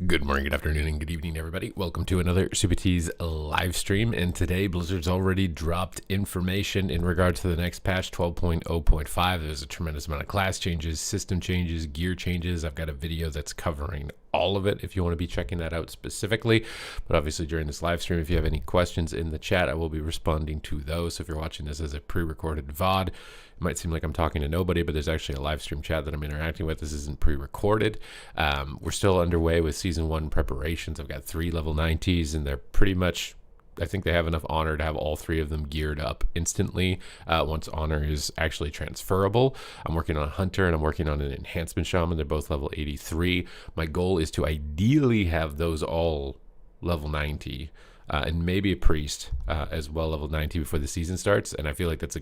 Good morning, good afternoon, and good evening, everybody. Welcome to another Super Tees live stream. And today, Blizzard's already dropped information in regard to the next patch, 12.0.5. There's a tremendous amount of class changes, system changes, gear changes. I've got a video that's covering all of it if you want to be checking that out specifically. But obviously, during this live stream, if you have any questions in the chat, I will be responding to those. So if you're watching this as a pre-recorded VOD, it might seem like I'm talking to nobody, but there's actually a live stream chat that I'm interacting with. This isn't pre-recorded. We're still underway with Season 1 preparations. I've got 3 level 90s, and they're pretty much, I think they have enough honor to have all 3 of them geared up instantly once honor is actually transferable. I'm working on a hunter, and I'm working on an enhancement shaman. They're both level 83. My goal is to ideally have those all level 90, and maybe a priest as well, level 90 before the season starts. And I feel like it's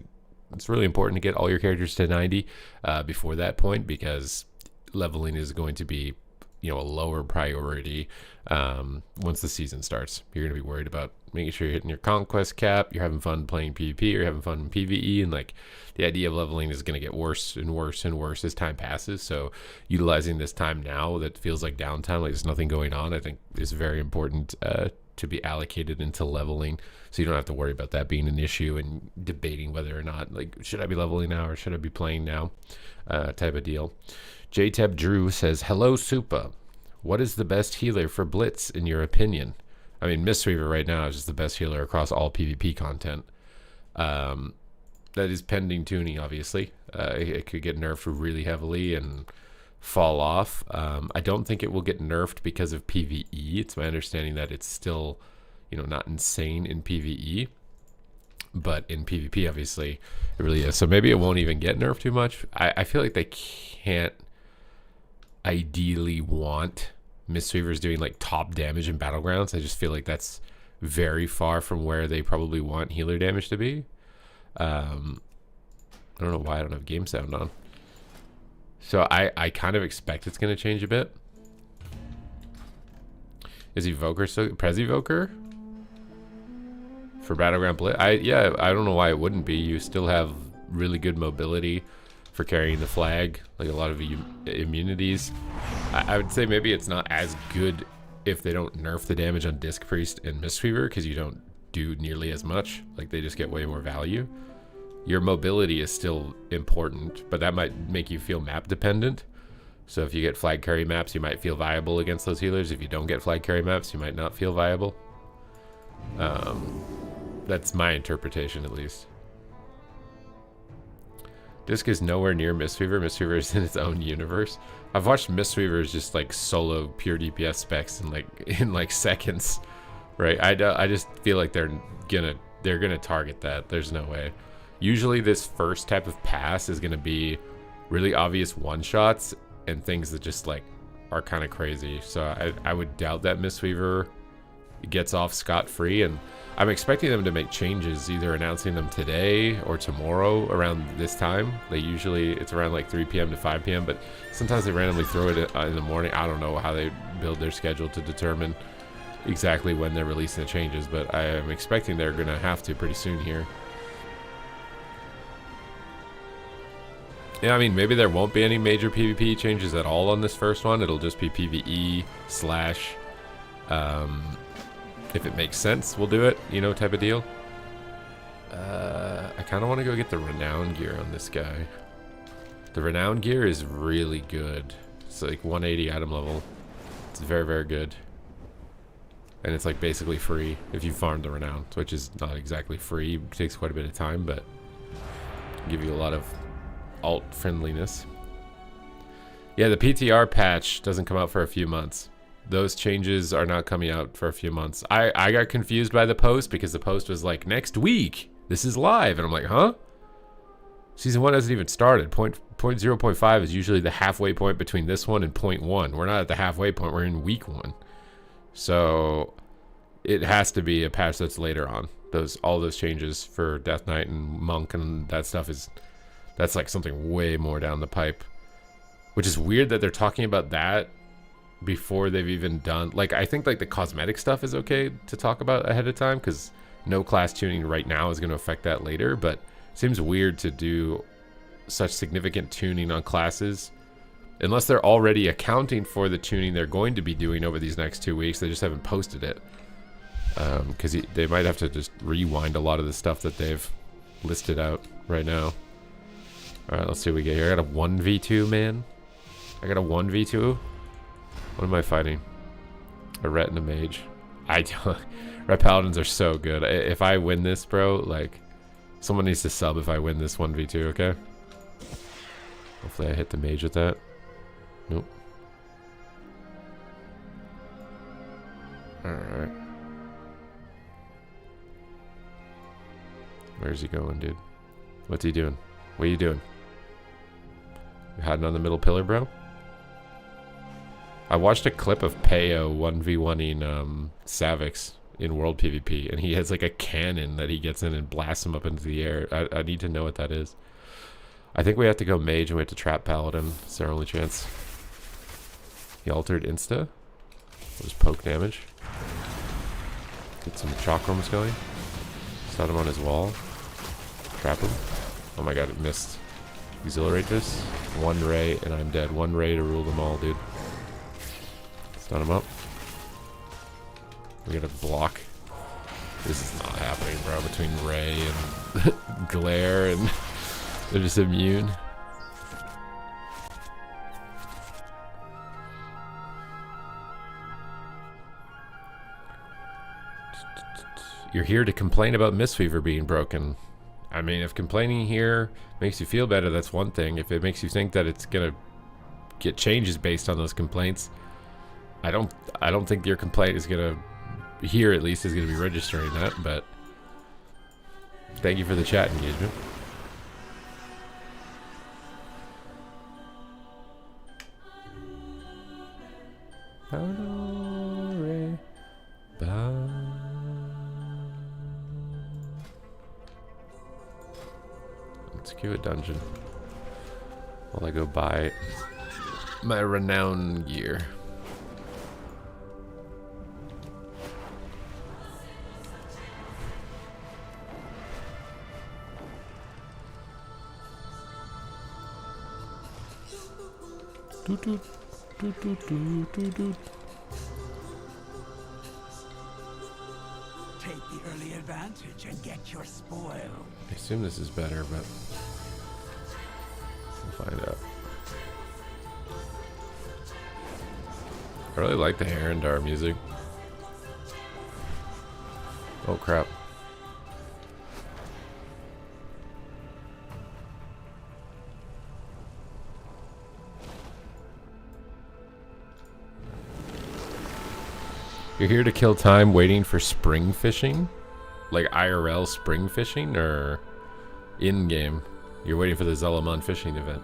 really important to get all your characters to 90 before that point, because leveling is going to be, a lower priority once the season starts. You're going to be worried about making sure you're hitting your conquest cap, you're having fun playing PvP, or you're having fun in PvE, and like the idea of leveling is going to get worse and worse and worse as time passes. So utilizing this time now that feels like downtime, like there's nothing going on, I think is very important to be allocated into leveling, so you don't have to worry about that being an issue and debating whether or not, like, should I be leveling now or should I be playing now type of deal. JTeb Drew says, hello Supa, what is the best healer for Blitz in your opinion? I mean, Mistweaver right now is just the best healer across all PvP content. That is pending tuning, obviously. It could get nerfed really heavily and fall off. I don't think it will get nerfed because of PvE. It's my understanding that it's still, not insane in PvE, but in PvP, obviously, it really is. So maybe it won't even get nerfed too much. I feel like they can't ideally want Mistweavers doing like top damage in battlegrounds. I just feel like that's very far from where they probably want healer damage to be. I don't know why I don't have game sound on. So I kind of expect it's going to change a bit. Is Evoker still Prez Evoker for Battleground Blitz? I don't know why it wouldn't be. You still have really good mobility for carrying the flag, like a lot of immunities. I would say maybe it's not as good if they don't nerf the damage on Disc Priest and Mistweaver, because you don't do nearly as much. Like, they just get way more value. Your mobility is still important, but that might make you feel map dependent. So if you get flag carry maps, you might feel viable against those healers. If you don't get flag carry maps, you might not feel viable. That's my interpretation, at least. Disc is nowhere near Mistweaver. Mistweaver is in its own universe. I've watched Mistweavers just like solo pure DPS specs in like seconds, right? I just feel like they're gonna target that. There's no way. Usually this first type of pass is gonna be really obvious one shots and things that just like are kind of crazy. So I would doubt that Mistweaver gets off scot-free, and I'm expecting them to make changes, either announcing them today or tomorrow around this time. It's around like 3 p.m. to 5 p.m., but sometimes they randomly throw it in the morning. I don't know how they build their schedule to determine exactly when they're releasing the changes, but I am expecting they're going to have to pretty soon here. Yeah, I mean, maybe there won't be any major PvP changes at all on this first one. It'll just be PvE / if it makes sense, we'll do it, type of deal. I kind of want to go get the renown gear on this guy. The renown gear is really good. It's like 180 item level. It's very, very good. And it's like basically free if you farm the renown, which is not exactly free. It takes quite a bit of time, but give you a lot of alt friendliness. Yeah, the PTR patch doesn't come out for a few months. Those changes are not coming out for a few months. I got confused by the post because the post was like, next week, this is live. And I'm like, huh? Season 1 hasn't even started. Point 0.5 is usually the halfway point between this one and point 1. We're not at the halfway point. We're in week 1. So it has to be a patch that's later on. All those changes for Death Knight and Monk and that stuff that's like something way more down the pipe. Which is weird that they're talking about that before they've even done, like, I think like the cosmetic stuff is okay to talk about ahead of time, because no class tuning right now is going to affect that later, but it seems weird to do such significant tuning on classes Unless they're already accounting for the tuning they're going to be doing over these next 2 weeks. They just haven't posted it. Because they might have to just rewind a lot of the stuff that they've listed out right now. Alright, let's see what we get here. I got a 1v2, man. I got a 1v2. What am I fighting? A ret and a mage. Ret paladins are so good. If I win this, bro, like, someone needs to sub if I win this 1v2, okay? Hopefully I hit the mage with that. Nope. Alright. Where's he going, dude? What's he doing? What are you doing? You hiding on the middle pillar, bro? I watched a clip of Peo 1v1ing Savix in World PvP, and he has like a cannon that he gets in and blasts him up into the air. I need to know what that is. I think we have to go mage and we have to trap paladin. It's our only chance. He altered insta. Just poke damage. Get some chakrams going. Set him on his wall. Trap him. Oh my god, it missed. Exhilarate this. One ray and I'm dead. One ray to rule them all, dude. Stun him up. We gotta block. This is not happening, bro. Between ray and glare, and they're just immune. You're here to complain about Mistweaver being broken. I mean, if complaining here makes you feel better, that's one thing. If it makes you think that it's gonna get changes based on those complaints, I don't think your complaint is gonna, here at least, is gonna be registering that. But thank you for the chat engagement. Let's queue a dungeon while I go buy my renown gear. Doot, doot, doot, doot, doot, doot, doot. Take the early advantage and get your spoil. I assume this is better, but we'll find out. I really like the Herondar music. Oh crap. You're here to kill time waiting for spring fishing? Like IRL spring fishing, or in-game? You're waiting for the Zelamon fishing event.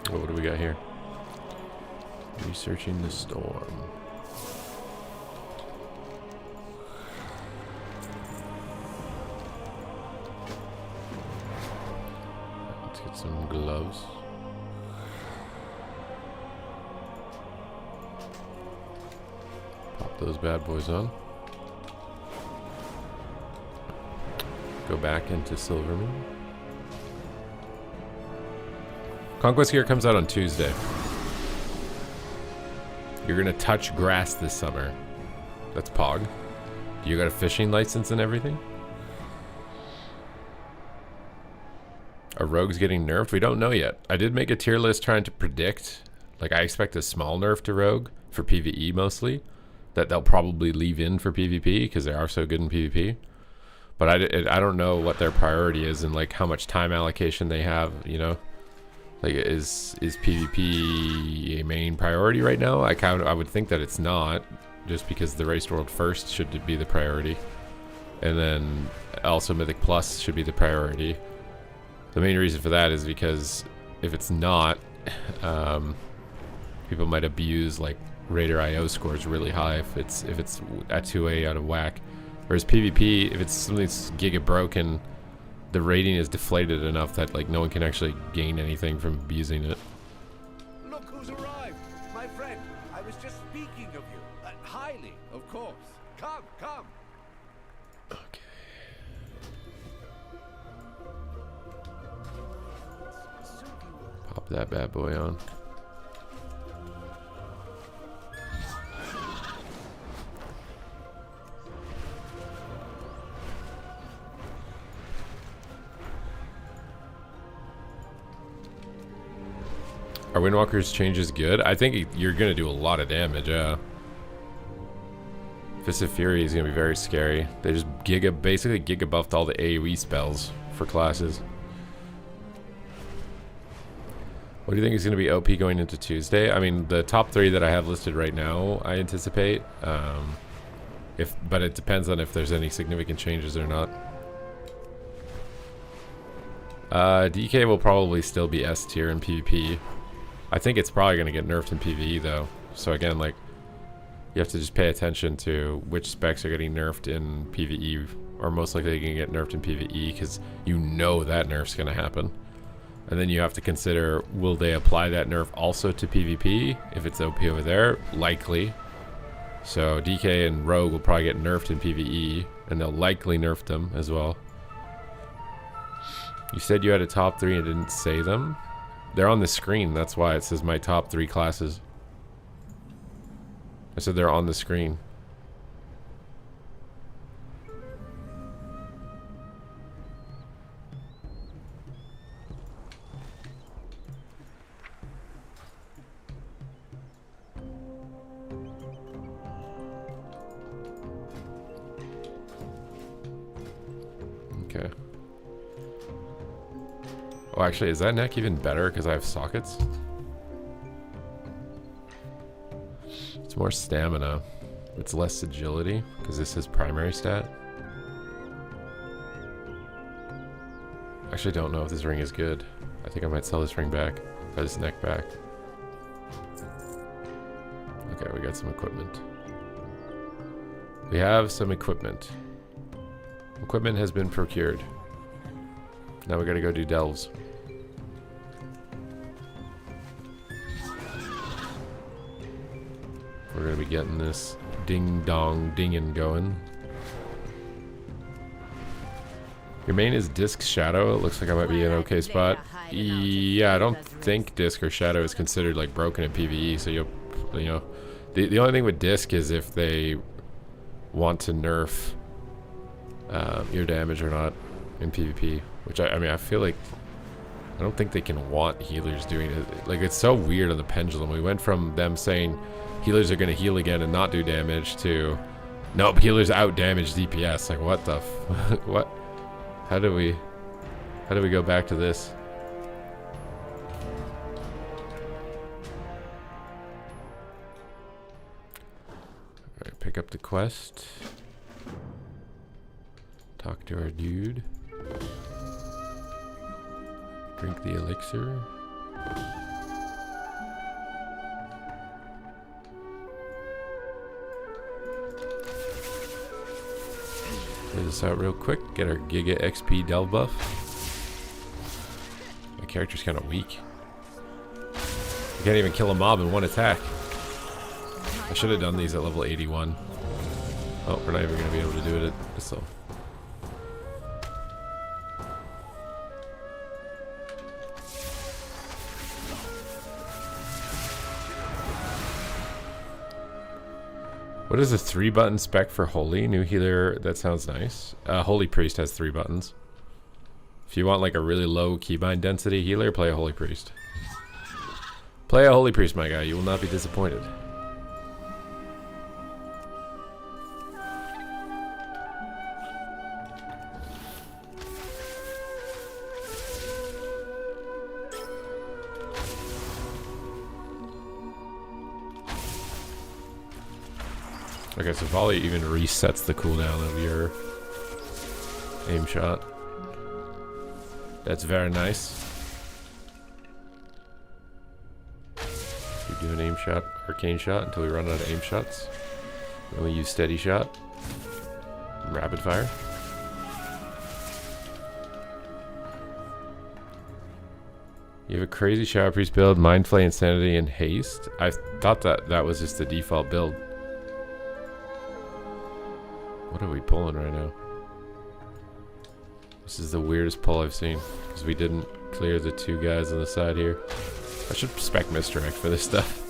Oh, what do we got here? Researching the storm. Let's get some gloves. Pop those bad boys on. Go back into Silverman. Conquest Gear comes out on Tuesday. You're gonna touch grass this summer. That's Pog. You got a fishing license and everything? Are rogues getting nerfed? We don't know yet. I did make a tier list trying to predict. Like, I expect a small nerf to rogue for PvE mostly. That they'll probably leave in for PvP because they are so good in PvP. But I don't know what their priority is and like how much time allocation they have, you know? Like, is PvP a main priority right now? I would think that it's not. just because the race world first should be the priority. And then also Mythic Plus should be the priority. The main reason for that is because if it's not, people might abuse like Raider IO scores really high if it's at 2A out of whack. Whereas PvP, if it's something that's giga broken, the rating is deflated enough that like no one can actually gain anything from abusing it. Look who's arrived! My friend, I was just speaking of you. Highly, of course. Come, come. Okay. Pop that bad boy on. Are Windwalker's changes good? I think you're gonna do a lot of damage, yeah. Fist of Fury is gonna be very scary. They just basically giga buffed all the AoE spells for classes. What do you think is gonna be OP going into Tuesday? I mean, the top 3 that I have listed right now, I anticipate. But it depends on if there's any significant changes or not. DK will probably still be S tier in PvP. I think it's probably going to get nerfed in PvE though. So again, like, you have to just pay attention to which specs are getting nerfed in PvE, or most likely going to get nerfed in PvE, because you know that nerf's going to happen. And then you have to consider, will they apply that nerf also to PvP? If it's OP over there, likely. So DK and Rogue will probably get nerfed in PvE, and they'll likely nerf them as well. You said you had a top 3 and didn't say them. They're on the screen, that's why it says my top 3 classes. I said they're on the screen. Okay. Oh, actually, is that neck even better because I have sockets? It's more stamina. It's less agility because this is primary stat. Actually, don't know if this ring is good. I think I might sell this ring back. Buy this neck back. Okay, we got some equipment. We have some equipment. Equipment has been procured. Now we gotta go do delves. We're gonna be getting this ding dong dingin' going. Your main is Disc Shadow. It looks like I might be in an okay spot. Yeah, I don't think Disc or Shadow is considered like broken in PvE. So you know, the only thing with Disc is if they want to nerf your damage or not in PvP. Which I mean, I feel like I don't think they can want healers doing it. Like, it's so weird on the pendulum. We went from them saying healers are going to heal again and not do damage to nope, healers out damage DPS. Like, what the what? How do we go back to this? Alright, pick up the quest. Talk to our dude. Drink the elixir. Play this out real quick. Get our Giga XP delve buff. My character's kind of weak. You can't even kill a mob in one attack. I should have done these at level 81. Oh, we're not even going to be able to do it at this level. What is a 3-button spec for Holy? New healer, that sounds nice. Holy Priest has 3 buttons. If you want like a really low keybind density healer, play a Holy Priest. Play a Holy Priest, my guy. You will not be disappointed. Okay, so volley even resets the cooldown of your aim shot. That's very nice. We do an aim shot, arcane shot until we run out of aim shots. Then we use steady shot, rapid fire. You have a crazy Shower Priest build, Mind Flay, Insanity, and Haste. I thought that was just the default build. What are we pulling right now? This is the weirdest pull I've seen, because we didn't clear the 2 guys on the side here. I should spec misdirect for this stuff.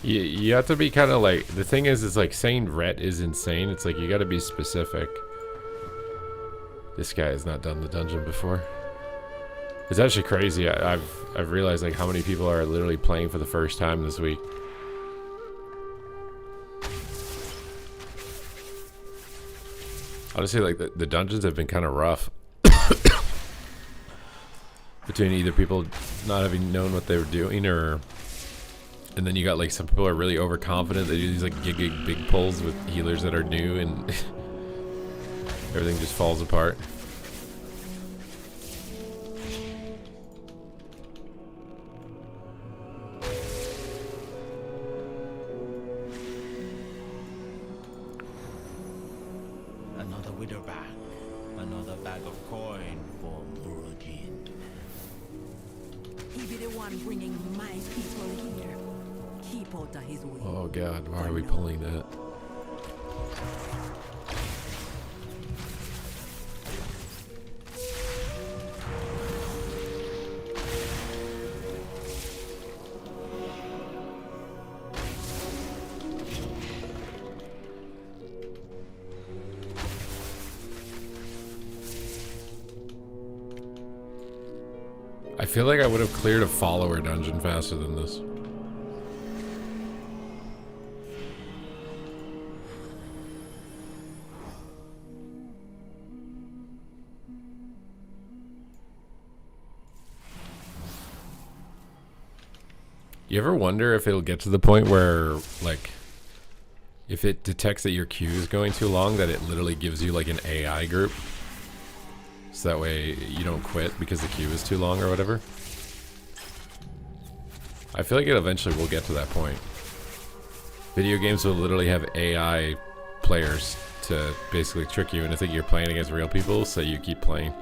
You have to be kind of like, the thing is like saying ret is insane. It's like you got to be specific. This guy has not done the dungeon before. It's actually crazy. I've realized like how many people are literally playing for the first time this week. Honestly, like the dungeons have been kind of rough. Between either people not having known what they were doing, or and then you got like some people are really overconfident. They do these like big pulls with healers that are new, and everything just falls apart. Another widow bag. Another bag of coin for Burjin. He be the one bringing my people here. Keep out of his way. Oh god, why are we pulling that? I feel like I would have cleared a follower dungeon faster than this. You ever wonder if it'll get to the point where, like, if it detects that your queue is going too long, that it literally gives you like an AI group? So that way you don't quit because the queue is too long or whatever. I feel like it eventually will get to that point. Video games will literally have AI players to basically trick you into thinking you're playing against real people, so you keep playing.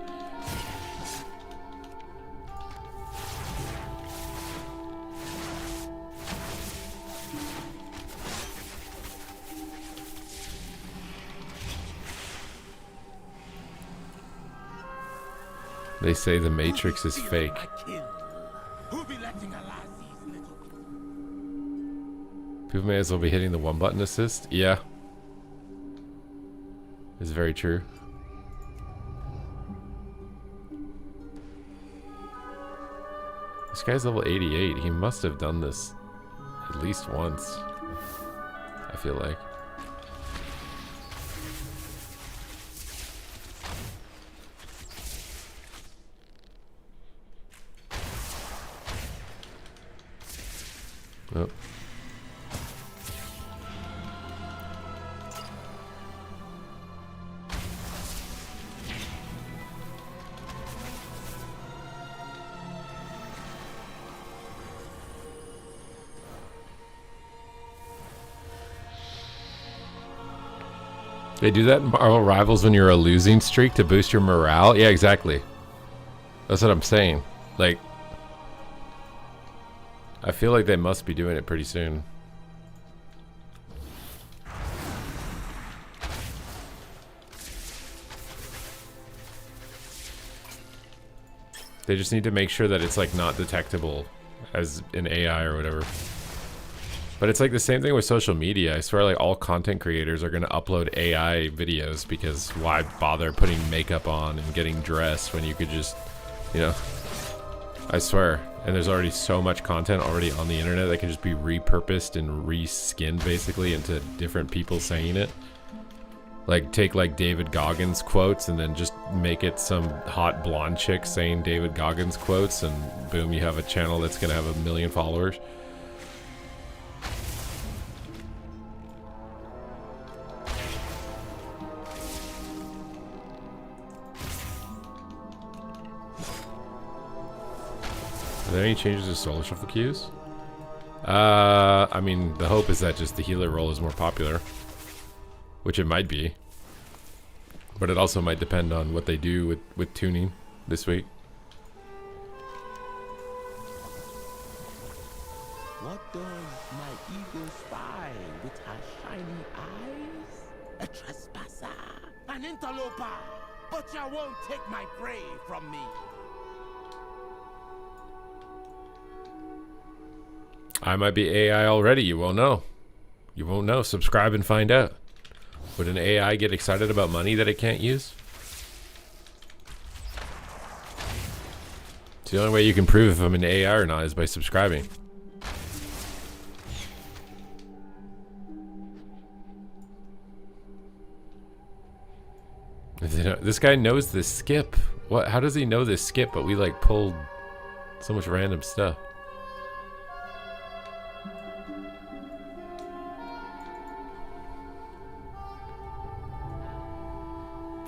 They say the Matrix is fake. People may as well be hitting the 1-button assist. Yeah. It's very true. This guy's level 88. He must have done this at least once, I feel like. Oh. They do that in Marvel Rivals when you're a losing streak to boost your morale? Yeah, exactly. That's what I'm saying. Like, I feel like they must be doing it pretty soon. They just need to make sure that it's like not detectable as an AI or whatever. But it's like the same thing with social media. I swear like all content creators are going to upload AI videos, because why bother putting makeup on and getting dressed when you could just, you know, I swear. And there's already so much content already on the internet that can just be repurposed and reskinned basically into different people saying it. Like take like David Goggins quotes and then just make it some hot blonde chick saying David Goggins quotes, and boom, you have a channel that's gonna have 1 million followers. Are there any changes to solo shuffle queues? I mean, the hope is that just the healer role is more popular, which it might be, but it also might depend on what they do with tuning this week. What does my eagle spy with her shiny eyes? A trespasser, an interloper, but you won't take my prey from me. I might be AI already, you won't know. You won't know. Subscribe and find out. Would an AI get excited about money that it can't use? It's the only way you can prove if I'm an AI or not is by subscribing. This guy knows this skip. What? How does he know this skip? But we like pulled so much random stuff.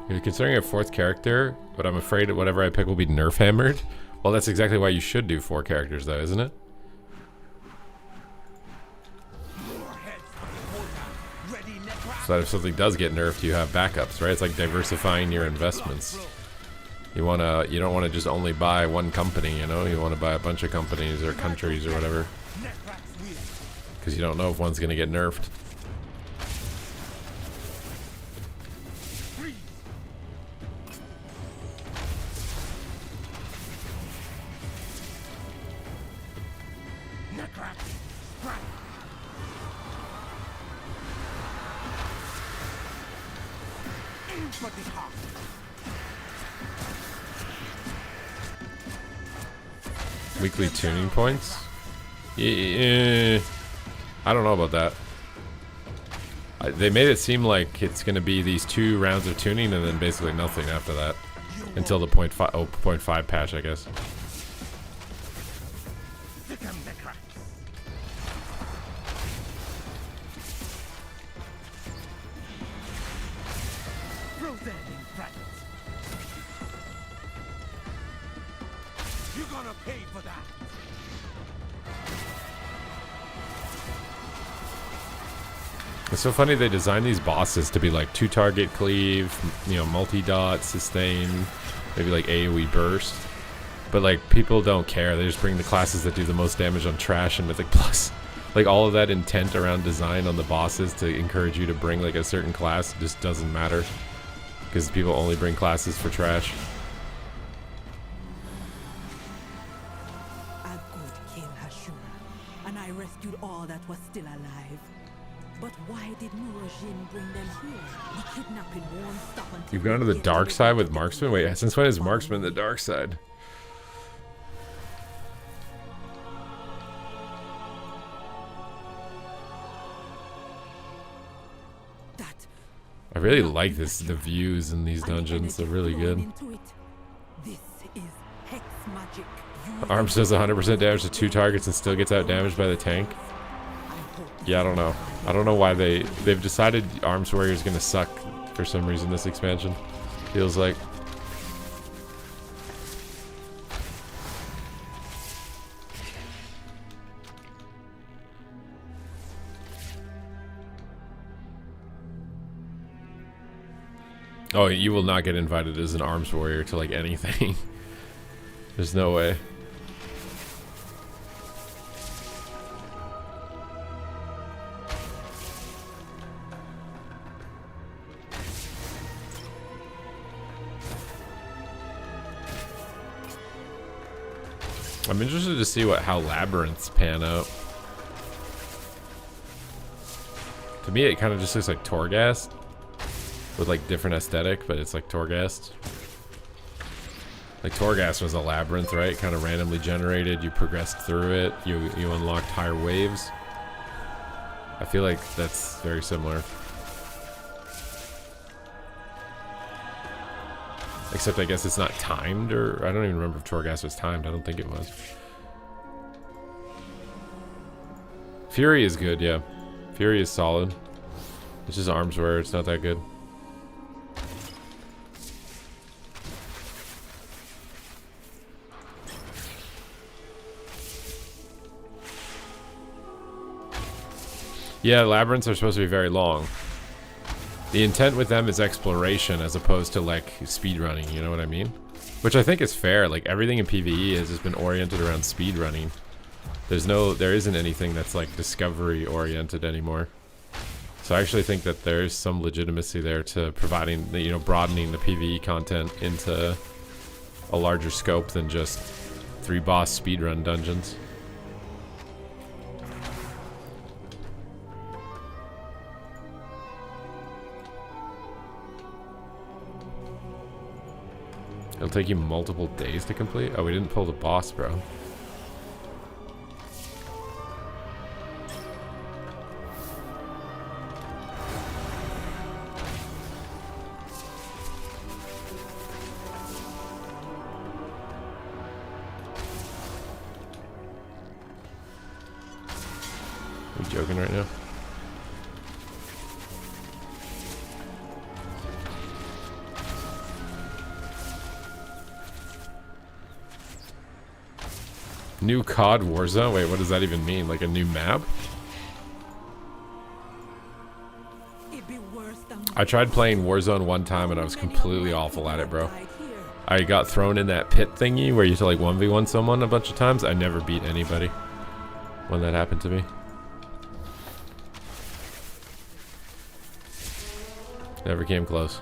You're considering a 4th character, but I'm afraid that whatever I pick will be nerf hammered. Well, that's exactly why you should do 4 characters, though, isn't it? So that if something does get nerfed, you have backups, right? It's like diversifying your investments. You don't want to just only buy one company, you know? You want to buy a bunch of companies or countries or whatever, because you don't know if one's going to get nerfed. Weekly tuning points? Yeah, I don't know about that. They made it seem like it's going to be these 2 rounds of tuning and then basically nothing after that. Until the 0.5 patch, I guess. You're gonna pay for that. It's so funny they designed these bosses to be like 2 target cleave, you know, multi-dot, sustain, maybe like AoE burst. But like people don't care. They just bring the classes that do the most damage on trash and Mythic Plus. Like all of that intent around design on the bosses to encourage you to bring like a certain class just doesn't matter. Because people only bring classes for trash. Rescued all that was still alive. But why did Immersion bring them here? The kidnapping won't stop until You've gone to the dark side with Marksman? Wait, since when is Marksman the dark side? I really like the views in these dungeons. They're really good. This is hex magic. Arms does 100% damage to 2 targets and still gets out damaged by the tank. Yeah, I don't know. I don't know why they've decided Arms Warrior is gonna suck for some reason this expansion. Feels like. Oh, you will not get invited as an Arms Warrior to like anything. There's no way. I'm interested to see how labyrinths pan out. To me, it kind of just looks like Torghast with like different aesthetic, but it's like Torghast. Like Torghast was a labyrinth, right? Kind of randomly generated. You progressed through it. You unlocked higher waves. I feel like that's very similar. Except I guess it's not timed, or I don't even remember if Torghast was timed. I don't think it was. Fury is good, yeah. Fury is solid. It's just arms wear, it's not that good. Yeah, labyrinths are supposed to be very long. The intent with them is exploration as opposed to like speedrunning, you know what I mean? Which I think is fair. Like everything in PvE has just been oriented around speedrunning. There isn't anything that's like discovery oriented anymore. So I actually think that there's some legitimacy there to providing, you know, broadening the PvE content into a larger scope than just 3 boss speedrun dungeons. It'll take you multiple days to complete? Oh, we didn't pull the boss, bro. Are you joking right now? New COD Warzone? Wait, what does that even mean? Like a new map? I tried playing Warzone one time and I was completely awful at it, bro. I got thrown in that pit thingy where you have to like 1v1 someone a bunch of times. I never beat anybody when that happened to me. Never came close.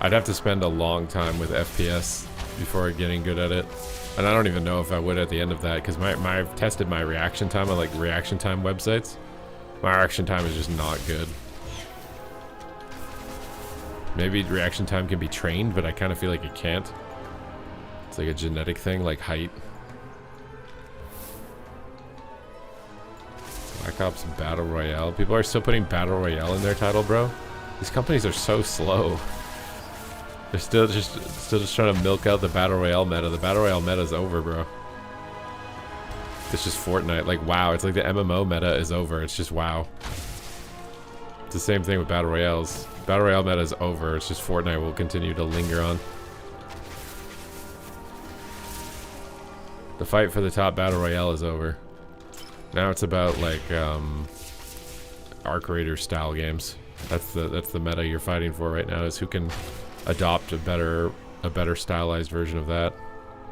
I'd have to spend a long time with FPS before getting good at it, and I don't even know if I would at the end of that, because I've tested my reaction time on like reaction time websites. My reaction time is just not good. Maybe reaction time can be trained, but I kind of feel like it can't. It's like a genetic thing, like height. Black Ops Battle Royale. People are still putting Battle Royale in their title, bro. These companies are so slow. They're still just trying to milk out the Battle Royale meta. The Battle Royale meta is over, bro. It's just Fortnite. Like, WoW. It's like the MMO meta is over. It's just WoW. It's the same thing with Battle Royales. Battle Royale meta is over. It's just Fortnite will continue to linger on. The fight for the top Battle Royale is over. Now it's about, like, Arc Raider style games. That's the meta you're fighting for right now, is who can adopt a better stylized version of that.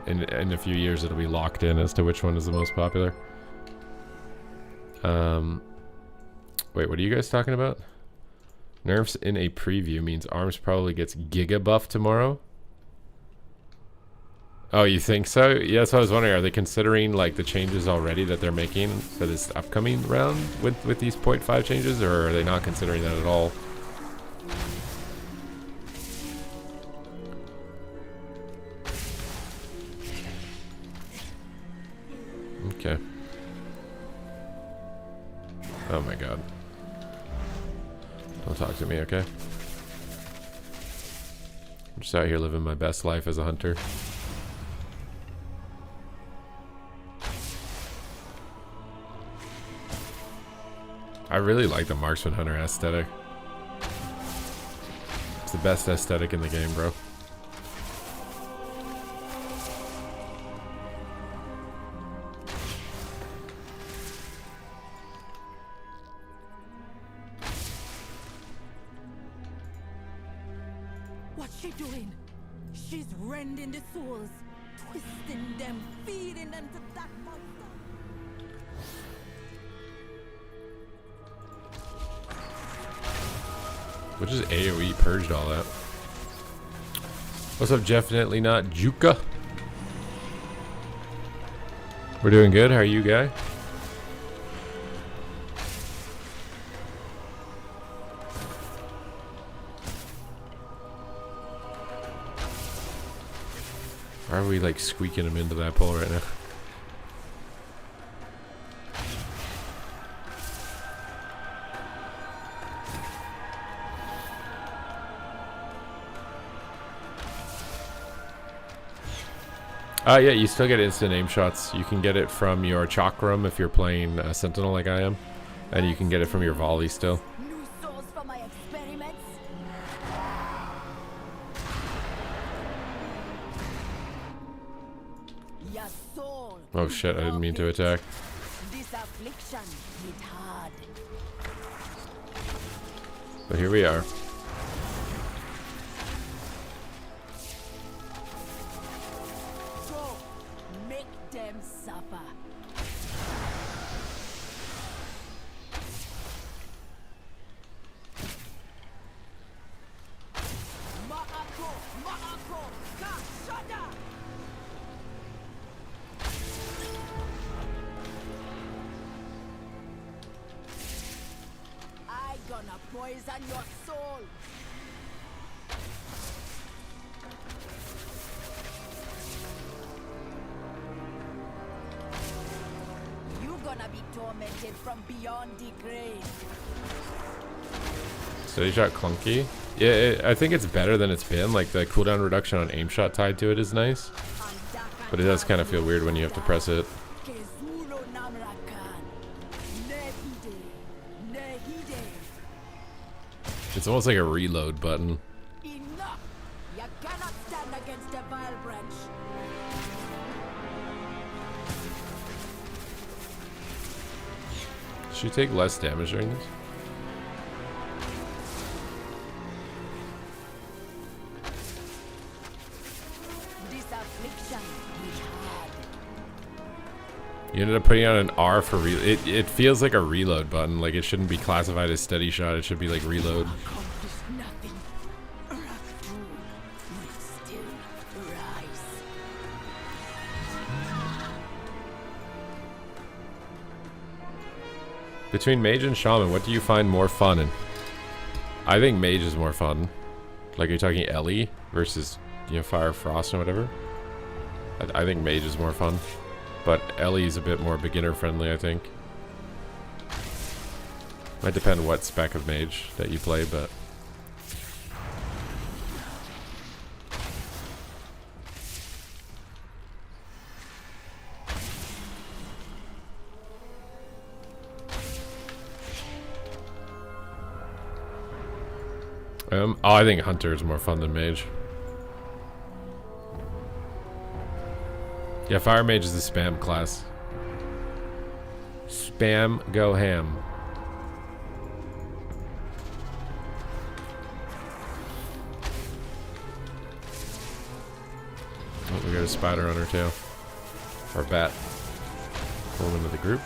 In a few years it'll be locked in as to which one is the most popular. Wait, what are you guys talking about? Nerfs in a preview means ARMS probably gets giga buff tomorrow. Oh, you think so? Yeah, that's what I was wondering. Are they considering like the changes already that they're making for this upcoming round with these 0.5 changes, or are they not considering that at all? Okay. Oh my god. Don't talk to me, okay? I'm just out here living my best life as a hunter. I really like the Marksman Hunter aesthetic. It's the best aesthetic in the game, bro. What's she doing? She's rending the souls, twisting them, feeding them to that monster. Which is AoE purged all that. What's up, definitely not Juka? We're doing good. How are you, guy? Why are we like squeaking him into that pole right now? Yeah, you still get instant aim shots. You can get it from your chakram if you're playing Sentinel like I am. And you can get it from your volley still. New souls for my experiments? Your soul. Oh shit, I didn't mean to attack. This affliction hit hard. But here we are. Go, make them suffer. Ma'ako, ka shada. I gonna poison your soul. You gonna be tormented from beyond the grave. Steady shot clunky. Yeah, I think it's better than it's been. Like the cooldown reduction on aim shot tied to it is nice. But it does kind of feel weird when you have to press it. It's almost like a reload button. Enough! You cannot stand against the vile branch. Does she take less damage during this? This affliction is hard. You ended up putting on an R for it feels like a reload button. Like it shouldn't be classified as steady shot. It should be like reload. Accomplish nothing. Wrath too will still rise. Between mage and shaman, what do you find more fun in? I think mage is more fun. Like you're talking Ellie versus, you know, Fire, Frost, and whatever. I think mage is more fun. But Ellie's a bit more beginner friendly, I think. Might depend what spec of mage that you play, but... I think Hunter is more fun than Mage. Yeah, Fire Mage is the spam class. Spam, go ham. Oh, we got a spider on her tail. Or bat. Pull him into the group.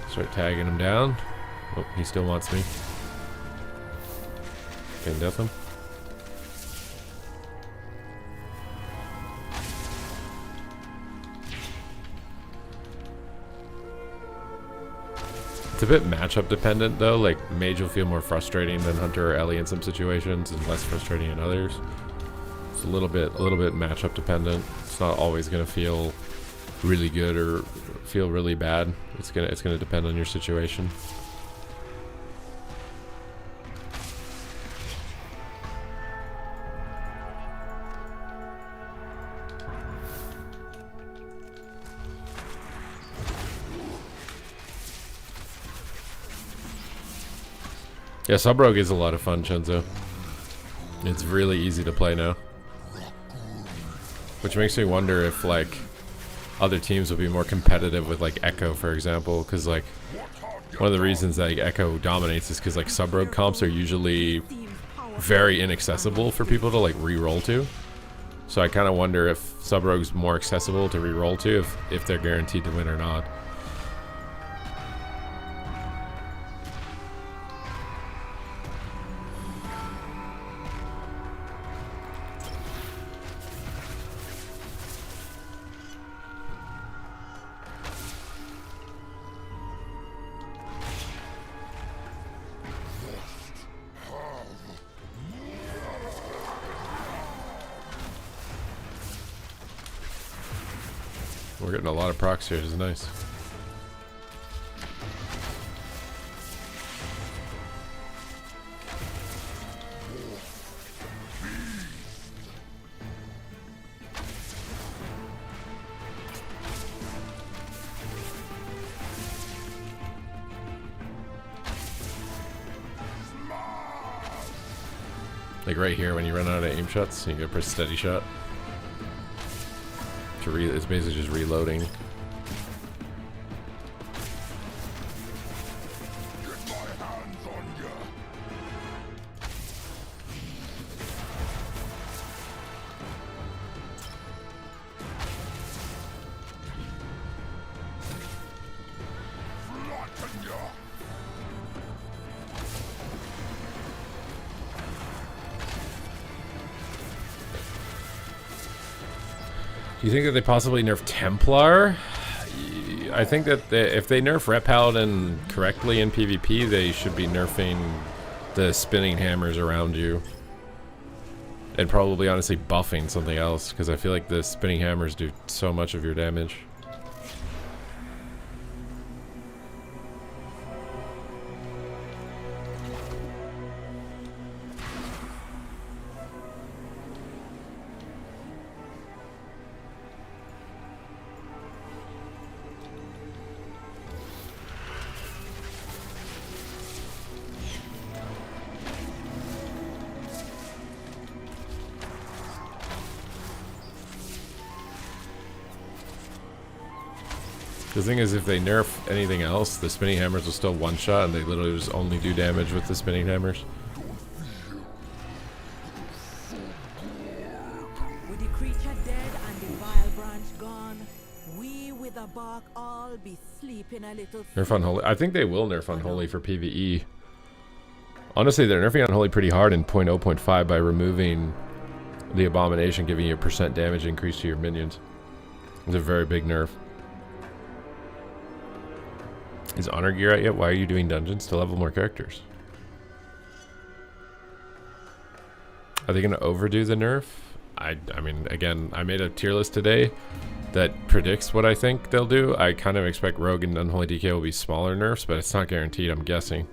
Start tagging him down. Oh, he still wants me. Can death him. It's a bit matchup dependent though, like Mage will feel more frustrating than Hunter or Ellie in some situations and less frustrating in others. It's a little bit matchup dependent. It's not always gonna feel really good or feel really bad. It's gonna depend on your situation. Yeah, Sub-Rogue is a lot of fun, Chenzo. It's really easy to play now. Which makes me wonder if, like, other teams will be more competitive with, like, Echo, for example. Because, like, one of the reasons that like, Echo dominates is because, like, Sub-Rogue comps are usually very inaccessible for people to, like, re-roll to. So I kind of wonder if Sub-Rogue's more accessible to re-roll to, if they're guaranteed to win or not. We're getting a lot of procs here, this is nice. Like right here when you run out of aim shots, you gotta press steady shot. It's basically just reloading. Do you think that they possibly nerf Templar? I think that if they nerf Ret Paladin correctly in PvP, they should be nerfing the spinning hammers around you. And probably honestly buffing something else, because I feel like the spinning hammers do so much of your damage. The thing is, if they nerf anything else, the spinning hammers will still one-shot, and they literally just only do damage with the spinning hammers. With the creature dead and the vile branch gone, we with the bark all be sleeping a little. Nerf Unholy. I think they will nerf Unholy for PvE. Honestly, they're nerfing Unholy pretty hard in 0.0.5 by removing the Abomination, giving you a % damage increase to your minions. It's a very big nerf. Is Honor Gear out yet? Why are you doing dungeons to level more characters? Are they going to overdo the nerf? I mean, again, I made a tier list today that predicts what I think they'll do. I kind of expect Rogue and Unholy DK will be smaller nerfs, but it's not guaranteed. I'm guessing.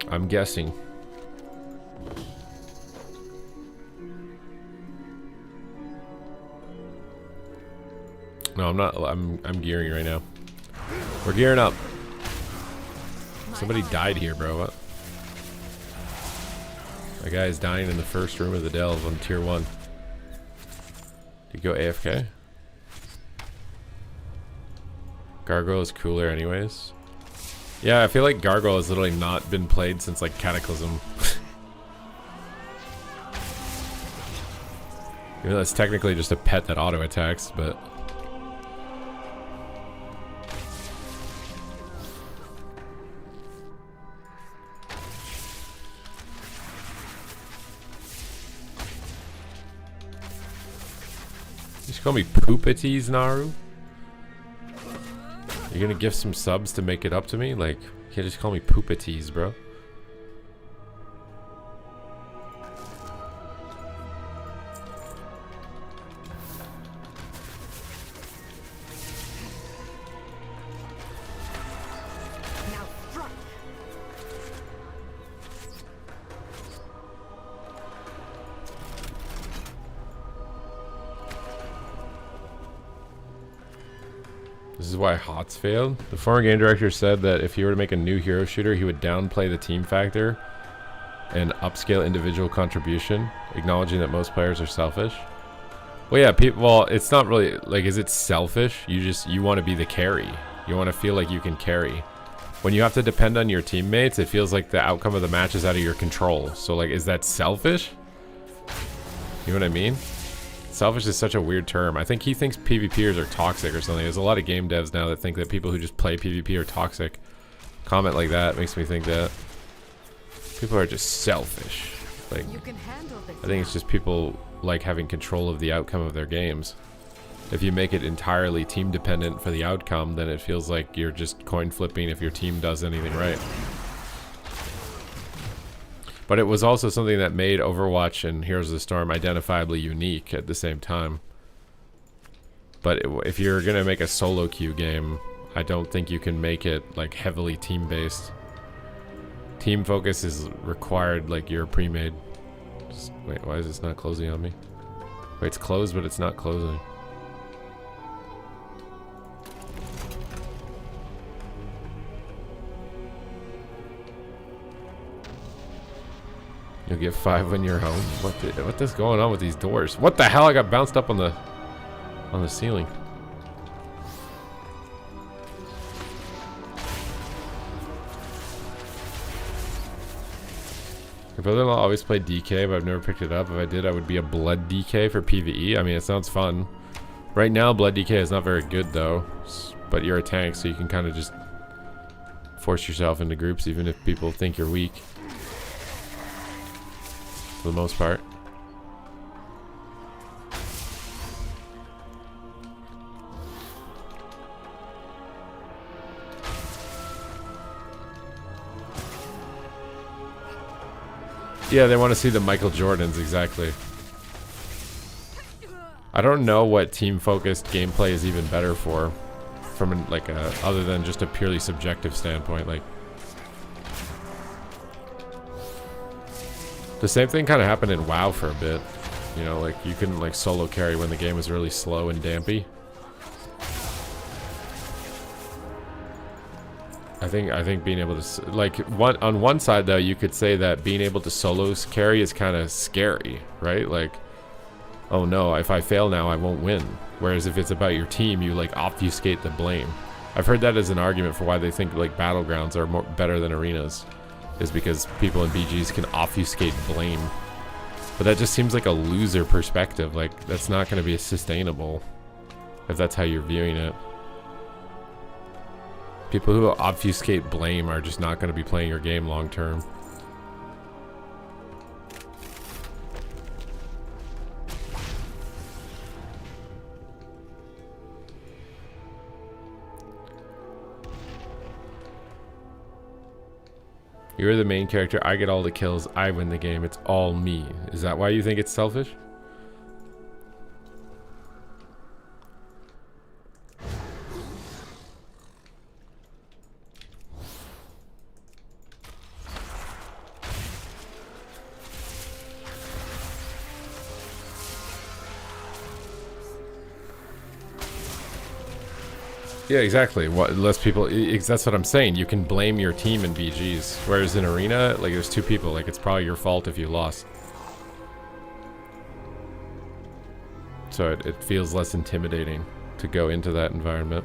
I'm guessing. No, I'm not. I'm gearing right now. We're gearing up. Somebody died here, bro. What? A guy is dying in the first room of the delve on tier 1. Did you go AFK? Gargoyle is cooler anyways. Yeah, I feel like Gargoyle has literally not been played since like Cataclysm. Even though it's technically just a pet that auto attacks, but call me Poopatees, Naru? You're gonna give some subs to make it up to me? Like, you can't just call me Poopatees, bro. This is why HOTS failed. The former game director said that if he were to make a new hero shooter, he would downplay the team factor and upscale individual contribution, acknowledging that most players are selfish. Well, yeah, well, it's not really, like, is it selfish? You want to be the carry. You want to feel like you can carry. When you have to depend on your teammates, it feels like the outcome of the match is out of your control. So, like, is that selfish? You know what I mean? Selfish is such a weird term. I think he thinks PvPers are toxic or something. There's a lot of game devs now that think that people who just play PvP are toxic. Comment like that makes me think that people are just selfish. Like, I think it's just people like having control of the outcome of their games. If you make it entirely team dependent for the outcome, then it feels like you're just coin flipping if your team does anything right. But it was also something that made Overwatch and Heroes of the Storm identifiably unique at the same time. But if you're going to make a solo queue game, I don't think you can make it like heavily team-based. Team focus is required, like you're pre-made. Wait, why is this not closing on me? Wait, it's closed, but it's not closing. You'll get 5 when you're home. What is going on with these doors? What the hell? I got bounced up on the ceiling. My brother-in-law always played DK, but I've never picked it up. If I did, I would be a blood DK for PvE. I mean, it sounds fun. Right now, blood DK is not very good though, but you're a tank, so you can kind of just force yourself into groups, even if people think you're weak. For the most part. Yeah, they want to see the Michael Jordans, exactly. I don't know what team-focused gameplay is even better for, from other than just a purely subjective standpoint. Like, the same thing kind of happened in WoW for a bit. You know, like you couldn't like solo carry when the game was really slow and dampy. I think being able to on one side though, you could say that being able to solo carry is kind of scary, right? Like, oh no, if I fail now, I won't win. Whereas if it's about your team, you like obfuscate the blame. I've heard that as an argument for why they think like battlegrounds are better than arenas, is because people in BGs can obfuscate blame. But that just seems like a loser perspective. Like, that's not going to be sustainable if that's how you're viewing it. People who obfuscate blame are just not going to be playing your game long term. You're the main character, I get all the kills, I win the game, it's all me. Is that why you think it's selfish? Yeah, exactly. Less people. That's what I'm saying. You can blame your team in BGs, whereas in arena, like there's 2 people. Like it's probably your fault if you lost. So it feels less intimidating to go into that environment.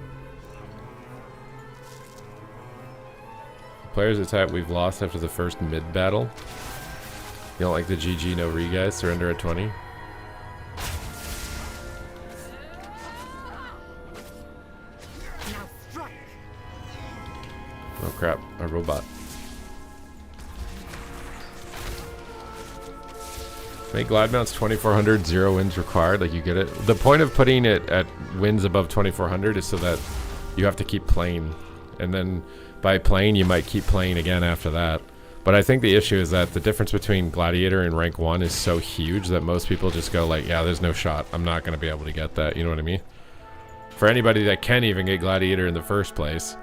Players attack. We've lost after the first mid battle. You don't like the GG no re guys? Surrender at 20. Oh crap, a robot. Make glide mounts 2400, 0 wins required, like you get it. The point of putting it at wins above 2400 is so that you have to keep playing. And then by playing, you might keep playing again after that. But I think the issue is that the difference between Gladiator and rank 1 is so huge that most people just go like, yeah, there's no shot. I'm not going to be able to get that, you know what I mean? For anybody that can even get Gladiator in the first place,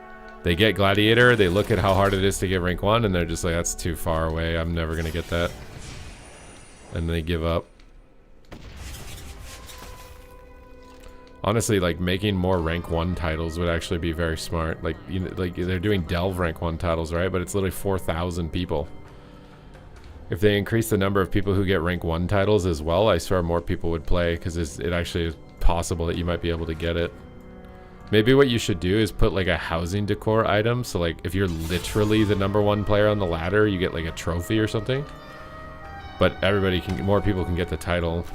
they get Gladiator, they look at how hard it is to get rank 1, and they're just like, that's too far away, I'm never gonna get that. And they give up. Honestly, like, making more rank 1 titles would actually be very smart. Like, you know, like they're doing Delve rank 1 titles, right? But it's literally 4,000 people. If they increase the number of people who get rank 1 titles as well, I swear more people would play, because it actually is possible that you might be able to get it. Maybe what you should do is put like a housing decor item, so like if you're literally the #1 player on the ladder, you get like a trophy or something. But everybody can, more people can get the title.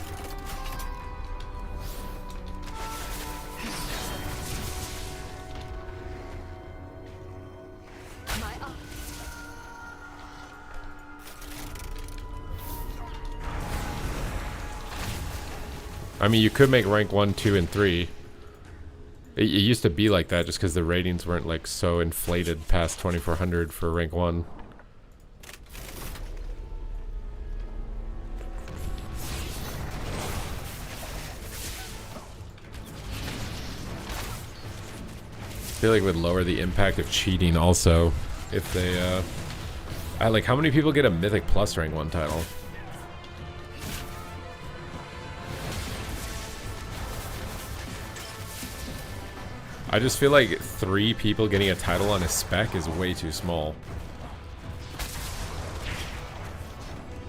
I mean, you could make rank 1, 2, and 3. It used to be like that just because the ratings weren't like so inflated past 2400 for rank 1. I feel like it would lower the impact of cheating also if they like, how many people get a Mythic Plus rank 1 title? I just feel like 3 people getting a title on a spec is way too small.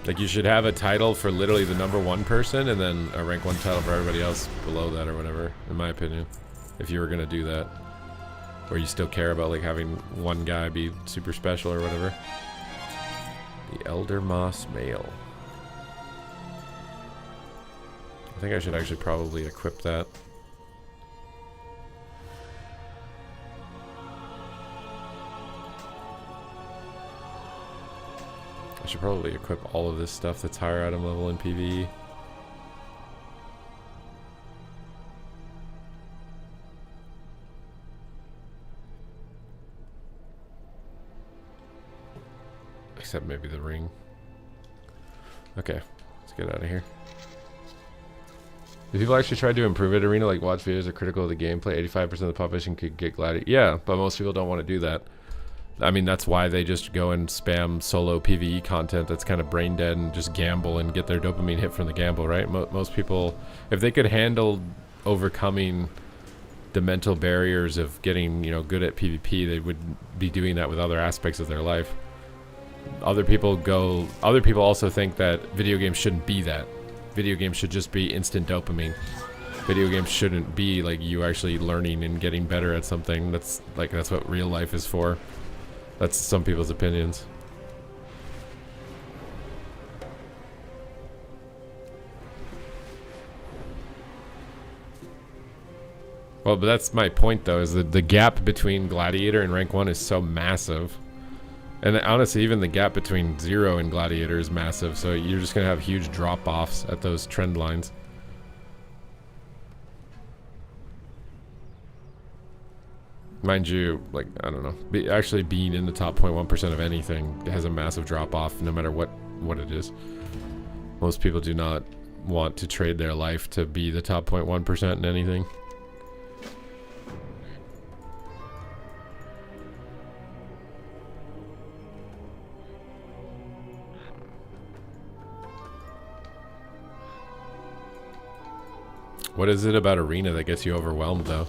Like, you should have a title for literally the #1 person, and then a rank 1 title for everybody else below that or whatever, in my opinion. If you were gonna do that. Or you still care about, like, having one guy be super special or whatever. The Elder Moss Male. I think I should actually probably equip that. I should probably equip all of this stuff that's higher item level in PvE. Except maybe the ring. Okay, let's get out of here. Do people actually try to improve it, Arena? Like, watch videos are critical of the gameplay. 85% of the population could get gladiator. Yeah, but most people don't want to do that. I mean, that's why they just go and spam solo PvE content that's kind of brain dead and just gamble and get their dopamine hit from the gamble, right? Most people, if they could handle overcoming the mental barriers of getting, you know, good at PvP, they would be doing that with other aspects of their life. Other people also think that video games shouldn't be that. Video games should just be instant dopamine. Video games shouldn't be like you actually learning and getting better at something. That's what real life is for. That's some people's opinions. Well, but that's my point though, is that the gap between Gladiator and rank 1 is so massive. And honestly, even the gap between 0 and Gladiator is massive, so you're just going to have huge drop-offs at those trend lines. Mind you, like, I don't know, actually being in the top 0.1% of anything has a massive drop-off, no matter what it is. Most people do not want to trade their life to be the top 0.1% in anything. What is it about Arena that gets you overwhelmed, though?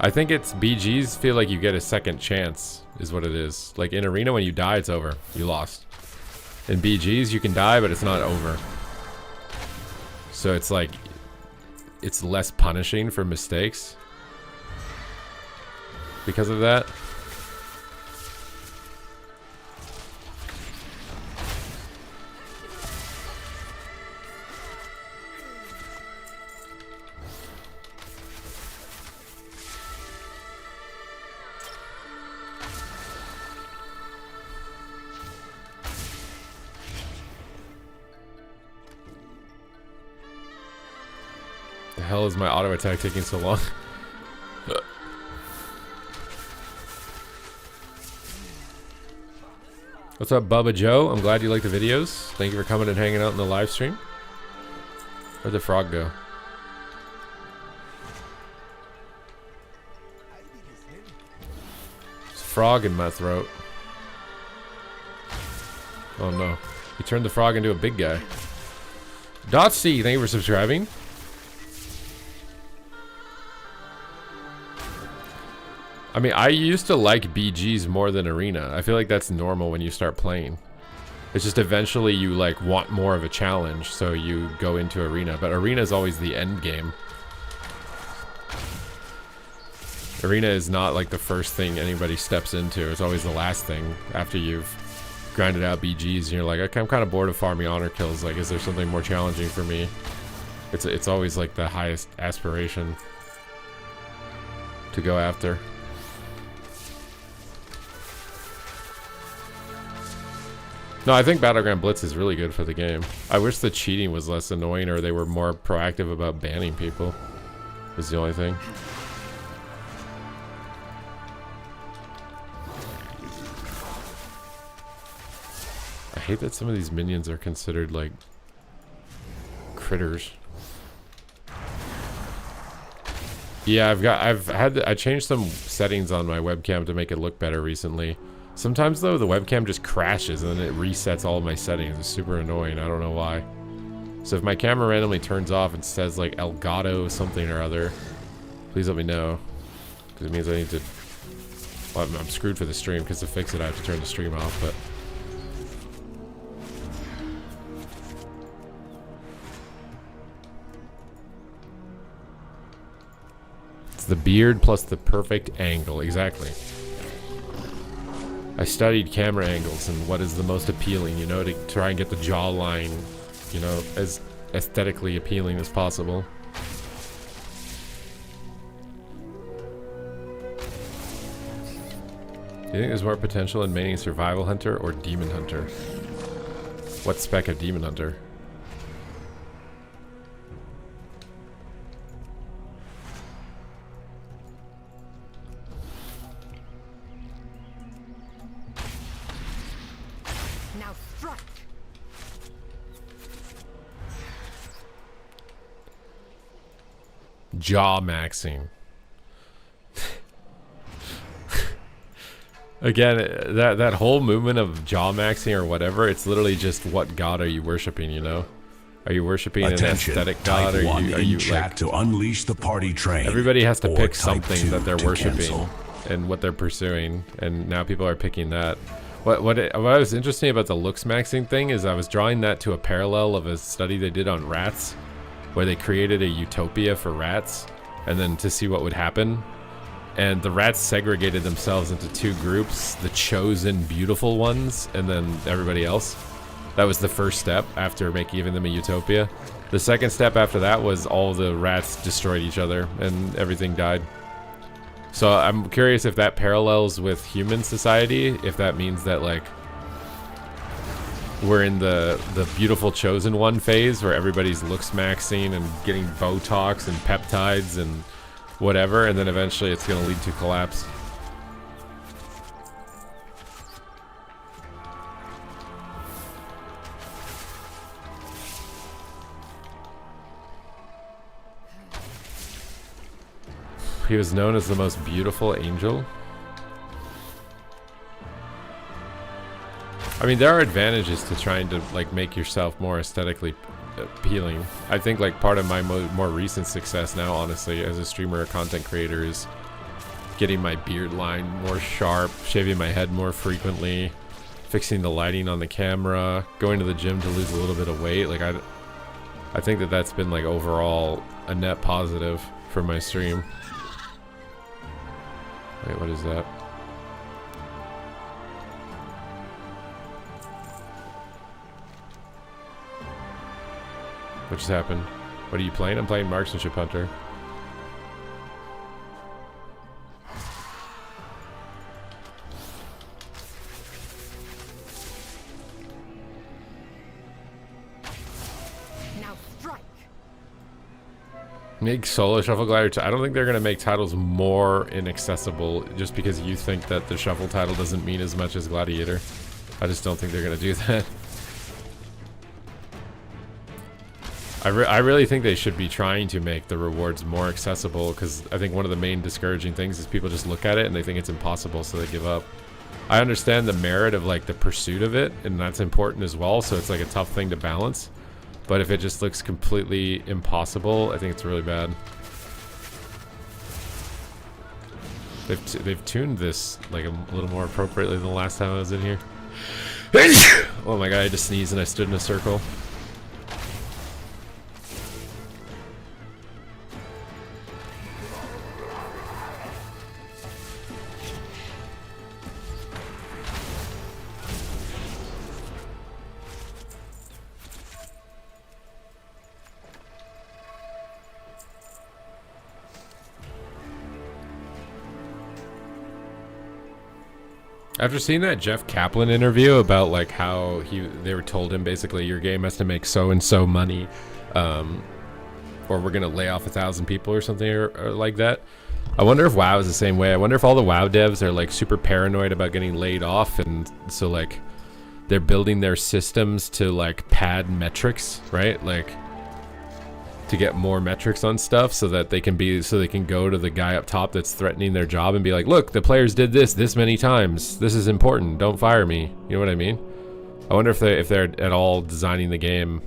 I think it's BGs feel like you get a second chance, is what it is. Like in Arena, when you die, it's over. You lost. In BGs, you can die, but it's not over. So it's like, it's less punishing for mistakes because of that. The hell is my auto attack taking so long? What's up, Bubba Joe? I'm glad you like the videos. Thank you for coming and hanging out in the live stream. Where'd the frog go? There's a frog in my throat. Oh no. He turned the frog into a big guy. Dotsy, thank you for subscribing. I mean, I used to like BGs more than Arena. I feel like that's normal when you start playing. It's just eventually you like want more of a challenge, so you go into Arena. But Arena is always the end game. Arena is not like the first thing anybody steps into. It's always the last thing after you've grinded out BGs and you're like, okay, I'm kind of bored of farming honor kills. Like, is there something more challenging for me? It's always like the highest aspiration to go after. No, I think Battleground Blitz is really good for the game. I wish the cheating was less annoying, or they were more proactive about banning people. Is the only thing. I hate that some of these minions are considered like critters. Yeah, I changed some settings on my webcam to make it look better recently. Sometimes though, the webcam just crashes and then it resets all of my settings. It's super annoying. I don't know why. So if my camera randomly turns off and says like Elgato something or other, Please let me know, because it means I need to. Well, I'm screwed for the stream, because to fix it I have to turn the stream off. But it's the beard plus the perfect angle, exactly. I studied camera angles and what is the most appealing, you know, to try and get the jawline, you know, as aesthetically appealing as possible. Do you think there's more potential in maining Survival Hunter or Demon Hunter? What spec of Demon Hunter? Now strike. Jaw maxing. Again, that whole movement of jaw maxing or whatever, it's literally just what god are you worshiping, you know? Are you worshiping an aesthetic god, or are you chat like, to unleash the party train? everybody has to or pick type something 2 that they're to worshiping cancel. and what they're pursuing, and now people are picking that. What was interesting about the looks maxing thing is I was drawing that to a parallel of a study they did on rats, where they created a utopia for rats and then to see what would happen. And the rats segregated themselves into two groups, the chosen beautiful ones and then everybody else. That was the first step after giving them a utopia. The second step after that was all the rats destroyed each other and everything died. So I'm curious if that parallels with human society, if that means that like we're in the beautiful chosen one phase where everybody's looks maxing and getting Botox and peptides and whatever, and then eventually it's going to lead to collapse. He was known as the most beautiful angel. I mean, there are advantages to trying to like make yourself more aesthetically appealing. I think like part of my more recent success now, honestly, as a streamer or content creator, is getting my beard line more sharp, shaving my head more frequently, fixing the lighting on the camera, going to the gym to lose a little bit of weight. Like I think that that's been like overall a net positive for my stream. Wait, what is that? What just happened? What are you playing? I'm playing Marksmanship Hunter. Now strike. Make Solo Shuffle Glider. I don't think they're going to make titles more inaccessible just because you think that the Shuffle title doesn't mean as much as Gladiator. I just don't think they're going to do that. I really think they should be trying to make the rewards more accessible, because I think one of the main discouraging things is people just look at it and they think it's impossible, so they give up. I understand the merit of like the pursuit of it, and that's important as well, so it's like a tough thing to balance. But if it just looks completely impossible, I think it's really bad. They've tuned this like a little more appropriately than the last time I was in here. Oh my god, I just sneezed and I stood in a circle. After seeing that Jeff Kaplan interview about like how they were told him basically your game has to make so and so money, or we're gonna lay off 1,000 people or something or like that. I wonder if WoW is the same way. I wonder if all the WoW devs are like super paranoid about getting laid off, and so like they're building their systems to like pad metrics, right? Like to get more metrics on stuff so that they can go to the guy up top that's threatening their job and be like, look, the players did this many times. This is important. Don't fire me. You know what I mean? I wonder if they're at all designing the game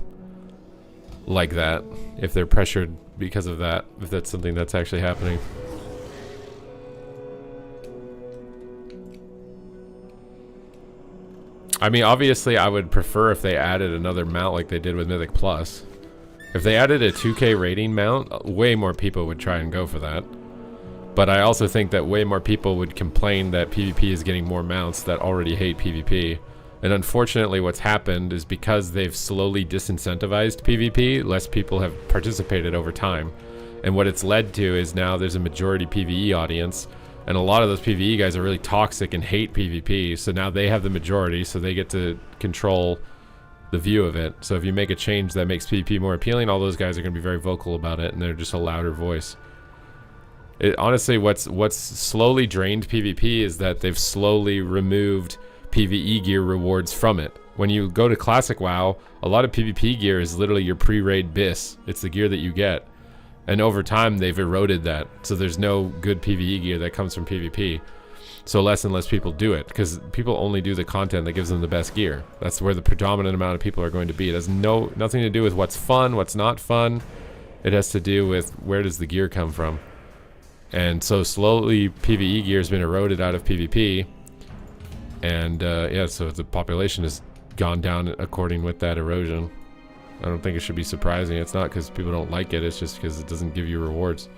like that. If they're pressured because of that, if that's something that's actually happening. I mean, obviously, I would prefer if they added another mount like they did with Mythic Plus. If they added a 2K rating mount, way more people would try and go for that. But I also think that way more people would complain that PvP is getting more mounts that already hate PvP. And unfortunately, what's happened is because they've slowly disincentivized PvP, less people have participated over time. And what it's led to is now there's a majority PvE audience. And a lot of those PvE guys are really toxic and hate PvP, so now they have the majority, so they get to control the view of it. So if you make a change that makes PvP more appealing, all those guys are going to be very vocal about it, and they're just a louder voice. Honestly, what's slowly drained PvP is that they've slowly removed PvE gear rewards from it. When you go to Classic WoW, a lot of PvP gear is literally your pre-raid BIS. It's the gear that you get. And over time, they've eroded that. So there's no good PvE gear that comes from PvP. So less and less people do it, because people only do the content that gives them the best gear. That's where the predominant amount of people are going to be. It has nothing to do with what's fun, what's not fun. It has to do with where does the gear come from. And so slowly, PvE gear has been eroded out of PvP. And yeah, so the population has gone down according with that erosion. I don't think it should be surprising. It's not because people don't like it. It's just because it doesn't give you rewards.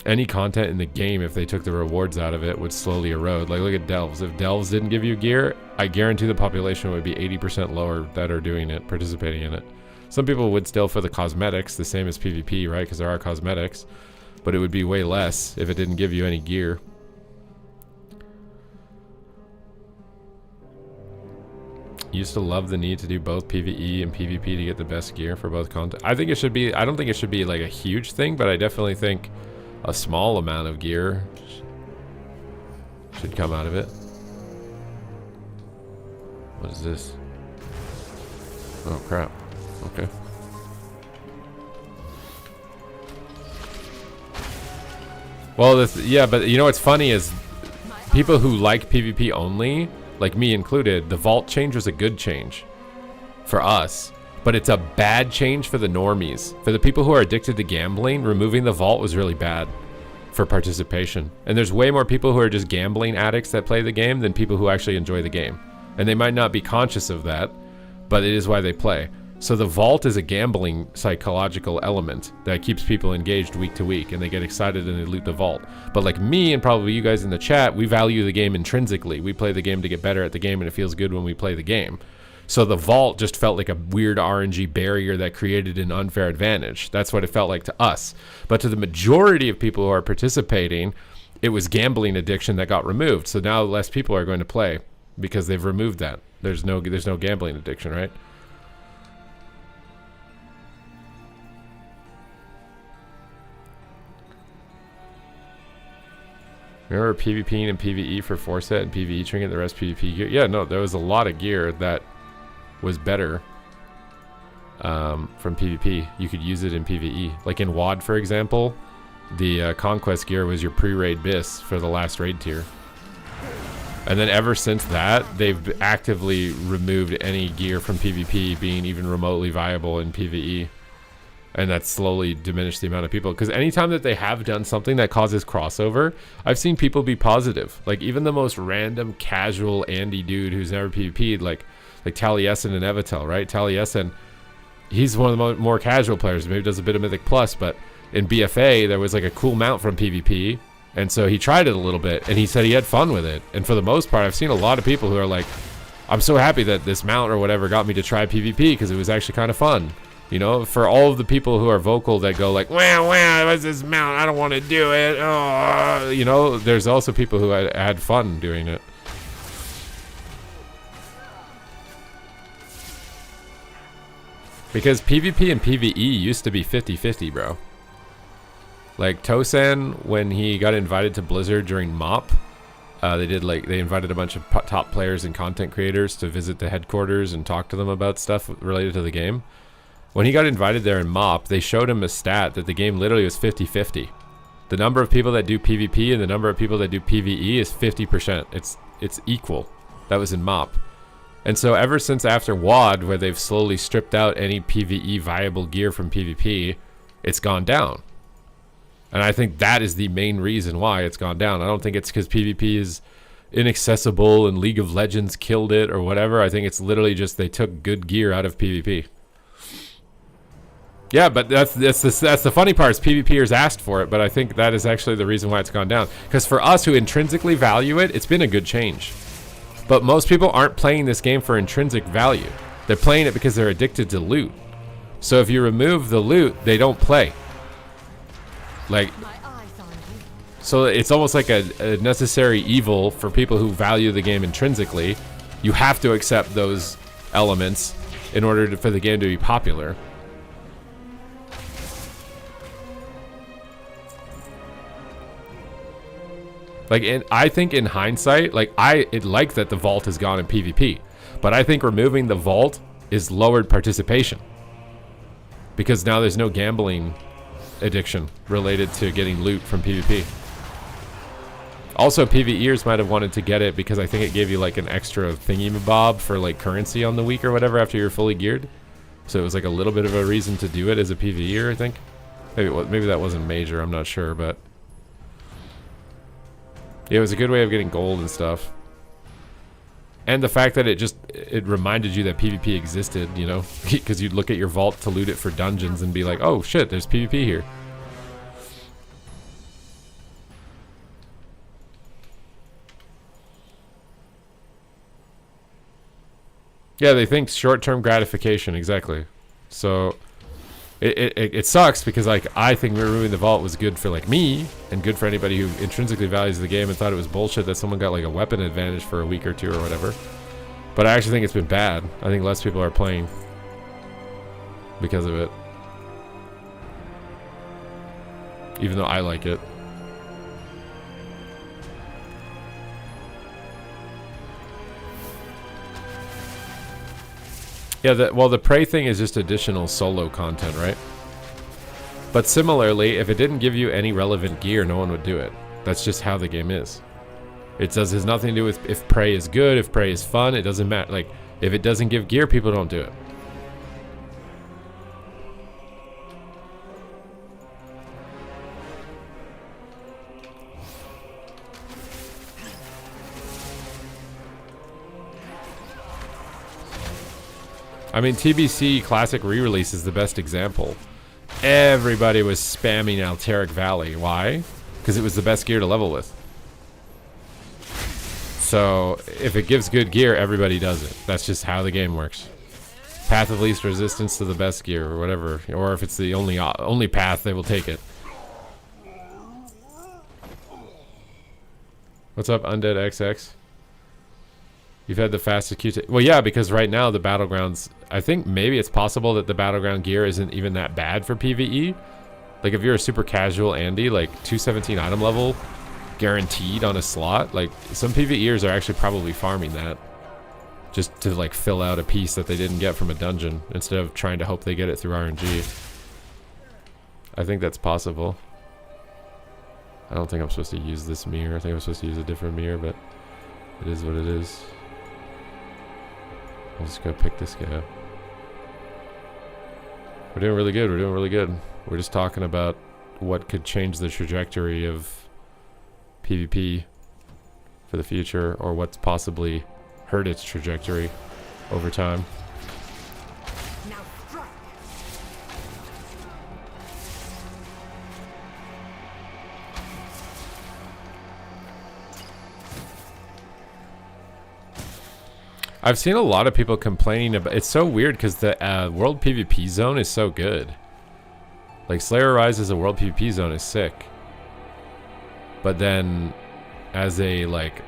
Any content in the game, if they took the rewards out of it, would slowly erode. Like, look at Delves. If Delves didn't give you gear, I guarantee the population would be 80% lower that are doing it, participating in it. Some people would still for the cosmetics, the same as PvP, right? Because there are cosmetics. But it would be way less if it didn't give you any gear. Used to love the need to do both PvE and PvP to get the best gear for both content. I think it should be, I don't think it should be like a huge thing, but I definitely think a small amount of gear should come out of it. What is this? Oh crap. Okay. Well, yeah, but you know what's funny is people who like PvP only, like me included, the vault change was a good change for us, but it's a bad change for the normies. For the people who are addicted to gambling, removing the vault was really bad for participation. And there's way more people who are just gambling addicts that play the game than people who actually enjoy the game. And they might not be conscious of that, but it is why they play. So the vault is a gambling psychological element that keeps people engaged week to week, and they get excited and they loot the vault. But like me and probably you guys in the chat, we value the game intrinsically. We play the game to get better at the game, and it feels good when we play the game. So the vault just felt like a weird RNG barrier that created an unfair advantage. That's what it felt like to us. But to the majority of people who are participating, it was gambling addiction that got removed. So now less people are going to play because they've removed that. There's no gambling addiction, right? Remember PvP and PvE for 4-set and PvE trinket, the rest PvP gear? Yeah, no, there was a lot of gear that was better from PvP. You could use it in PvE. Like in WoD, for example, the Conquest gear was your pre-raid BIS for the last raid tier. And then ever since that, they've actively removed any gear from PvP being even remotely viable in PvE. And that's slowly diminished the amount of people. Because anytime that they have done something that causes crossover, I've seen people be positive. Like even the most random, casual Andy dude who's never PvP'd, like Taliesin and Evitel, right? Taliesin, he's one of the more casual players. Maybe does a bit of Mythic Plus, but in BFA, there was like a cool mount from PvP. And so he tried it a little bit, and he said he had fun with it. And for the most part, I've seen a lot of people who are like, I'm so happy that this mount or whatever got me to try PvP because it was actually kind of fun. You know, for all of the people who are vocal that go like, wow, what's this mount? I don't want to do it. Oh, you know, there's also people who had fun doing it. Because PvP and PvE used to be 50-50, bro. Like Tosan, when he got invited to Blizzard during MOP, they invited a bunch of top players and content creators to visit the headquarters and talk to them about stuff related to the game. When he got invited there in MOP, they showed him a stat that the game literally was 50-50. The number of people that do PvP and the number of people that do PvE is 50%. It's equal. That was in MOP. And so ever since after WoD, where they've slowly stripped out any PvE viable gear from PvP, it's gone down. And I think that is the main reason why it's gone down. I don't think it's because PvP is inaccessible and League of Legends killed it or whatever. I think it's literally just they took good gear out of PvP. Yeah, but that's the funny part is PvPers asked for it, but I think that is actually the reason why it's gone down. Because for us who intrinsically value it, it's been a good change. But most people aren't playing this game for intrinsic value. They're playing it because they're addicted to loot. So if you remove the loot, they don't play. Like, so it's almost like a necessary evil for people who value the game intrinsically. You have to accept those elements in order for the game to be popular. Like, I think in hindsight, like, I like that the vault has gone in PvP, but I think removing the vault is lowered participation because now there's no gambling addiction related to getting loot from PvP. Also, PvEers might have wanted to get it because I think it gave you like an extra thingy-mabob for like currency on the week or whatever after you're fully geared. So it was like a little bit of a reason to do it as a PvEer, I think. Maybe that wasn't major, I'm not sure, but yeah, it was a good way of getting gold and stuff. And the fact that it reminded you that PvP existed, you know, because you'd look at your vault to loot it for dungeons and be like, oh shit, there's PvP here. Yeah, they think short-term gratification, exactly. So it sucks because like I think removing the vault was good for like me and good for anybody who intrinsically values the game and thought it was bullshit that someone got like a weapon advantage for a week or two or whatever. But I actually think it's been bad. I think less people are playing because of it. Even though I like it. Yeah, well, the prey thing is just additional solo content, right? But similarly, if it didn't give you any relevant gear, no one would do it. That's just how the game is. It has nothing to do with if prey is good, if prey is fun, it doesn't matter. Like, if it doesn't give gear, people don't do it. I mean, TBC Classic re-release is the best example. Everybody was spamming Alteric Valley. Why? Because it was the best gear to level with. So, if it gives good gear, everybody does it. That's just how the game works. Path of least resistance to the best gear, or whatever. Or if it's the only path, they will take it. What's up, Undead XX? You've had the fastest Q. Well, yeah, because right now the battlegrounds. I think maybe it's possible that the battleground gear isn't even that bad for PvE. Like if you're a super casual Andy, like 217 item level, guaranteed on a slot. Like some PvEers are actually probably farming that, just to like fill out a piece that they didn't get from a dungeon instead of trying to hope they get it through RNG. I think that's possible. I don't think I'm supposed to use this mirror. I think I'm supposed to use a different mirror, but it is what it is. I'll just go pick this guy up. We're doing really good. We're doing really good. We're just talking about what could change the trajectory of PvP for the future, or what's possibly hurt its trajectory over time. Now strike. I've seen a lot of people complaining about. It's so weird because the world PvP zone is so good. Like Slayer Rise as a world PvP zone is sick, but then as a like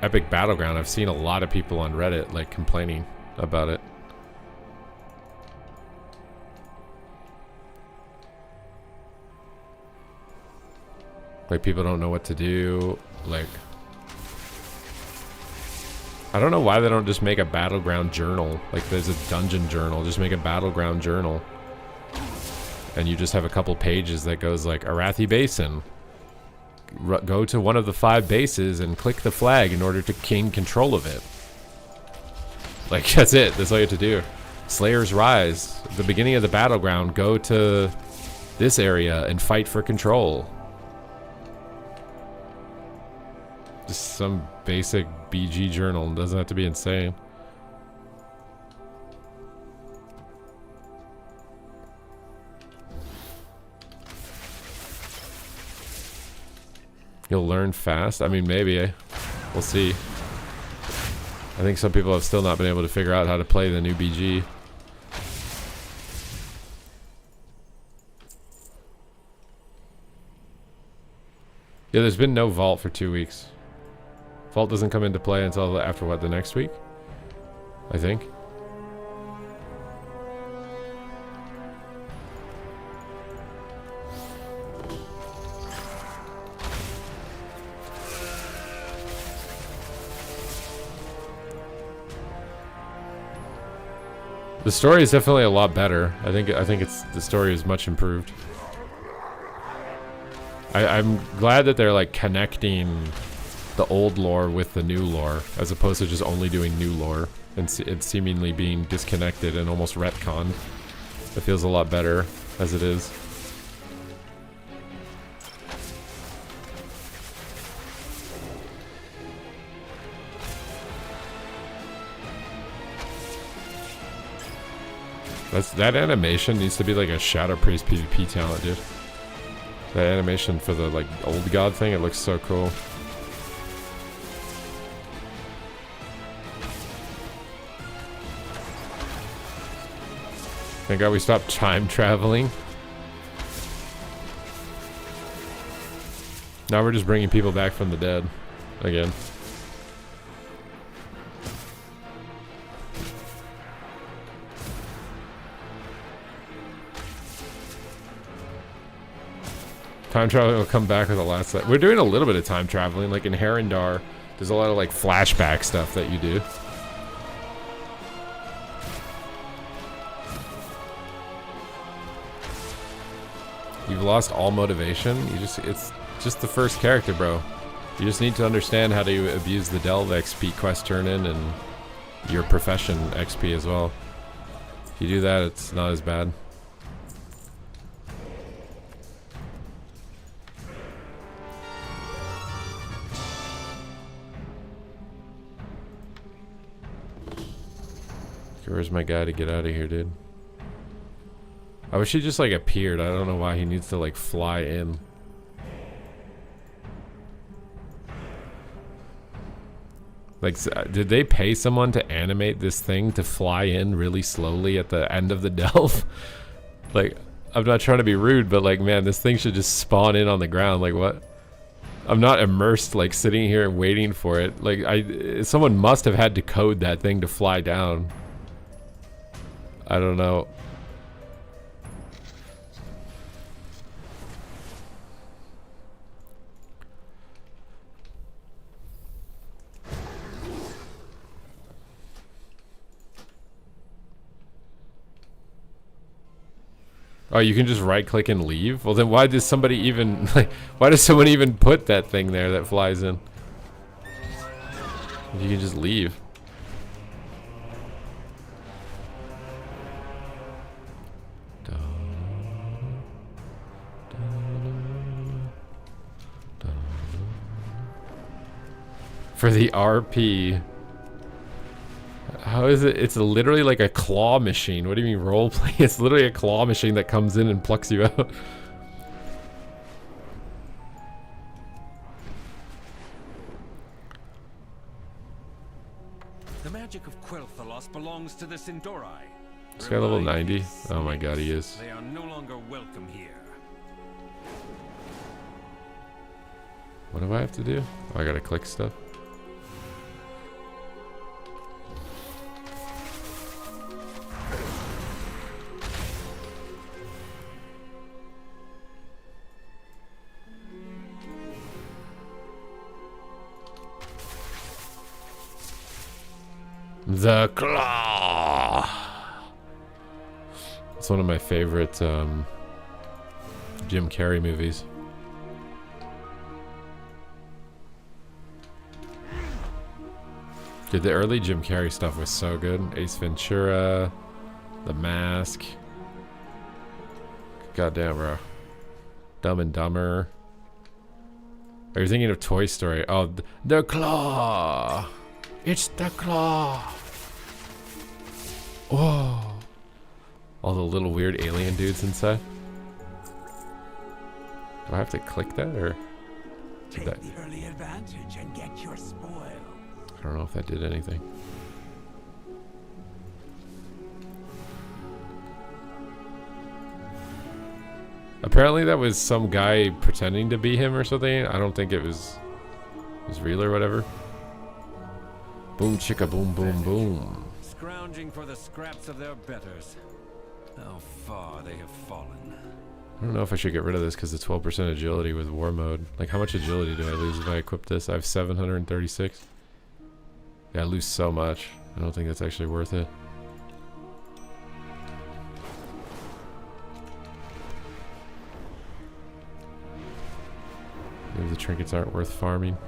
epic battleground, I've seen a lot of people on Reddit like complaining about it. Like people don't know what to do. Like, I don't know why they don't just make a battleground journal. Like there's a dungeon journal. Just make a battleground journal. And you just have a couple pages that goes like Arathi Basin. Go to one of the 5 bases and click the flag in order to gain control of it. Like that's it. That's all you have to do. Slayer's Rise. The beginning of the battleground. Go to this area and fight for control. Just some basic BG journal. Doesn't have to be insane. You'll learn fast? I mean, maybe. Eh? We'll see. I think some people have still not been able to figure out how to play the new BG. Yeah, there's been no vault for 2 weeks. Vault doesn't come into play until after what, the next week? I think. The story is definitely a lot better. I think the story is much improved. I'm glad that they're like connecting the old lore with the new lore, as opposed to just only doing new lore and seemingly being disconnected and almost retconned. It feels a lot better as it is. That animation needs to be like a Shadow Priest PvP talent, dude. That animation for the like old god thing, it looks so cool. Thank God we stopped time traveling. Now we're just bringing people back from the dead again. Time traveling will come back with the last set. We're doing a little bit of time traveling, like in Herondar. There's a lot of like flashback stuff that you do. You've lost all motivation. It's just the first character, bro. You just need to understand how to abuse the Delve XP quest turn in and your profession XP as well. If you do that, it's not as bad. Where's my guy to get out of here, dude? I wish he just like appeared. I don't know why he needs to like fly in. Like, did they pay someone to animate this thing to fly in really slowly at the end of the delve? Like, I'm not trying to be rude, but like, man, this thing should just spawn in on the ground. Like, what? I'm not immersed, like sitting here waiting for it. Like, someone must have had to code that thing to fly down. I don't know. Oh, you can just right click and leave? Well then why does somebody even like why does someone even put that thing there that flies in? You can just leave. For the RP. How is it? It's literally like a claw machine. What do you mean roleplay? It's literally a claw machine that comes in and plucks you out. The magic of Quel'Thalos belongs to the Sindorai. This guy level 90? Oh my god, he is. They are no longer welcome here. What do I have to do? Oh, I gotta click stuff. The Claw. It's one of my favorite Jim Carrey movies. Dude, the early Jim Carrey stuff was so good. Ace Ventura, The Mask. Goddamn, bro. Dumb and Dumber. Are you thinking of Toy Story? Oh, the claw. It's the claw. Whoa. All the little weird alien dudes inside. Do I have to click that or? Take the early advantage and get your spoil. I don't know if that did anything. Apparently that was some guy pretending to be him or something. I don't think it was real or whatever. Boom chicka boom boom boom. Scrounging for the scraps of their betters. How far they have fallen. I don't know if I should get rid of this because it's 12% agility with war mode. Like, how much agility do I lose if I equip this? I have 736. Yeah, I lose so much. I don't think that's actually worth it. Maybe the trinkets aren't worth farming.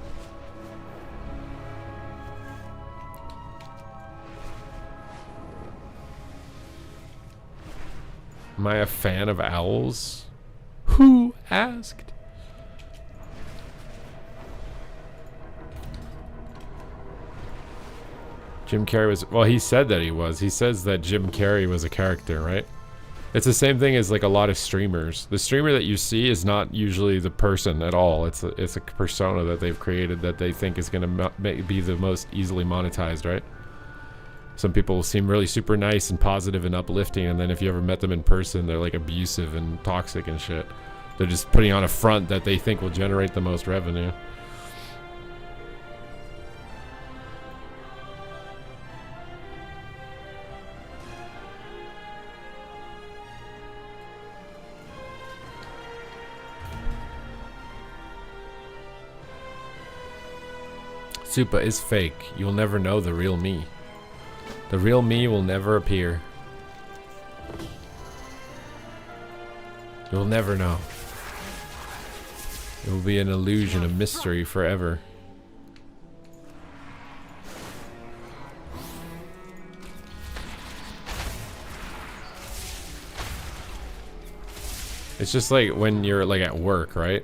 Am I a fan of owls? Who asked? Jim Carrey was... Well, he said that he was. He says that Jim Carrey was a character, right? It's the same thing as like a lot of streamers. The streamer that you see is not usually the person at all. It's a persona that they've created that they think is going to be the most easily monetized, right? Some people seem really super nice and positive and uplifting, and then if you ever met them in person, they're like abusive and toxic and shit. They're just putting on a front that they think will generate the most revenue. Supa is fake. You'll never know the real me. The real me will never appear. You'll never know. It will be an illusion of mystery forever. It's just like when you're like at work, right?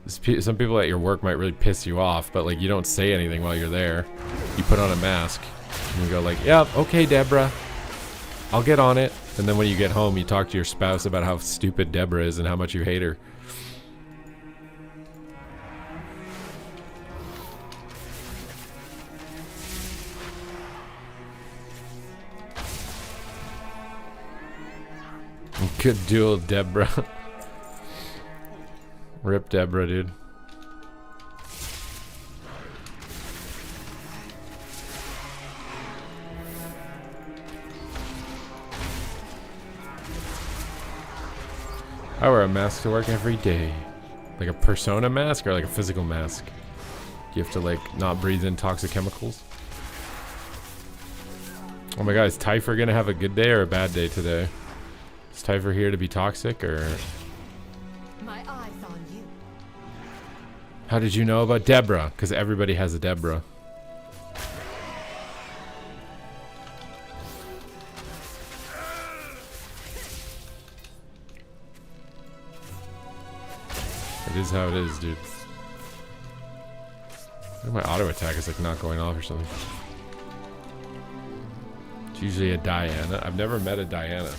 Some people at your work might really piss you off, but like you don't say anything while you're there. You put on a mask and you go like, yep, okay, Deborah, I'll get on it. And then when you get home, you talk to your spouse about how stupid Deborah is and how much you hate her. Good duel, Deborah. Rip Deborah, dude. I wear a mask to work every day. Like a persona mask or like a physical mask? You have to like not breathe in toxic chemicals. Oh my god, is Typher gonna have a good day or a bad day today? Is Typher here to be toxic or... My eyes on you. How did you know about Deborah? Because everybody has a Deborah. It is how it is, dude. My auto attack is like not going off or something. It's usually a Diana. I've never met a Diana.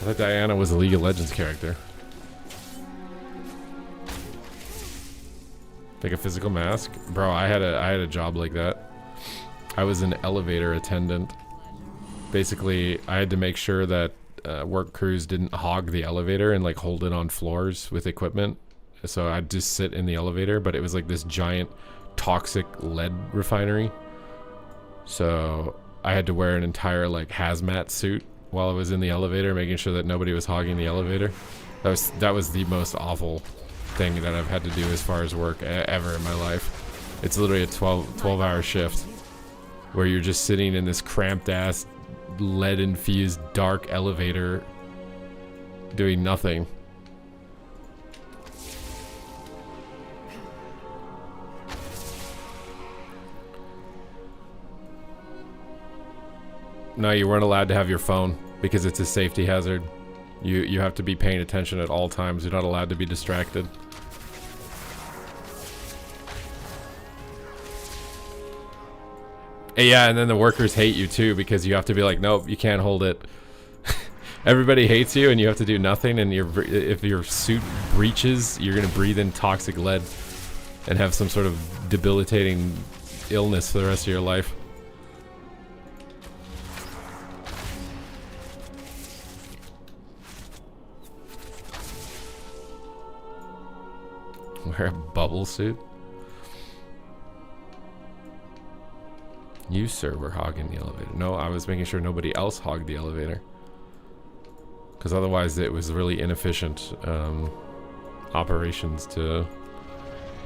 I thought Diana was a League of Legends character. Take a physical mask, bro. I had a job like that. I was an elevator attendant. Basically, I had to make sure that work crews didn't hog the elevator and like hold it on floors with equipment. So I'd just sit in the elevator, but it was like this giant toxic lead refinery. So I had to wear an entire like hazmat suit while I was in the elevator, making sure that nobody was hogging the elevator. That was the most awful thing that I've had to do as far as work ever in my life. It's literally a 12-hour shift where you're just sitting in this cramped ass lead infused dark elevator doing nothing. No, you weren't allowed to have your phone because it's a safety hazard. You have to be paying attention at all times. You're not allowed to be distracted. Yeah, and then the workers hate you too because you have to be like, nope, you can't hold it. Everybody hates you and you have to do nothing, and if your suit breaches, you're gonna breathe in toxic lead and have some sort of debilitating illness for the rest of your life. Wear a bubble suit? You, sir, were hogging the elevator. No, I was making sure nobody else hogged the elevator. Because otherwise it was really inefficient operations to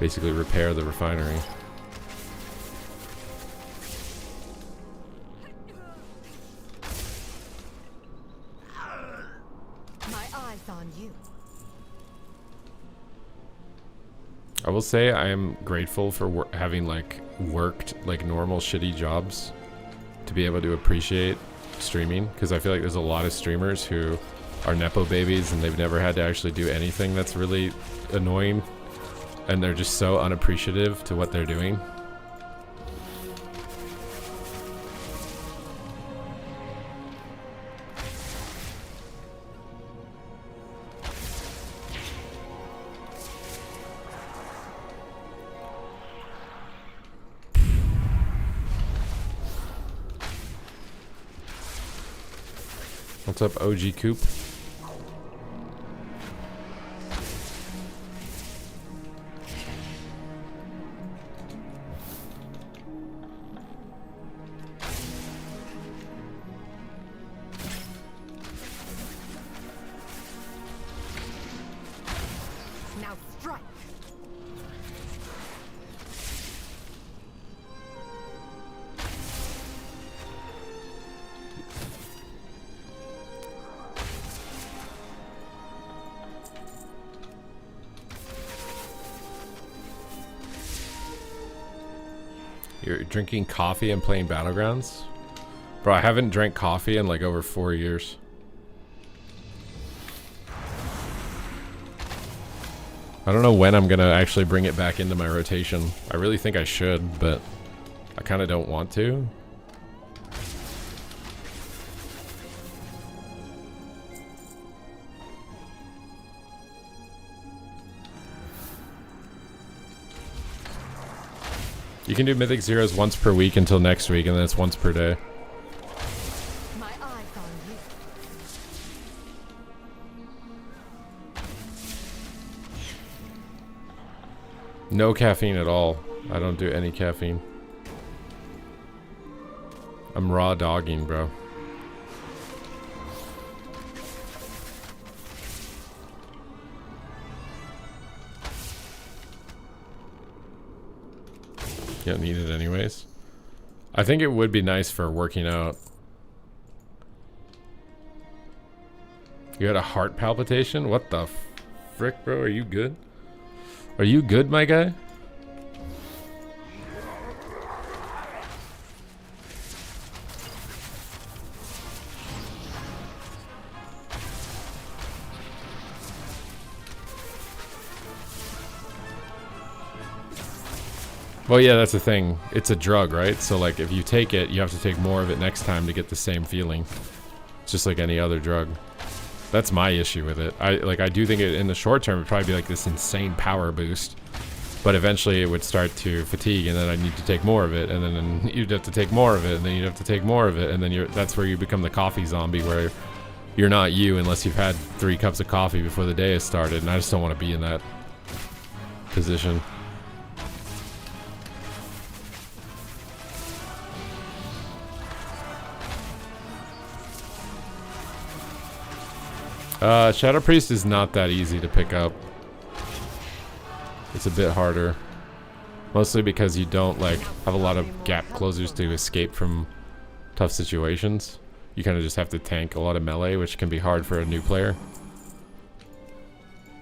basically repair the refinery. My eyes on you. I will say I am grateful for having like worked like normal shitty jobs to be able to appreciate streaming, because I feel like there's a lot of streamers who are nepo babies and they've never had to actually do anything that's really annoying, and they're just so unappreciative to what they're doing. What's up, OG Coop? Now strike. You're drinking coffee and playing battlegrounds? Bro, I haven't drank coffee in like over 4 years. I don't know when I'm gonna actually bring it back into my rotation. I really think I should, but I kind of don't want to. You can do Mythic Zeros once per week until next week, and then it's once per day. My eyes on you. No caffeine at all. I don't do any caffeine. I'm raw dogging, bro. You don't need it anyways. I think it would be nice for working out. You had a heart palpitation? What the frick, bro? Are you good? Are you good, my guy? Well, yeah, that's the thing. It's a drug, right? So, like, if you take it, you have to take more of it next time to get the same feeling. It's just like any other drug. That's my issue with it. I do think it, in the short term, it'd probably be like this insane power boost. But eventually it would start to fatigue, and then I need to take more of it, and then you'd have to take more of it, and then you'd have to take more of it, and then that's where you become the coffee zombie, where you're not you unless you've had 3 cups of coffee before the day has started, and I just don't want to be in that position. Shadow Priest is not that easy to pick up. It's a bit harder. Mostly because you don't, like, have a lot of gap closers to escape from tough situations. You kind of just have to tank a lot of melee, which can be hard for a new player.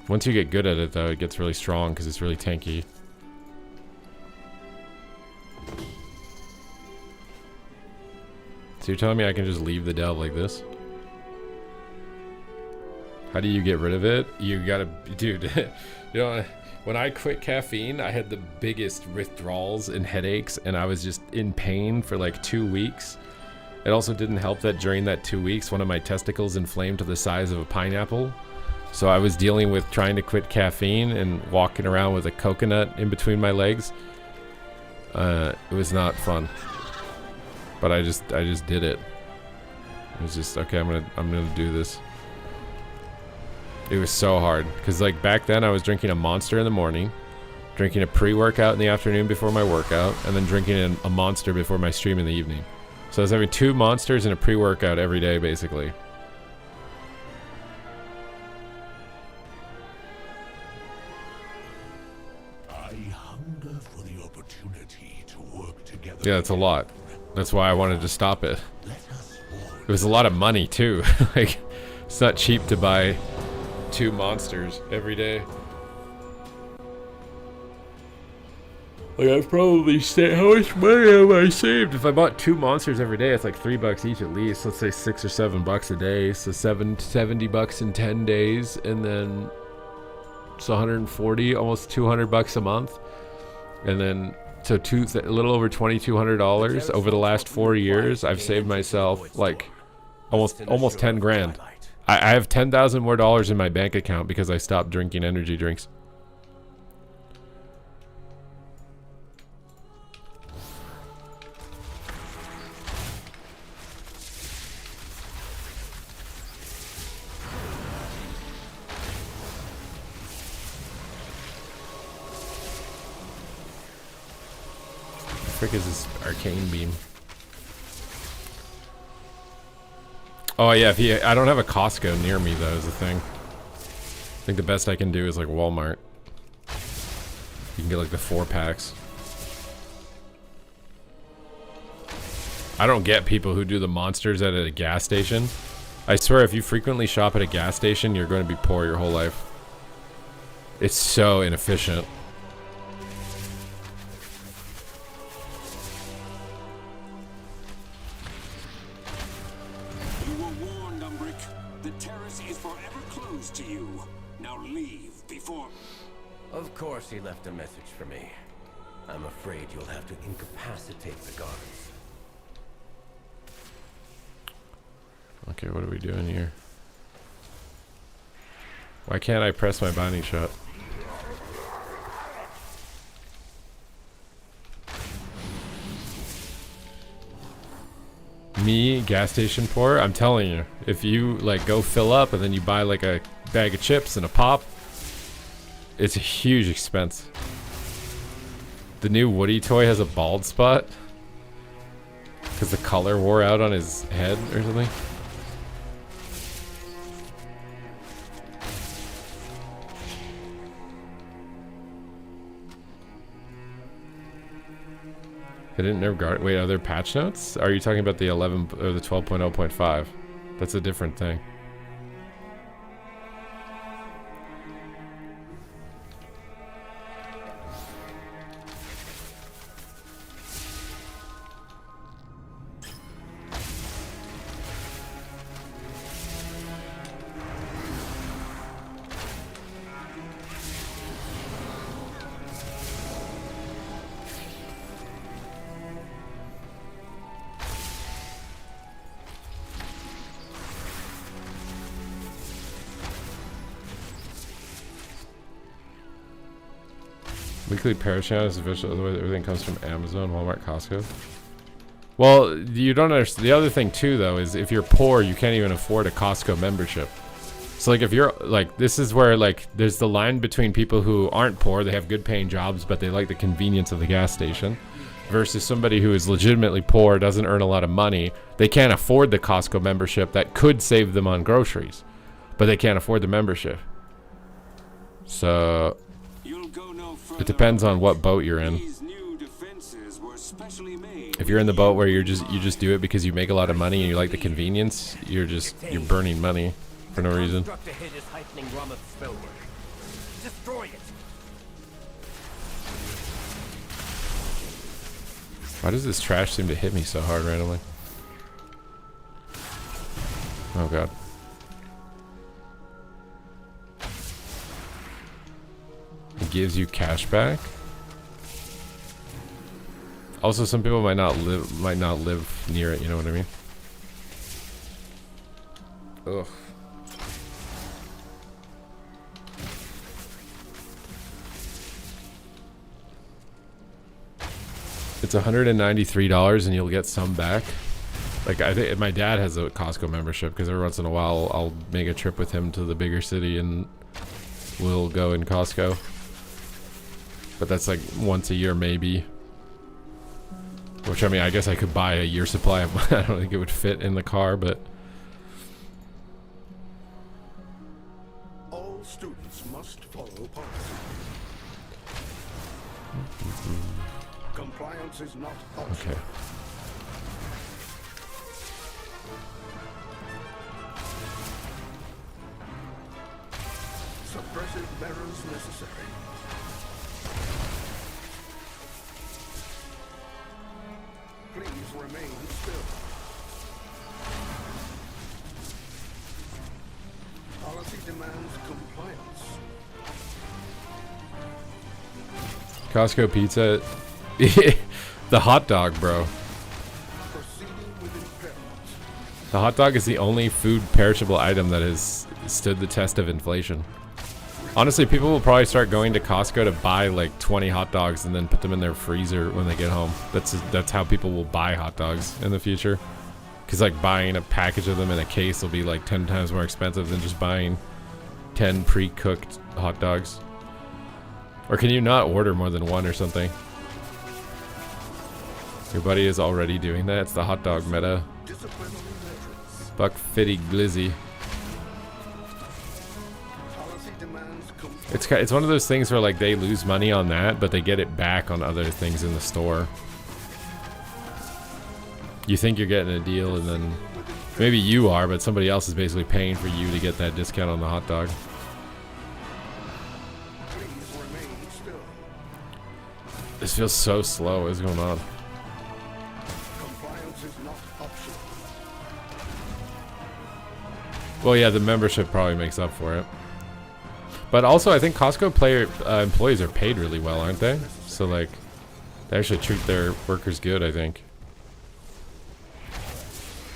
Once you get good at it, though, it gets really strong because it's really tanky. So you're telling me I can just leave the delve like this? How do you get rid of it? You gotta, dude, you know, when I quit caffeine, I had the biggest withdrawals and headaches, and I was just in pain for like 2 weeks. It also didn't help that during that 2 weeks, one of my testicles inflamed to the size of a pineapple. So I was dealing with trying to quit caffeine and walking around with a coconut in between my legs. It was not fun, but I just did it. It was just, okay, I'm gonna do this. It was so hard because like back then I was drinking a Monster in the morning, drinking a pre-workout in the afternoon before my workout, and then drinking a Monster before my stream in the evening. So I was having 2 Monsters and a pre-workout every day basically. I hunger for the opportunity to work together. Yeah, it's a lot. That's why I wanted to stop it. Let us walk. It was a lot of money too. Like, it's not cheap to buy 2 Monsters every day. Like, I've probably saved, how much money have I saved? If I bought 2 Monsters every day, it's like $3 each at least. Let's say $6 or $7 a day. So $70 in 10 days, and then it's 140, almost $200 a month. And then so a little over $2,200 over the last 4 years. I've saved myself like almost 10 grand. I have $10,000 more dollars in my bank account because I stopped drinking energy drinks. Frick is this arcane beam? Oh yeah, I don't have a Costco near me though, is the thing. I think the best I can do is like Walmart. You can get like the 4-packs. I don't get people who do the Monsters at a gas station. I swear if you frequently shop at a gas station, you're going to be poor your whole life. It's so inefficient. Of course he left a message for me. I'm afraid you'll have to incapacitate the guards. Okay, what are we doing here? Why can't I press my binding shot? Me, gas station poor? I'm telling you, if you like go fill up and then you buy like a bag of chips and a pop, it's a huge expense. The new Woody toy has a bald spot because the color wore out on his head or something. They didn't nerf guard. Wait, are there patch notes? Are you talking about the 11 or the 12.0.5? That's a different thing. Weekly parachute is official, otherwise everything comes from Amazon, Walmart, Costco. Well, you don't understand. The other thing too though is if you're poor, you can't even afford a Costco membership. So like if you're like, this is where like there's the line between people who aren't poor, they have good paying jobs, but they like the convenience of the gas station, versus somebody who is legitimately poor, doesn't earn a lot of money. They can't afford the Costco membership that could save them on groceries, but they can't afford the membership. So it depends on what boat you're in. If you're in the boat where you just do it because you make a lot of money and you like the convenience, you're burning money for no reason. Why does this trash seem to hit me so hard randomly? Oh god. gives you cash back. Also, some people might not live near it. You know what I mean? Ugh. It's $193 and you'll get some back. Like, I think my dad has a Costco membership because every once in a while I'll make a trip with him to the bigger city and we'll go in Costco. But that's like once a year maybe. Which, I mean, I guess I could buy a year supply of I don't think it would fit in the car, but All students must follow policy. Compliance is not optional. okay. Suppressive measures necessary. Please remain still. Policy demands compliance. Costco pizza. The hot dog, bro. Proceeding with impairment. The hot dog is the only food perishable item that has stood the test of inflation. Honestly, people will probably start going to Costco to buy like 20 hot dogs and then put them in their freezer when they get home. That's how people will buy hot dogs in the future. Because like buying a package of them in a case will be like 10 times more expensive than just buying 10 pre-cooked hot dogs. Or can you not order more than one or something? Your buddy is already doing that. It's the hot dog meta. Disciplinary measures. Buck Fitty Glizzy. Policy demands compliance. It's one of those things where like they lose money on that, but they get it back on other things in the store. You think you're getting a deal, and then maybe you are, but somebody else is basically paying for you to get that discount on the hot dog. Please remain still. This feels so slow. What is going on? Compliance is not optional. Well, yeah, the membership probably makes up for it. But also, I think Costco employees are paid really well, aren't they? So like, they actually treat their workers good, I think.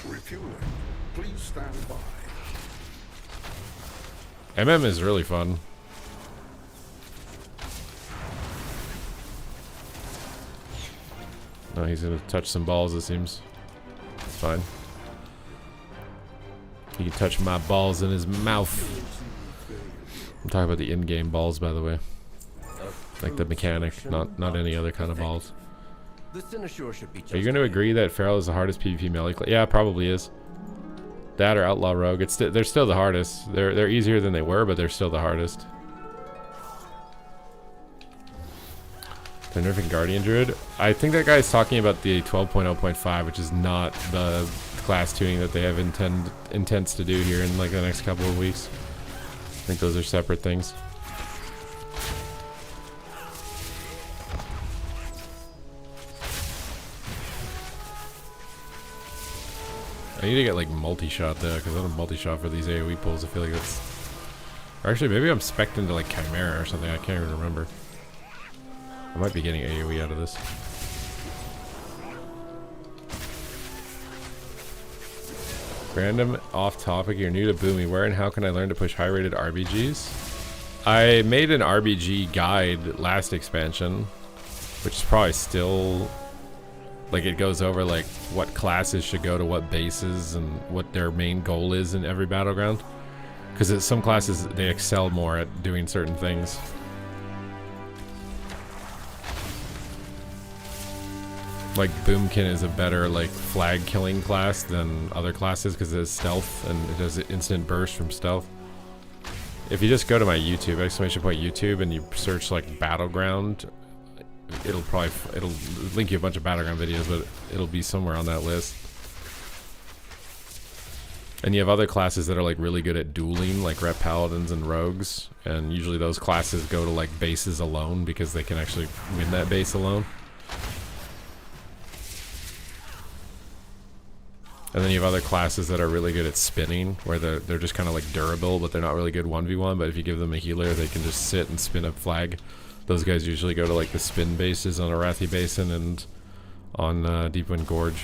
Refueling. Please stand by. MM is really fun. No, he's gonna touch some balls, it seems. It's fine. He can touch my balls in his mouth. I'm talking about the in-game balls, by the way. Like the mechanic, not any other kind of balls. The Cynosure should be just Are you going to agree that Feral is the hardest PvP melee class? Yeah, probably is. That or Outlaw Rogue. They're still the hardest. They're easier than they were, but they're still the hardest. They're nerfing Guardian Druid. I think that guy's talking about the 12.0.5, which is not the class tuning that they have intents to do here in like the next couple of weeks. I think those are separate things. I need to get like multi-shot though, because I don't multi-shot for these AoE pulls. I feel like that's... Or actually, maybe I'm spec'd into like Chimera or something. I can't even remember. I might be getting AoE out of this. Random off-topic. You're new to Boomy. Where and how can I learn to push high-rated RBGs? I made an RBG guide last expansion, which is probably still... Like, it goes over, like, what classes should go to what bases and what their main goal is in every battleground. Because some classes, they excel more at doing certain things. Like, Boomkin is a better, like, flag-killing class than other classes because it has stealth and it does instant burst from stealth. If you just go to my YouTube, !YouTube, and you search, like, Battleground... It'll link you a bunch of Battleground videos, but it'll be somewhere on that list. And you have other classes that are like really good at dueling, like Rep Paladins and Rogues, and usually those classes go to like bases alone because they can actually win that base alone. And then you have other classes that are really good at spinning, where they're just kind of like durable, but they're not really good 1v1, but if you give them a healer, they can just sit and spin a flag Those guys usually go to like the spin bases on Arathi Basin and on Deepwind Gorge.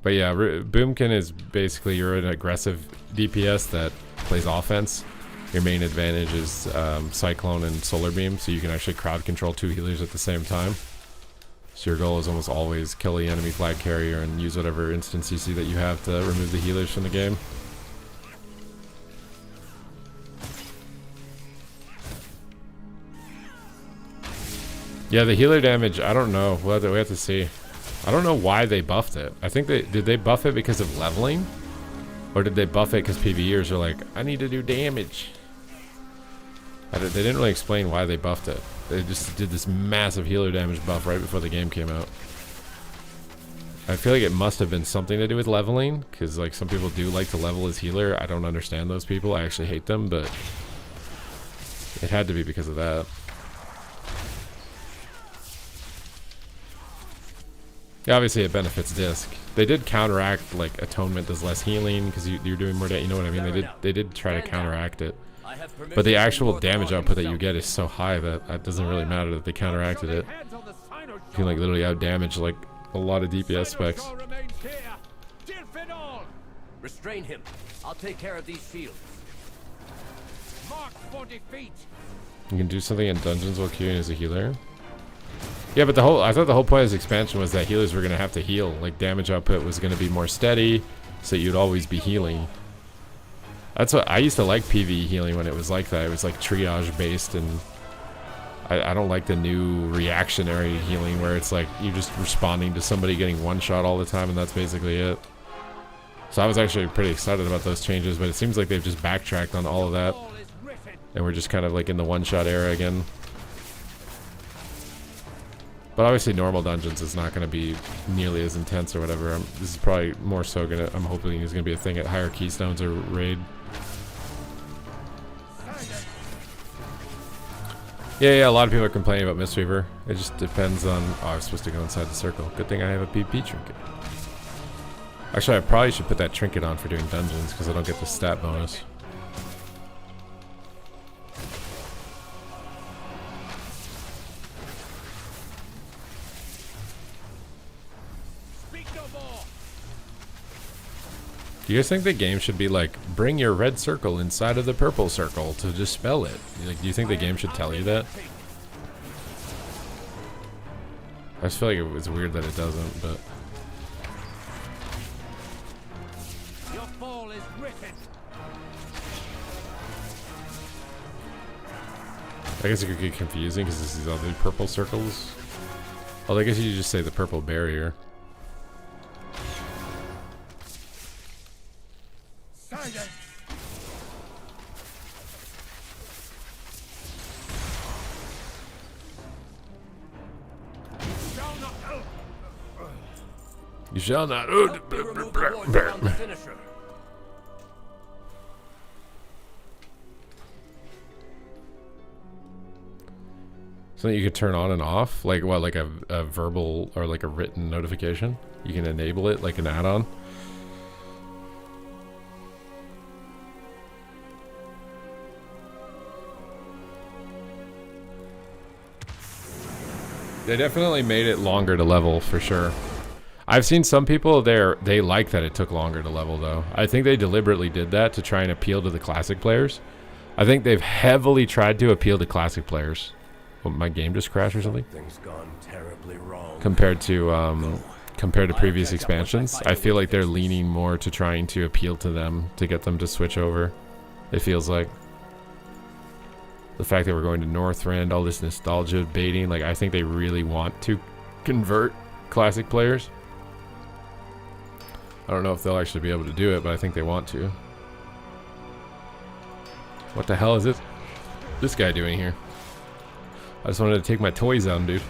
But yeah, Boomkin is basically you're an aggressive DPS that plays offense. Your main advantage is Cyclone and Solar Beam, so you can actually crowd control 2 healers at the same time. So your goal is almost always kill the enemy flag carrier and use whatever instant CC that you have to remove the healers from the game. Yeah, the healer damage, I don't know. We have to see. I don't know why they buffed it. I think did they buff it because of leveling? Or did they buff it because PvEers are like, I need to do damage? They didn't really explain why they buffed it. They just did this massive healer damage buff right before the game came out. I feel like it must have been something to do with leveling, because like some people do like to level as healer. I don't understand those people. I actually hate them, but it had to be because of that. Yeah, obviously it benefits disc. They did counteract like atonement does less healing because you're doing more you know what I mean? They did try to counteract it. But the actual damage output that you get is so high that it doesn't really matter that they counteracted it. You can like literally out damage like a lot of DPS specs. Restrain him. I'll take care of these shields. You can do something in dungeons while queuing as a healer. Yeah, but I thought the whole point of this expansion was that healers were going to have to heal. Like, damage output was going to be more steady, so you'd always be healing. That's what I used to like PvE healing when it was like that. It was like triage based, and I don't like the new reactionary healing where it's like you're just responding to somebody getting one shot all the time, and that's basically it. So I was actually pretty excited about those changes, but it seems like they've just backtracked on all of that, and we're just kind of like in the one-shot era again. But obviously normal dungeons is not going to be nearly as intense or whatever. This is probably more so going to, I'm hoping is going to be a thing at higher keystones or raid. Yeah, a lot of people are complaining about Mistweaver. It just depends on, oh, I was supposed to go inside the circle. Good thing I have a PvP trinket. Actually, I probably should put that trinket on for doing dungeons because I don't get the stat bonus. Do you guys think the game should be like, bring your red circle inside of the purple circle to dispel it? Like, do you think the game should tell you that? I just feel like it was weird that it doesn't, but... Your fall is written. I guess it could get confusing because this is all the purple circles. Oh, I guess you just say the purple barrier. Silence. You shall not. Help me remove the wards around the finisher. Something you could turn on and off, like what, like a verbal or like a written notification. You can enable it like an add-on. They definitely made it longer to level for sure. I've seen some people they like that it took longer to level though. I think they deliberately did that to try and appeal to the classic players. I think they've heavily tried to appeal to classic players. Well, my game just crashed or something? Things gone terribly wrong. Compared to previous expansions, I feel like they're leaning more to trying to appeal to them to get them to switch over. It feels like. The fact that we're going to Northrend, all this nostalgia baiting, like I think they really want to convert classic players. I don't know if they'll actually be able to do it, but I think they want to. What the hell is this guy doing here? I just wanted to take my toys out, dude.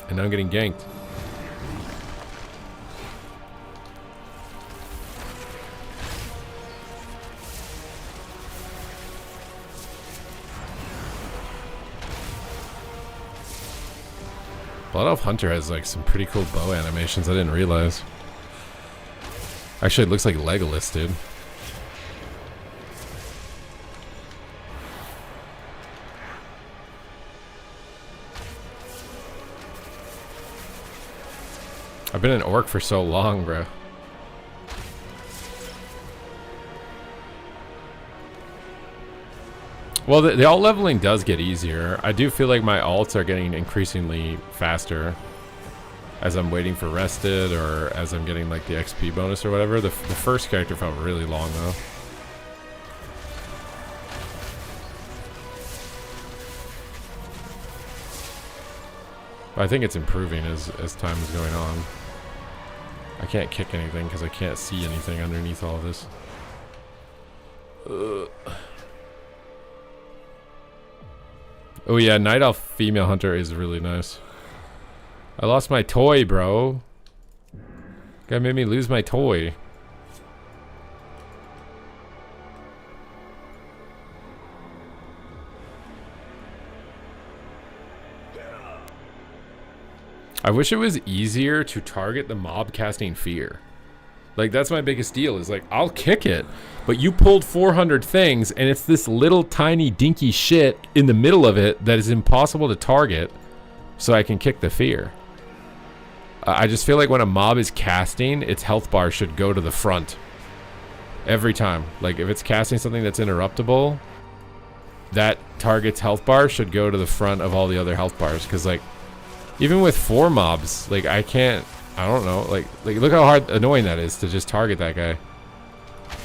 And now I'm getting ganked. Blood Elf Hunter has like some pretty cool bow animations I didn't realize. Actually, it looks like Legolas, dude. I've been an orc for so long, bro. Well, the alt leveling does get easier. I do feel like my alts are getting increasingly faster as I'm waiting for rested or as I'm getting like the XP bonus or whatever. The first character felt really long though. But I think it's improving as time is going on. I can't kick anything because I can't see anything underneath all of this. Oh yeah, Night Elf Female Hunter is really nice. I lost my toy, bro. Guy made me lose my toy. I wish it was easier to target the mob casting fear. Like, that's my biggest deal, is like, I'll kick it, but you pulled 400 things, and it's this little tiny dinky shit in the middle of it that is impossible to target, so I can kick the fear. I just feel like when a mob is casting, its health bar should go to the front. Every time. Like, if it's casting something that's interruptible, that target's health bar should go to the front of all the other health bars, because, like, even with 4 mobs, like, I don't know, like look how hard annoying that is to just target that guy.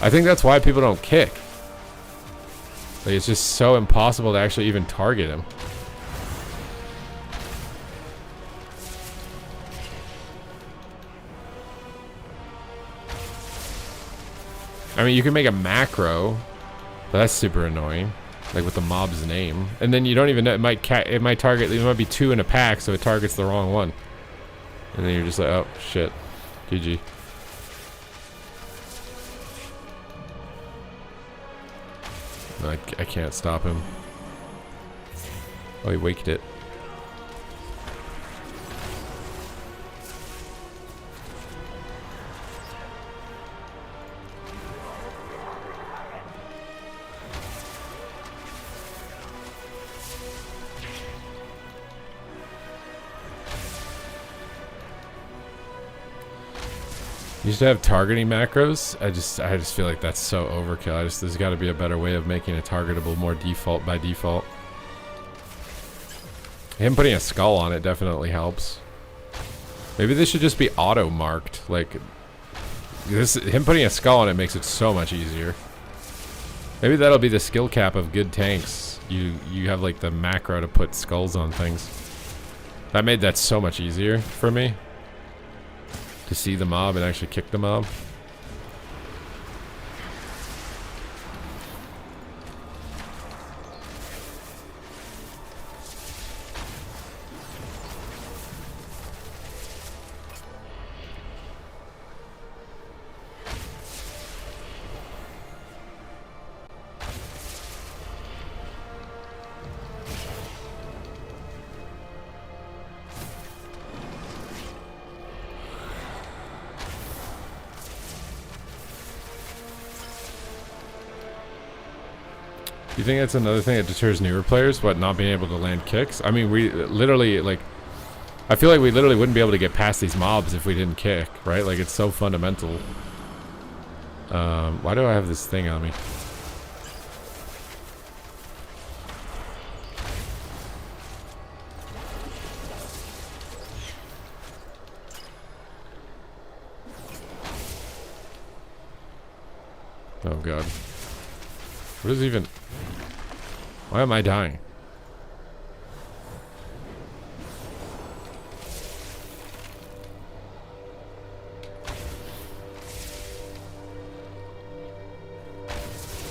I think that's why people don't kick. Like, it's just so impossible to actually even target him. I mean, you can make a macro, but that's super annoying. Like with the mob's name, and then you don't even know, it might target, it might be 2 in a pack, so it targets the wrong one, and then you're just like, oh shit, GG. No, I can't stop him. Oh, he waked it. You used to have targeting macros. I just feel like that's so overkill. There's got to be a better way of making it targetable more by default. Him putting a skull on it definitely helps. Maybe this should just be auto marked. Like him putting a skull on it makes it so much easier. Maybe that'll be the skill cap of good tanks. You have like the macro to put skulls on things. That made that so much easier for me. To see the mob and actually kick the mob. You think that's another thing that deters newer players? What, not being able to land kicks? I mean, we literally, like, I feel like we literally wouldn't be able to get past these mobs if we didn't kick, right? Like, it's so fundamental. Why do I have this thing on me? Oh god. What is even... Why am I dying?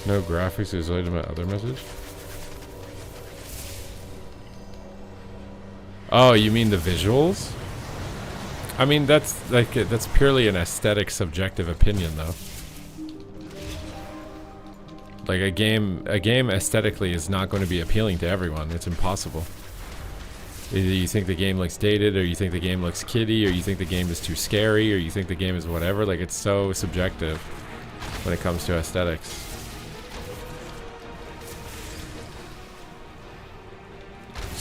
No graphics is related to my other message? Oh, you mean the visuals? I mean, that's like, that's purely an aesthetic subjective opinion though. Like a game aesthetically is not going to be appealing to everyone. It's impossible. Either you think the game looks dated, or you think the game looks kiddie, or you think the game is too scary, or you think the game is whatever. Like, it's so subjective when it comes to aesthetics.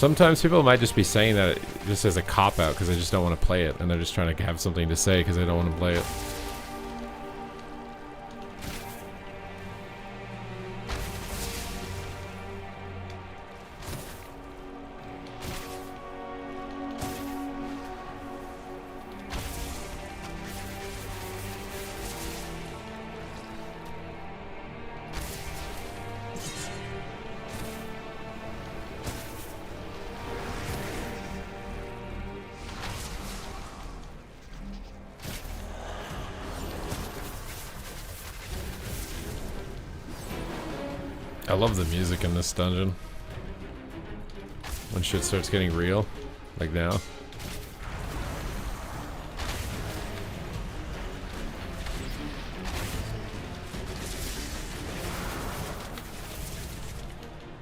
Sometimes people might just be saying that just as a cop-out because they just don't want to play it, and they're just trying to have something to say because they don't want to play it. I love the music in this dungeon. When shit starts getting real, like now.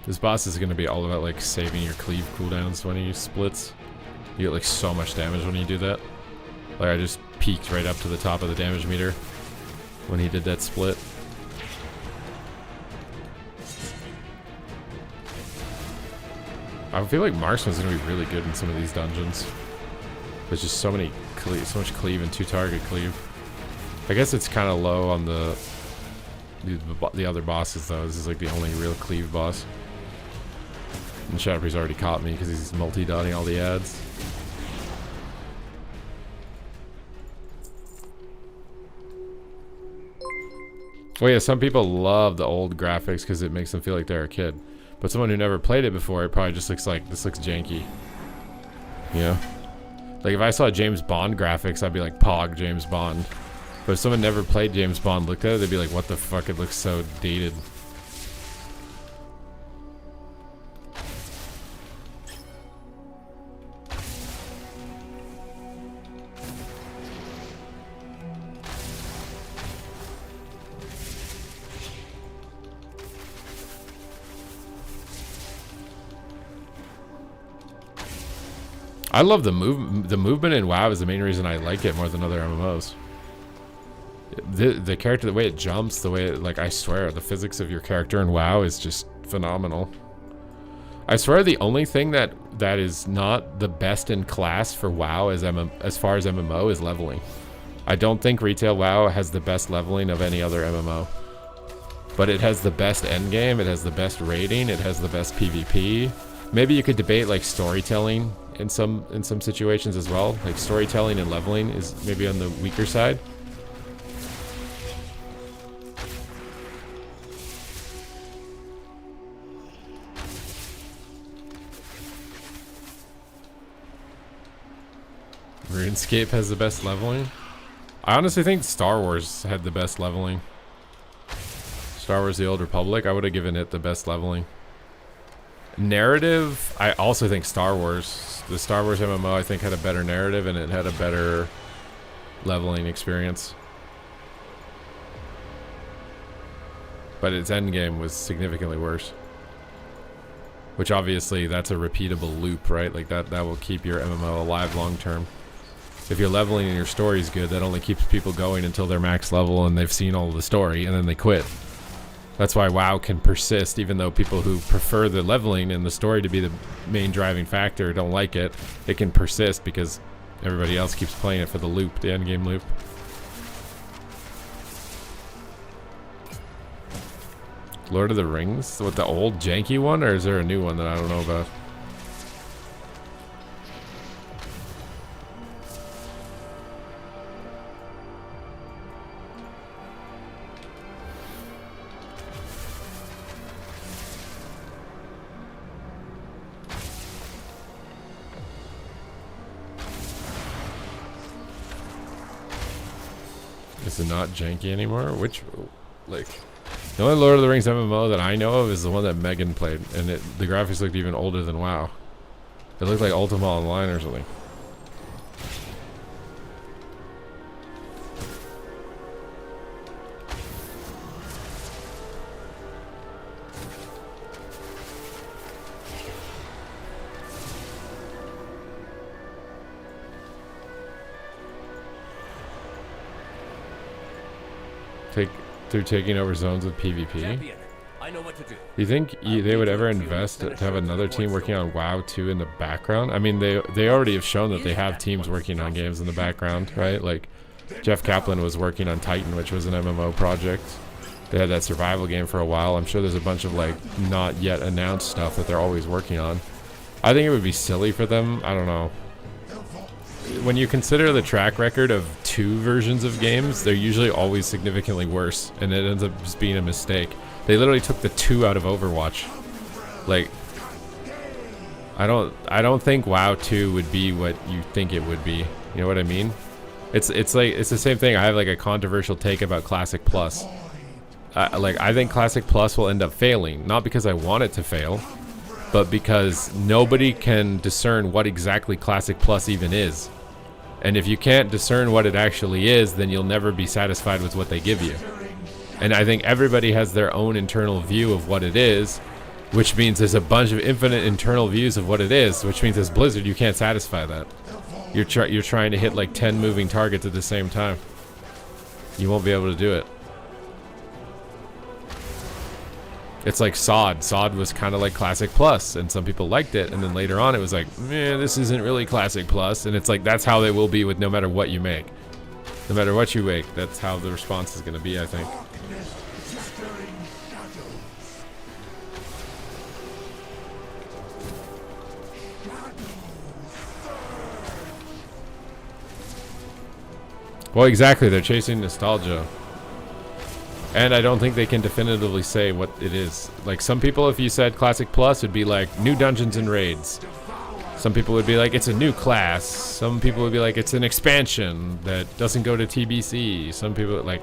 This boss is gonna be all about like saving your cleave cooldowns when he splits. You get like so much damage when you do that. Like I just peaked right up to the top of the damage meter when he did that split. I feel like Marksman's gonna be really good in some of these dungeons. There's just so many so much cleave and 2-target cleave. I guess it's kind of low on the other bosses though. This is like the only real cleave boss. And Shadowpre's already caught me because he's multi-dotting all the ads. Well, yeah, some people love the old graphics because it makes them feel like they're a kid. But someone who never played it before, it probably just looks like, this looks janky. You know? Like if I saw James Bond graphics, I'd be like, Pog, James Bond. But if someone never played James Bond looked at it, they'd be like, what the fuck, it looks so dated. I love the movement in WoW is the main reason I like it more than other MMOs. The character, the way it jumps, the way it, like, I swear, the physics of your character in WoW is just phenomenal. I swear the only thing that is not the best in class for WoW as far as MMO is leveling. I don't think retail WoW has the best leveling of any other MMO. But it has the best endgame, it has the best rating, it has the best PvP. Maybe you could debate like storytelling in some situations as well. Like storytelling and leveling is maybe on the weaker side. RuneScape has the best leveling. I honestly think Star Wars had the best leveling. Star Wars: The Old Republic, I would have given it the best leveling. Narrative, I also think Star Wars, the Star Wars MMO, I think had a better narrative and it had a better leveling experience. But its endgame was significantly worse. Which obviously, that's a repeatable loop, right? Like that will keep your MMO alive long term. If your leveling and your story is good, that only keeps people going until they're max level and they've seen all of the story and then they quit. That's why WoW can persist, even though people who prefer the leveling and the story to be the main driving factor don't like it. It can persist because everybody else keeps playing it for the loop, the endgame loop. Lord of the Rings? What, the old janky one, or is there a new one that I don't know about? Is it not janky anymore? Which, like, the only Lord of the Rings MMO that I know of is the one that Megan played, and the graphics looked even older than WoW. It looked like Ultima Online or something. Champion, Through taking over zones with PvP. champion, I know what to do. Do you think they would ever invest to have another team working on WoW 2 in the background? I mean, they already have shown that they have teams working on games in the background, right? Like, Jeff Kaplan was working on Titan, which was an MMO project. They had that survival game for a while. I'm sure there's a bunch of, like, not yet announced stuff that they're always working on. I think it would be silly for them. I don't know. When you consider the track record of 2 versions of games, they're usually always significantly worse, and it ends up just being a mistake. They literally took the 2 out of Overwatch. Like, I don't think WoW 2 would be what you think it would be. You know what I mean? It's like, it's the same thing. I have like a controversial take about Classic Plus. I think Classic Plus will end up failing, not because I want it to fail, but because nobody can discern what exactly Classic Plus even is. And if you can't discern what it actually is, then you'll never be satisfied with what they give you. And I think everybody has their own internal view of what it is, which means there's a bunch of infinite internal views of what it is, which means as Blizzard, you can't satisfy that. You're trying to hit like 10 moving targets at the same time. You won't be able to do it. It's like SOD. SOD was kind of like Classic Plus, and some people liked it, and then later on it was like, this isn't really Classic Plus, and it's like that's how they will be with no matter what you make. No matter what you make, that's how the response is going to be, I think. Well, exactly. They're chasing nostalgia. And I don't think they can definitively say what it is. Like, some people, if you said Classic Plus, would be like, new dungeons and raids. Some people would be like, it's a new class. Some people would be like, it's an expansion that doesn't go to TBC. Some people, like...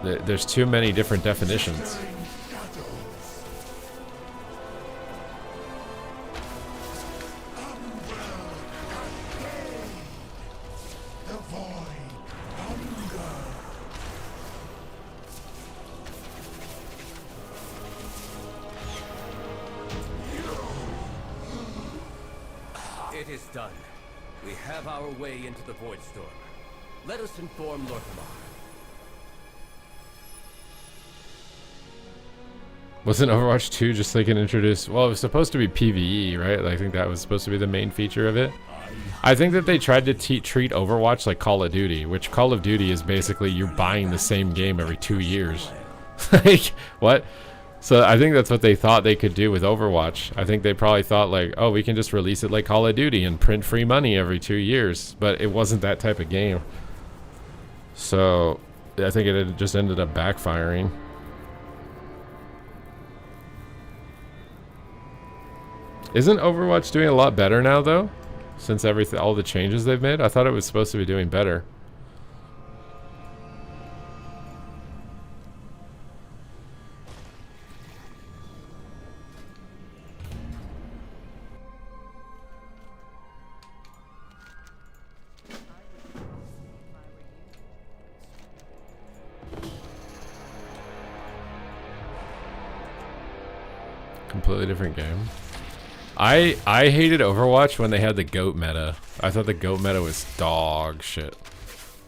There's too many different definitions. It is done. We have our way into the Void Storm. Let us inform Lorthamar. Wasn't Overwatch 2 just like an introduce? Well, it was supposed to be PvE, right? I think that was supposed to be the main feature of it. I think that they tried to treat Overwatch like Call of Duty, which Call of Duty is basically you're buying the same game every 2 years. Like, what? So I think that's what they thought they could do with Overwatch. I think they probably thought like, oh, we can just release it like Call of Duty and print free money every 2 years. But it wasn't that type of game. So I think it just ended up backfiring. Isn't Overwatch doing a lot better now though? Since all the changes they've made? I thought it was supposed to be doing better. Completely different game. I hated Overwatch when they had the GOAT meta. I thought the GOAT meta was dog shit.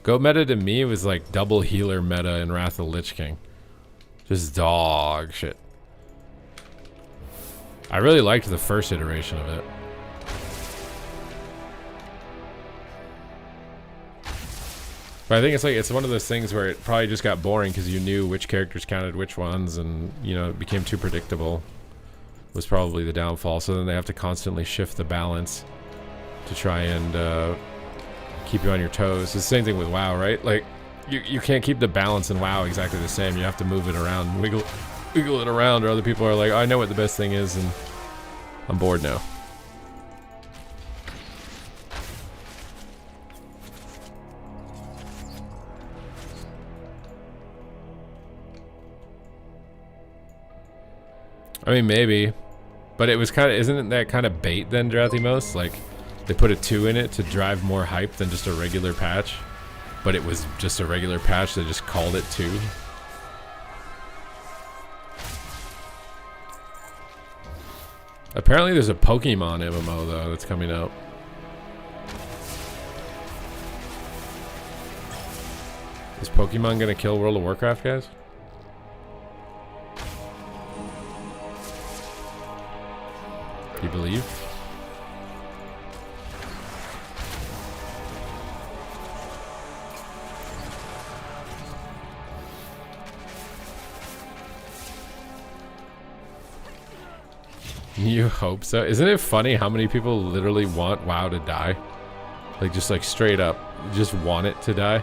GOAT meta to me was like double healer meta in Wrath of the Lich King. Just dog shit. I really liked the first iteration of it. But I think it's one of those things where it probably just got boring because you knew which characters counted which ones, and you know, it became too predictable. Was probably the downfall. So then they have to constantly shift the balance to try and keep you on your toes. It's the same thing with WoW, right? Like you can't keep the balance in WoW exactly the same. You have to move it around, wiggle it around, or other people are like, oh, I know what the best thing is, and I'm bored now. I mean, maybe, but it was kind of, isn't that kind of bait then, Drathimos? Like, they put a 2 in it to drive more hype than just a regular patch, but it was just a regular patch. They just called it 2. Apparently, there's a Pokemon MMO though that's coming out. Is Pokemon gonna kill World of Warcraft, guys? Do you believe? You hope so. Isn't it funny how many people literally want WoW to die? Like, just like straight up, just want it to die.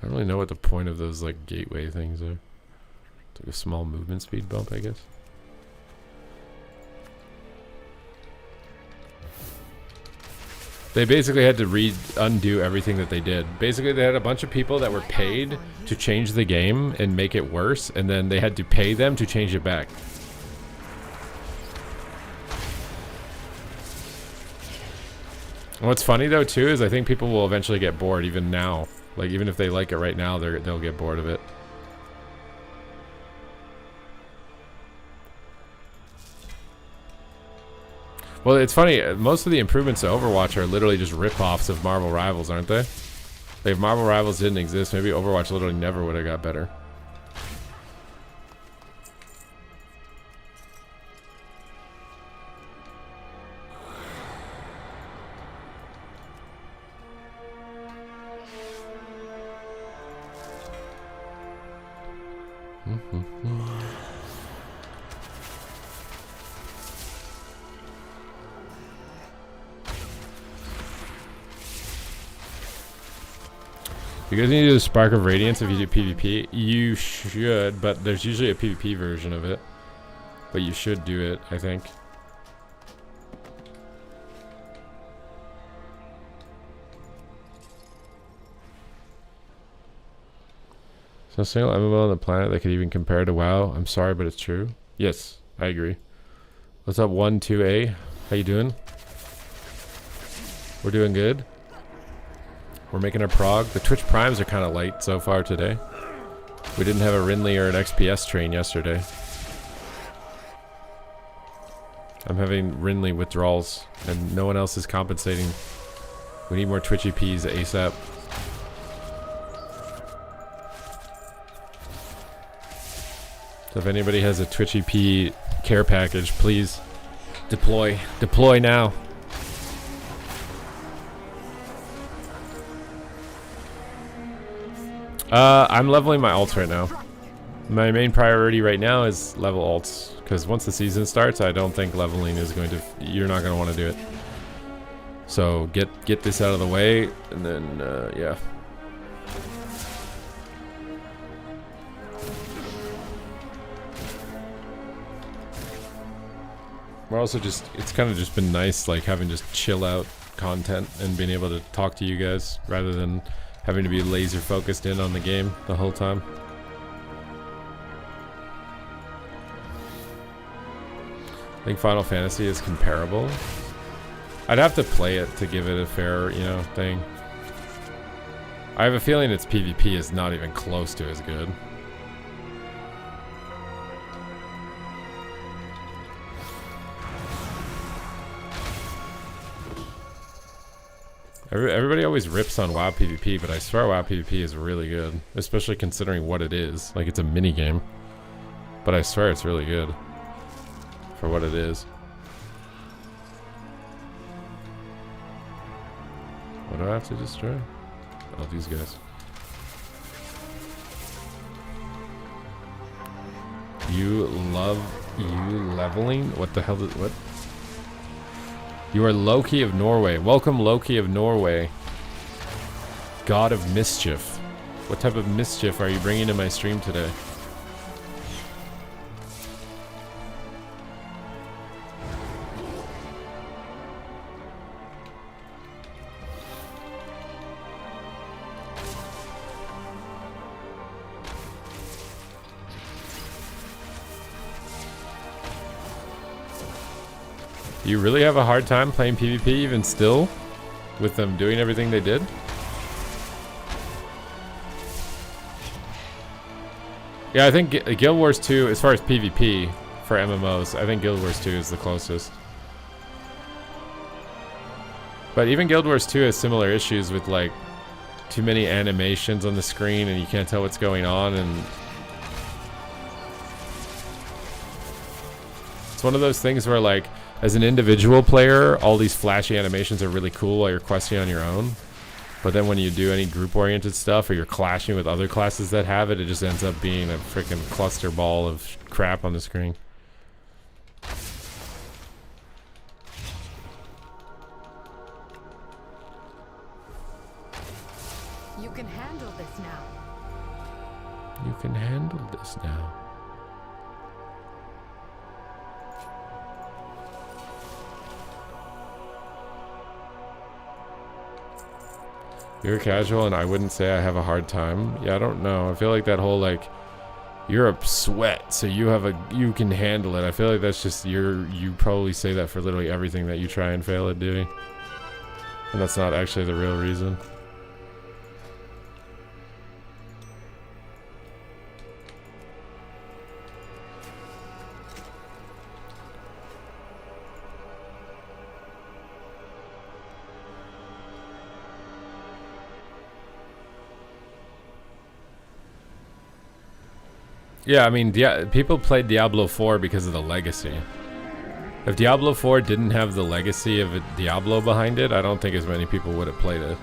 I don't really know what the point of those like gateway things are. It's like a small movement speed bump, I guess. They basically had to undo everything that they did. Basically, they had a bunch of people that were paid to change the game and make it worse, and then they had to pay them to change it back. And what's funny though too is I think people will eventually get bored even now. Like even if they like it right now, they'll get bored of it. Well, it's funny, most of the improvements to Overwatch are literally just rip-offs of Marvel Rivals, aren't they? Like, if Marvel Rivals didn't exist, maybe Overwatch literally never would have got better. You guys need to do the Spark of Radiance if you do PvP. You should, but there's usually a PvP version of it. But you should do it, I think. So, single MMO on the planet that could even compare to WoW. I'm sorry, but it's true. Yes, I agree. What's up, 1-2A? How you doing? We're doing good. We're making our prog. The Twitch primes are kind of light so far today. We didn't have a Rinley or an XPS train yesterday. I'm having Rinley withdrawals, and no one else is compensating. We need more Twitch EPs ASAP. So if anybody has a Twitch EP care package, please deploy. Deploy now. I'm leveling my alts right now. My main priority right now is level alts, because once the season starts, I don't think leveling is going to... You're not going to want to do it. So get this out of the way, and then, yeah. We're also just... It's kind of just been nice, like, having just chill out content and being able to talk to you guys, rather than having to be laser focused in on the game the whole time. I think Final Fantasy is comparable. I'd have to play it to give it a fair, you know, thing. I have a feeling its PvP is not even close to as good. Everybody always rips on WoW PvP, but I swear WoW PvP is really good, especially considering what it is. Like, it's a mini game, but I swear it's really good for what it is. What do I have to destroy? Oh, these guys. You leveling? What the hell is what? You are Loki of Norway. Welcome, Loki of Norway. God of mischief. What type of mischief are you bringing to my stream today? You really have a hard time playing PvP even still? With them doing everything they did? Yeah, I think Guild Wars 2, as far as PvP for MMOs, I think Guild Wars 2 is the closest. But even Guild Wars 2 has similar issues with like too many animations on the screen and you can't tell what's going on, and it's one of those things where like as an individual player all these flashy animations are really cool while you're questing on your own, but then when you do any group oriented stuff or you're clashing with other classes that have it, it just ends up being a freaking cluster ball of crap on the screen. You can handle this now. You can handle this now. You're casual and I wouldn't say I have a hard time. Yeah, I don't know. I feel like that whole like you're a sweat, so you can handle it. I feel like that's just you probably say that for literally everything that you try and fail at doing. And that's not actually the real reason. Yeah, I mean, people played Diablo 4 because of the legacy. If Diablo 4 didn't have the legacy of a Diablo behind it, I don't think as many people would have played it.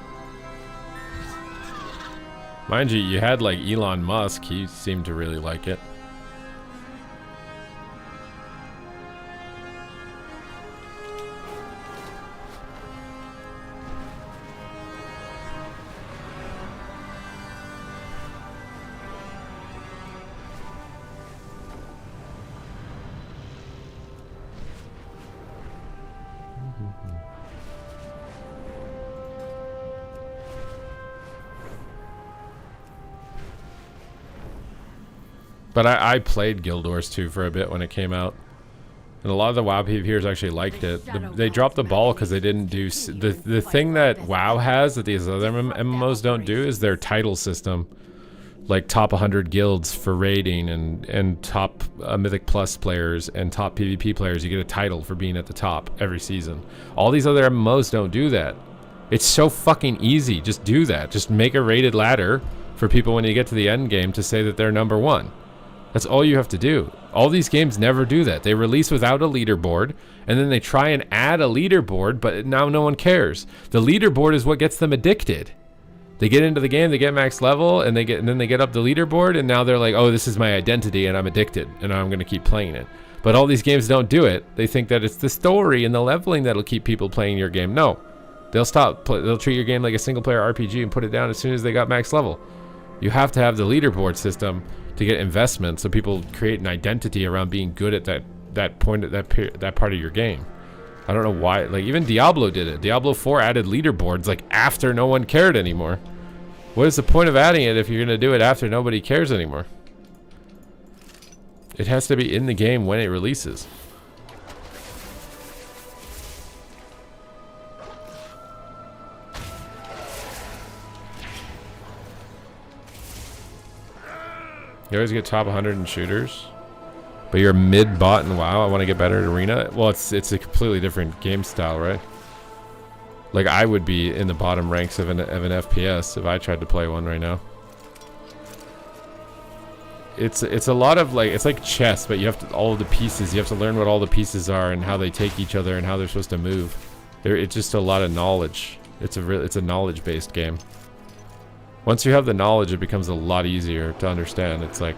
Mind you, you had like Elon Musk, he seemed to really like it. But I played Guild Wars 2 for a bit when it came out. And a lot of the WoW PvPers actually liked it. They dropped the ball because they didn't do... The thing that WoW has that these other MMOs don't do is their title system. Like top 100 guilds for raiding and top Mythic Plus players and top PvP players. You get a title for being at the top every season. All these other MMOs don't do that. It's so fucking easy. Just do that. Just make a rated ladder for people when you get to the end game to say that they're #1. That's all you have to do. All these games never do that. They release without a leaderboard, and then they try and add a leaderboard, but now no one cares. The leaderboard is what gets them addicted. They get into the game, they get max level, and then they get up the leaderboard, and now they're like, oh, this is my identity, and I'm addicted, and I'm going to keep playing it. But all these games don't do it. They think that it's the story and the leveling that'll keep people playing your game. No. They'll treat your game like a single-player RPG and put it down as soon as they got max level. You have to have the leaderboard system to get investment, so people create an identity around being good at that point at that part of your game. I don't know why. Like even Diablo did it. Diablo 4 added leaderboards like after no one cared anymore. What is the point of adding it if you're gonna do it after nobody cares anymore? It has to be in the game when it releases. You always get top 100 in shooters, but you're mid bot in WoW. I want to get better at arena. Well, it's a completely different game style, right? Like I would be in the bottom ranks of an FPS if I tried to play one right now. It's a lot of like, it's like chess, but you have to all of the pieces. You have to learn what all the pieces are and how they take each other and how they're supposed to move. It's just a lot of knowledge. It's a knowledge based game. Once you have the knowledge, it becomes a lot easier to understand. It's like,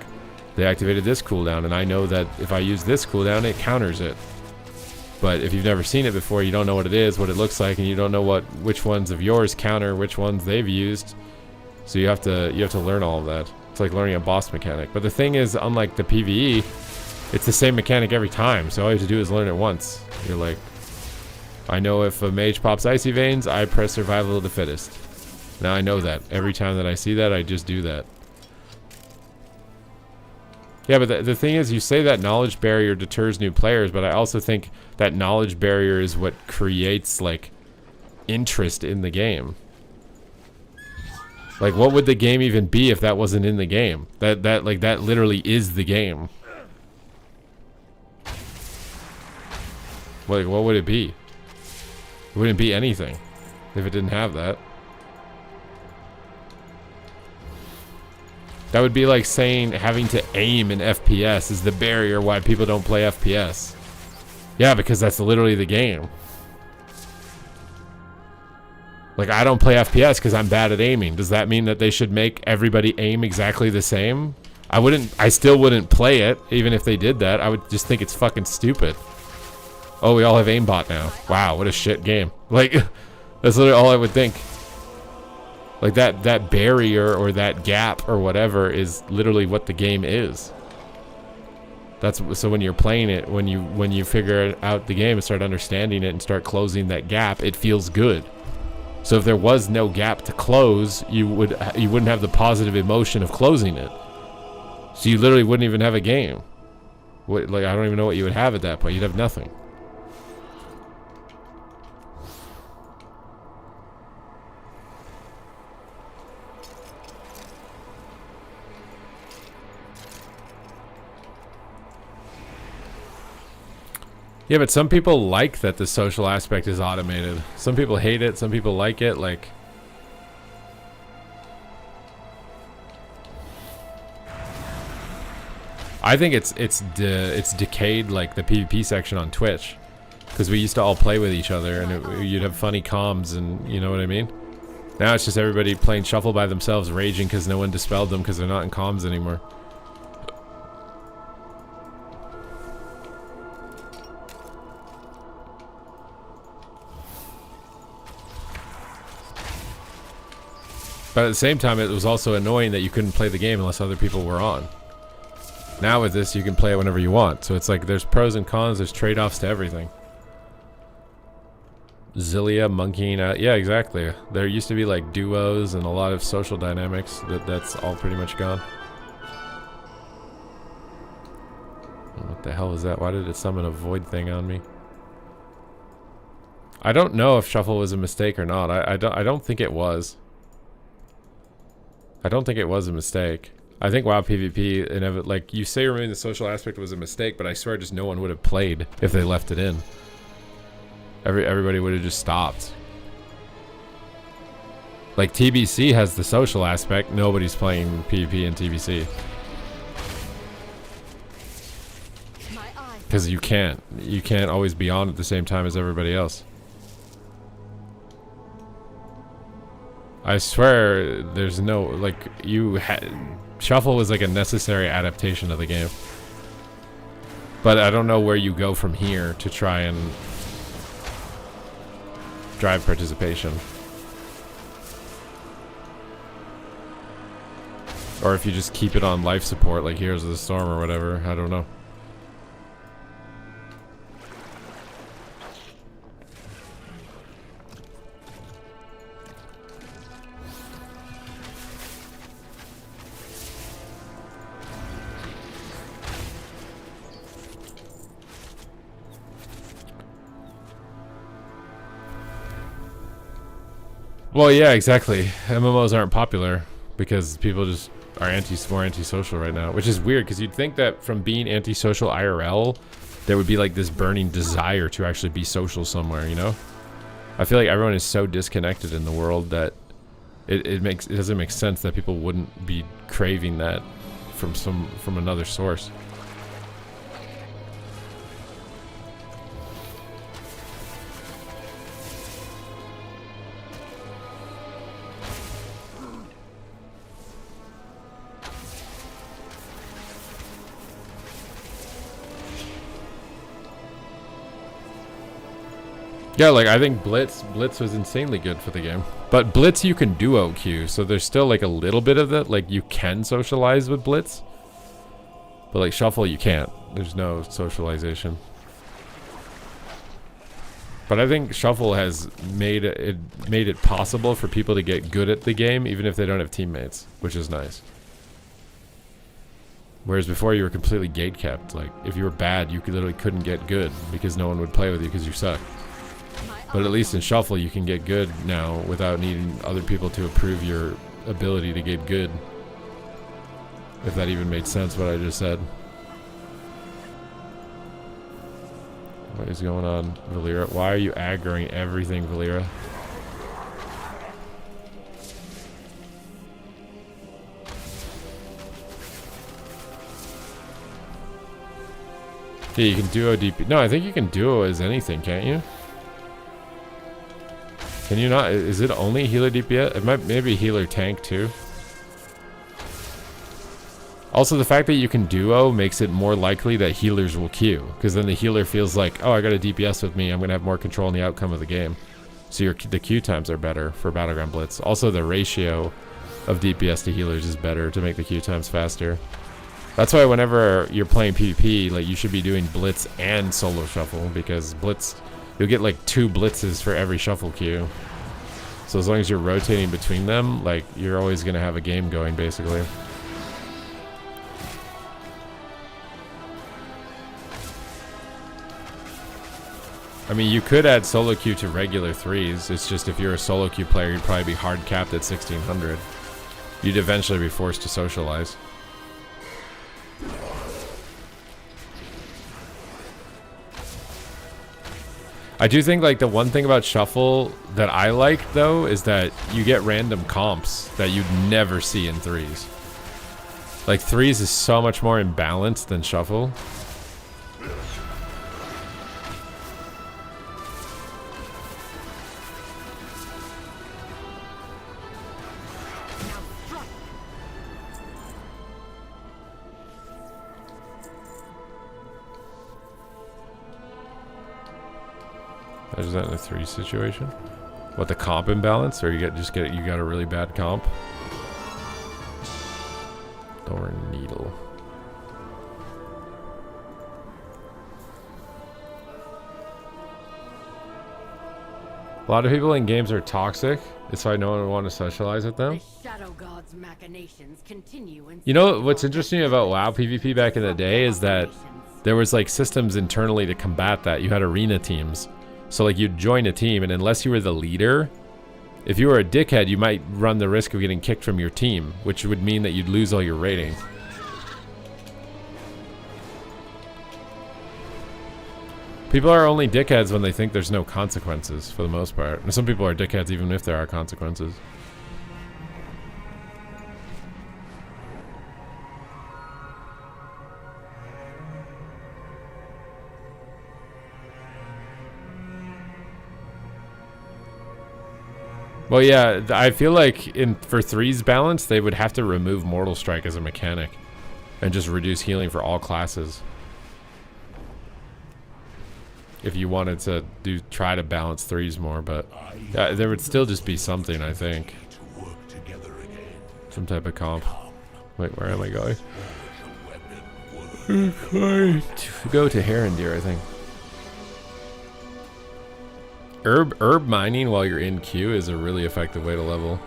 they activated this cooldown, and I know that if I use this cooldown, it counters it. But if you've never seen it before, you don't know what it is, what it looks like, and you don't know which ones of yours counter which ones they've used. So you have to learn all of that. It's like learning a boss mechanic. But the thing is, unlike the PvE, it's the same mechanic every time. So all you have to do is learn it once. You're like, I know if a mage pops Icy Veins, I press Survival of the Fittest. Now I know that. Every time that I see that, I just do that. Yeah, but the thing is, you say that knowledge barrier deters new players, but I also think that knowledge barrier is what creates, like, interest in the game. Like, what would the game even be if that wasn't in the game? That literally is the game. Like, what would it be? It wouldn't be anything. if it didn't have that. That would be like saying having to aim in FPS is the barrier why people don't play FPS. Yeah, because that's literally the game. Like, I don't play FPS because I'm bad at aiming. Does that mean that they should make everybody aim exactly the same? I still wouldn't play it, even if they did that. I would just think it's fucking stupid. Oh, we all have aimbot now. Wow, what a shit game. Like, that's literally all I would think. Like, that barrier or that gap or whatever is literally what the game is. So when you're playing it, when you figure out the game and start understanding it and start closing that gap, it feels good. So if there was no gap to close, you wouldn't have the positive emotion of closing it. So you literally wouldn't even have a game. Like, I don't even know what you would have at that point. You'd have nothing. Yeah, but some people like that the social aspect is automated. Some people hate it. Some people like it. Like, I think it's decayed like the PvP section on Twitch, because we used to all play with each other and you'd have funny comms and you know what I mean. Now it's just everybody playing shuffle by themselves, raging because no one dispelled them because they're not in comms anymore. But at the same time, it was also annoying that you couldn't play the game unless other people were on. Now with this, you can play it whenever you want. So it's like there's pros and cons, there's trade-offs to everything. Zillia monkeying out. Yeah, exactly. There used to be like duos and a lot of social dynamics. That's all pretty much gone. What the hell was that? Why did it summon a void thing on me? I don't know if shuffle was a mistake or not. I don't think it was. I don't think it was a mistake. I think WoW PvP, and like you say removing the social aspect was a mistake, but I swear just no one would have played if they left it in. Everybody would have just stopped. Like TBC has the social aspect, nobody's playing PvP and TBC. Because you can't always be on at the same time as everybody else. I swear there's no, like, shuffle was like a necessary adaptation of the game. But I don't know where you go from here to try and drive participation. Or if you just keep it on life support, like Heroes of the Storm or whatever, I don't know. Well, yeah, exactly. MMOs aren't popular because people just are more antisocial right now, which is weird because you'd think that from being antisocial IRL, there would be like this burning desire to actually be social somewhere, you know? I feel like everyone is so disconnected in the world that it doesn't make sense that people wouldn't be craving that from another source. Yeah, like I think Blitz was insanely good for the game. But Blitz you can duo queue, so there's still like a little bit of that, like you can socialize with Blitz. But like Shuffle you can't. There's no socialization. But I think Shuffle has made it possible for people to get good at the game even if they don't have teammates, which is nice. Whereas before you were completely gatekept. Like if you were bad, you literally couldn't get good because no one would play with you because you suck. But at least in Shuffle you can get good now without needing other people to approve your ability to get good. If that even made sense what I just said. What is going on, Valera? Why are you aggroing everything, Valera? Yeah, you can duo DP. No, I think you can duo as anything, can't you? Can you not? Is it only healer DPS? It might maybe healer tank too. Also, the fact that you can duo makes it more likely that healers will queue, because then the healer feels like, oh, I got a DPS with me, I'm gonna have more control in the outcome of the game. So the queue times are better for Battleground Blitz. Also, the ratio of DPS to healers is better to make the queue times faster. That's why whenever you're playing PvP, like, you should be doing Blitz and solo shuffle, because Blitz, you'll get like 2 blitzes for every shuffle queue. So as long as you're rotating between them, like, you're always gonna have a game going, basically. I mean, you could add solo queue to regular 3s. It's just if you're a solo queue player, you'd probably be hard capped at 1600. You'd eventually be forced to socialize. I do think, like, the one thing about Shuffle that I like, though, is that you get random comps that you'd never see in 3s. Like, 3s is so much more imbalanced than Shuffle. Is that in a 3 situation? What, the comp imbalance, or you got a really bad comp? Thorn needle. A lot of people in games are toxic. That's why no one would want to socialize with them. The Shadow God's machinations continue in You know what's interesting about WoW PvP back in the day is that there was like systems internally to combat that. You had arena teams. So like you'd join a team, and unless you were the leader, if you were a dickhead, you might run the risk of getting kicked from your team, which would mean that you'd lose all your rating. People are only dickheads when they think there's no consequences, for the most part. And some people are dickheads even if there are consequences. Well, yeah, I feel like for 3's balance, they would have to remove Mortal Strike as a mechanic and just reduce healing for all classes. If you wanted to try to balance 3's more, but there would still just be something, I think. Some type of comp. Wait, where am I going? Go to Herondeer, I think. Herb mining while you're in queue is a really effective way to level.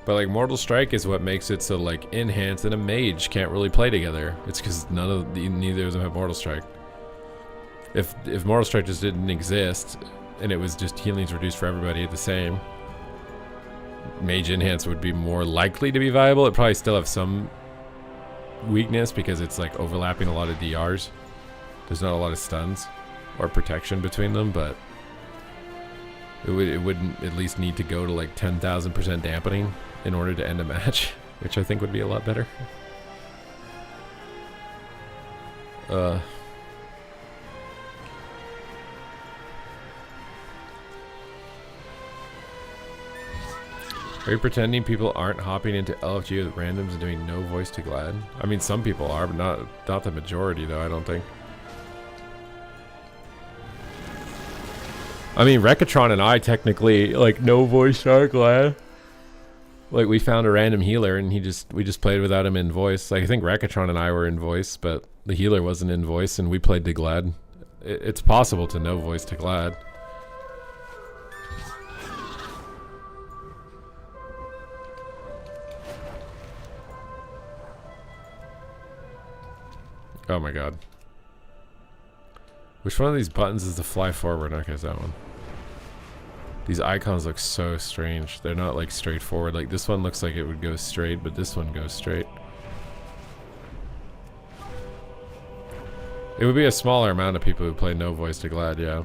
But like Mortal Strike is what makes it so like Enhance and a Mage can't really play together. It's because neither of them have Mortal Strike. If Mortal Strike just didn't exist and it was just healings reduced for everybody at the same, Mage Enhance would be more likely to be viable. It'd probably still have some weakness because it's like overlapping a lot of DRs. There's not a lot of stuns or protection between them, but it wouldn't at least need to go to like 10,000% dampening in order to end a match, which I think would be a lot better. Are you pretending people aren't hopping into LFG with randoms and doing no voice to Glad? I mean, some people are, but not the majority, though, I don't think. I mean, Rekatron and I technically, like, no voice our Glad. Like, we found a random healer, and we just played without him in voice. Like, I think Rekatron and I were in voice, but the healer wasn't in voice, and we played to Glad. It's possible to no voice to Glad. Oh my god. Which one of these buttons is the fly forward? Okay, it's that one. These icons look so strange. They're not like straightforward. Like this one looks like it would go straight, but this one goes straight. It would be a smaller amount of people who play no voice to Glad, yeah.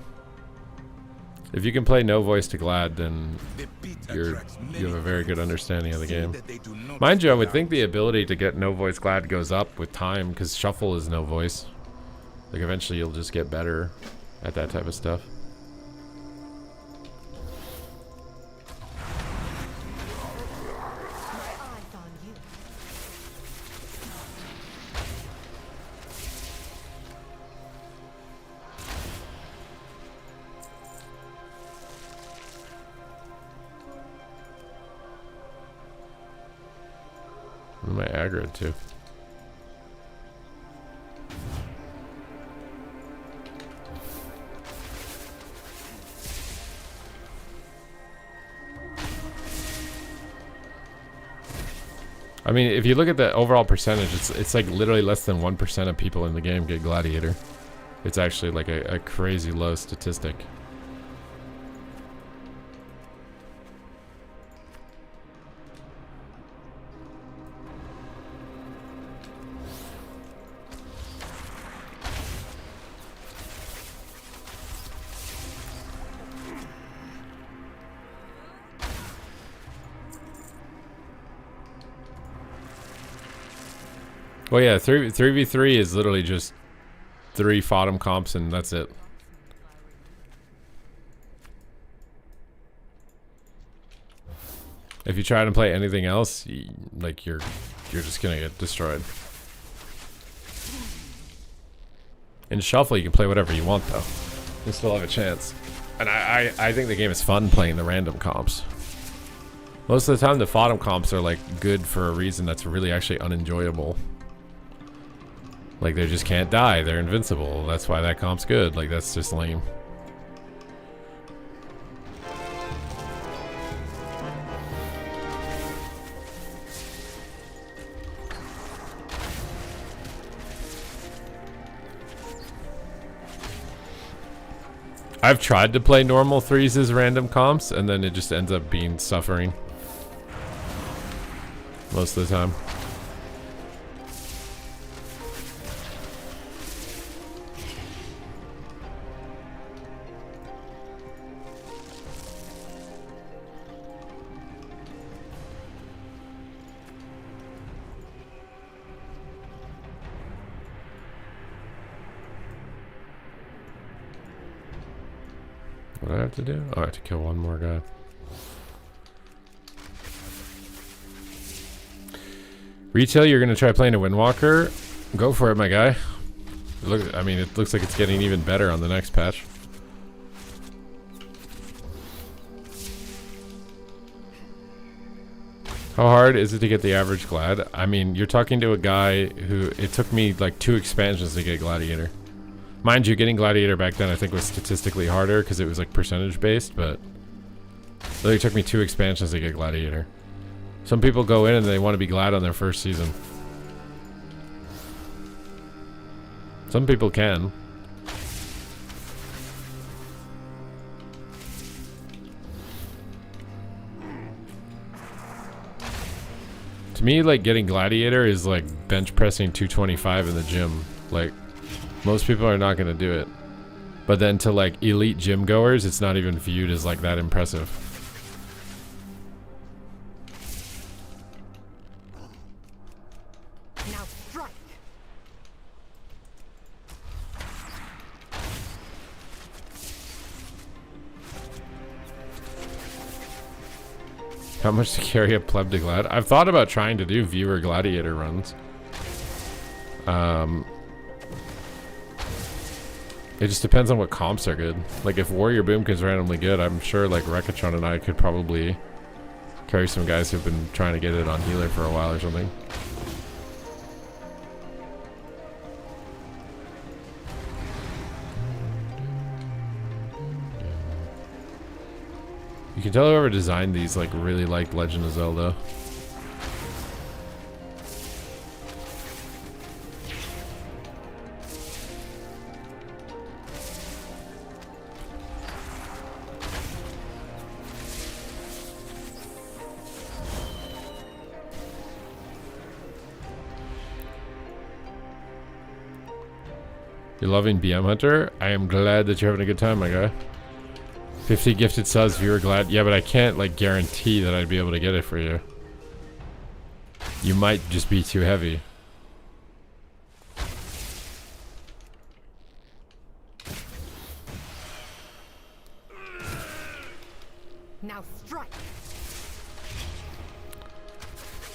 If you can play no voice to glad, then you have a very good understanding of the game. Mind you, I would think the ability to get no voice glad goes up with time, because shuffle is no voice. Like eventually you'll just get better at that type of stuff. What am I aggroed to? I mean, if you look at the overall percentage, it's like literally less than 1% of people in the game get gladiator. It's actually like a crazy low statistic. Well, yeah, 3v3 is literally just 3 Fodom comps and that's it. If you try to play anything else, you're just gonna get destroyed. In Shuffle, you can play whatever you want though. You still have a chance. And I think the game is fun playing the random comps. Most of the time, the Fodom comps are like good for a reason that's really actually unenjoyable. Like, they just can't die. They're invincible. That's why that comp's good. Like, that's just lame. I've tried to play normal 3s as random comps, and then it just ends up being suffering. Most of the time. What do I have to do? Oh, I have to kill one more guy. Retail, you're gonna try playing a Windwalker? Go for it, my guy. Look, I mean, it looks like it's getting even better on the next patch. How hard is it to get the average Glad? I mean, you're talking to a guy who, it took me like 2 expansions to get Gladiator. Mind you, getting Gladiator back then I think was statistically harder because it was like percentage based, but it really took me 2 expansions to get Gladiator. Some people go in and they want to be Glad on their first season. Some people can. To me, like, getting Gladiator is like bench pressing 225 in the gym. Like, most people are not going to do it. But then to like elite gym goers, it's not even viewed as like that impressive. Now strike. How much to carry a pleb to Glad? I've thought about trying to do viewer Gladiator runs. It just depends on what comps are good. Like, if Warrior Boomkin's randomly good, I'm sure, like, Rekatron and I could probably carry some guys who've been trying to get it on healer for a while or something. You can tell whoever designed these, like, really liked Legend of Zelda. You're loving BM Hunter? I am glad that you're having a good time, my guy. 50 gifted subs, viewer glad. Yeah, but I can't like guarantee that I'd be able to get it for you. You might just be too heavy. Now strike.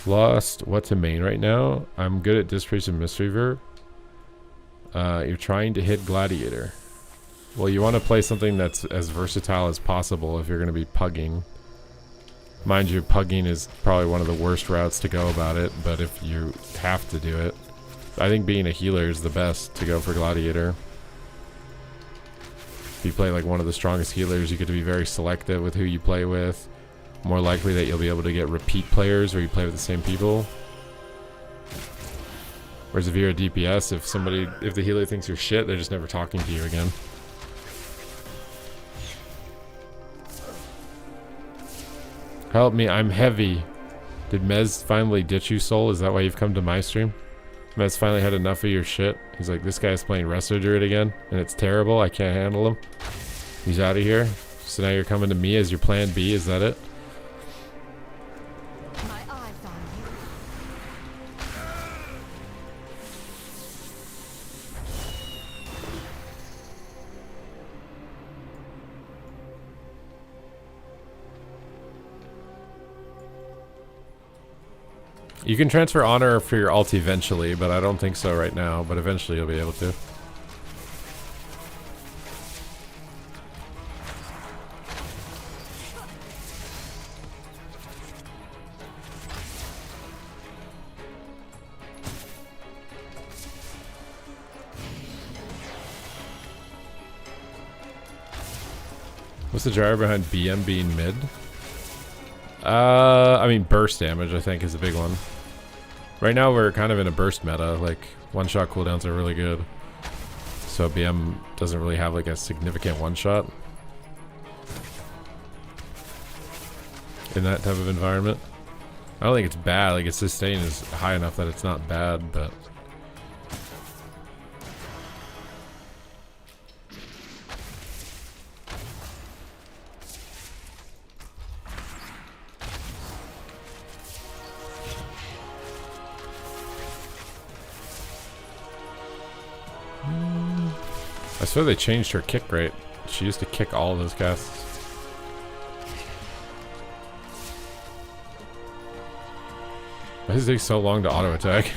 Lost what to main right now. I'm good at Dispriest and Mistweaver. You're trying to hit Gladiator. Well, you want to play something that's as versatile as possible if you're going to be pugging. Mind you, pugging is probably one of the worst routes to go about it, but if you have to do it, I think being a healer is the best to go for Gladiator. If you play like one of the strongest healers, you get to be very selective with who you play with. More likely that you'll be able to get repeat players where you play with the same people. Whereas if you're a DPS, if the healer thinks you're shit, they're just never talking to you again. Help me, I'm heavy. Did Mez finally ditch you, Soul? Is that why you've come to my stream? Mez finally had enough of your shit. He's like, this guy's playing Resto Druid again, and it's terrible. I can't handle him. He's out of here. So now you're coming to me as your plan B, is that it? My eyes on you. You can transfer honor for your ult eventually, but I don't think so right now, but eventually you'll be able to. What's the driver behind BM being mid? I mean burst damage I think is a big one. Right now we're kind of in a burst meta, like one-shot cooldowns are really good. So BM doesn't really have like a significant one-shot in that type of environment. I don't think it's bad, like its sustain is high enough that it's not bad, but I swear they changed her kick rate. She used to kick all of those casts. Why does it take so long to auto attack?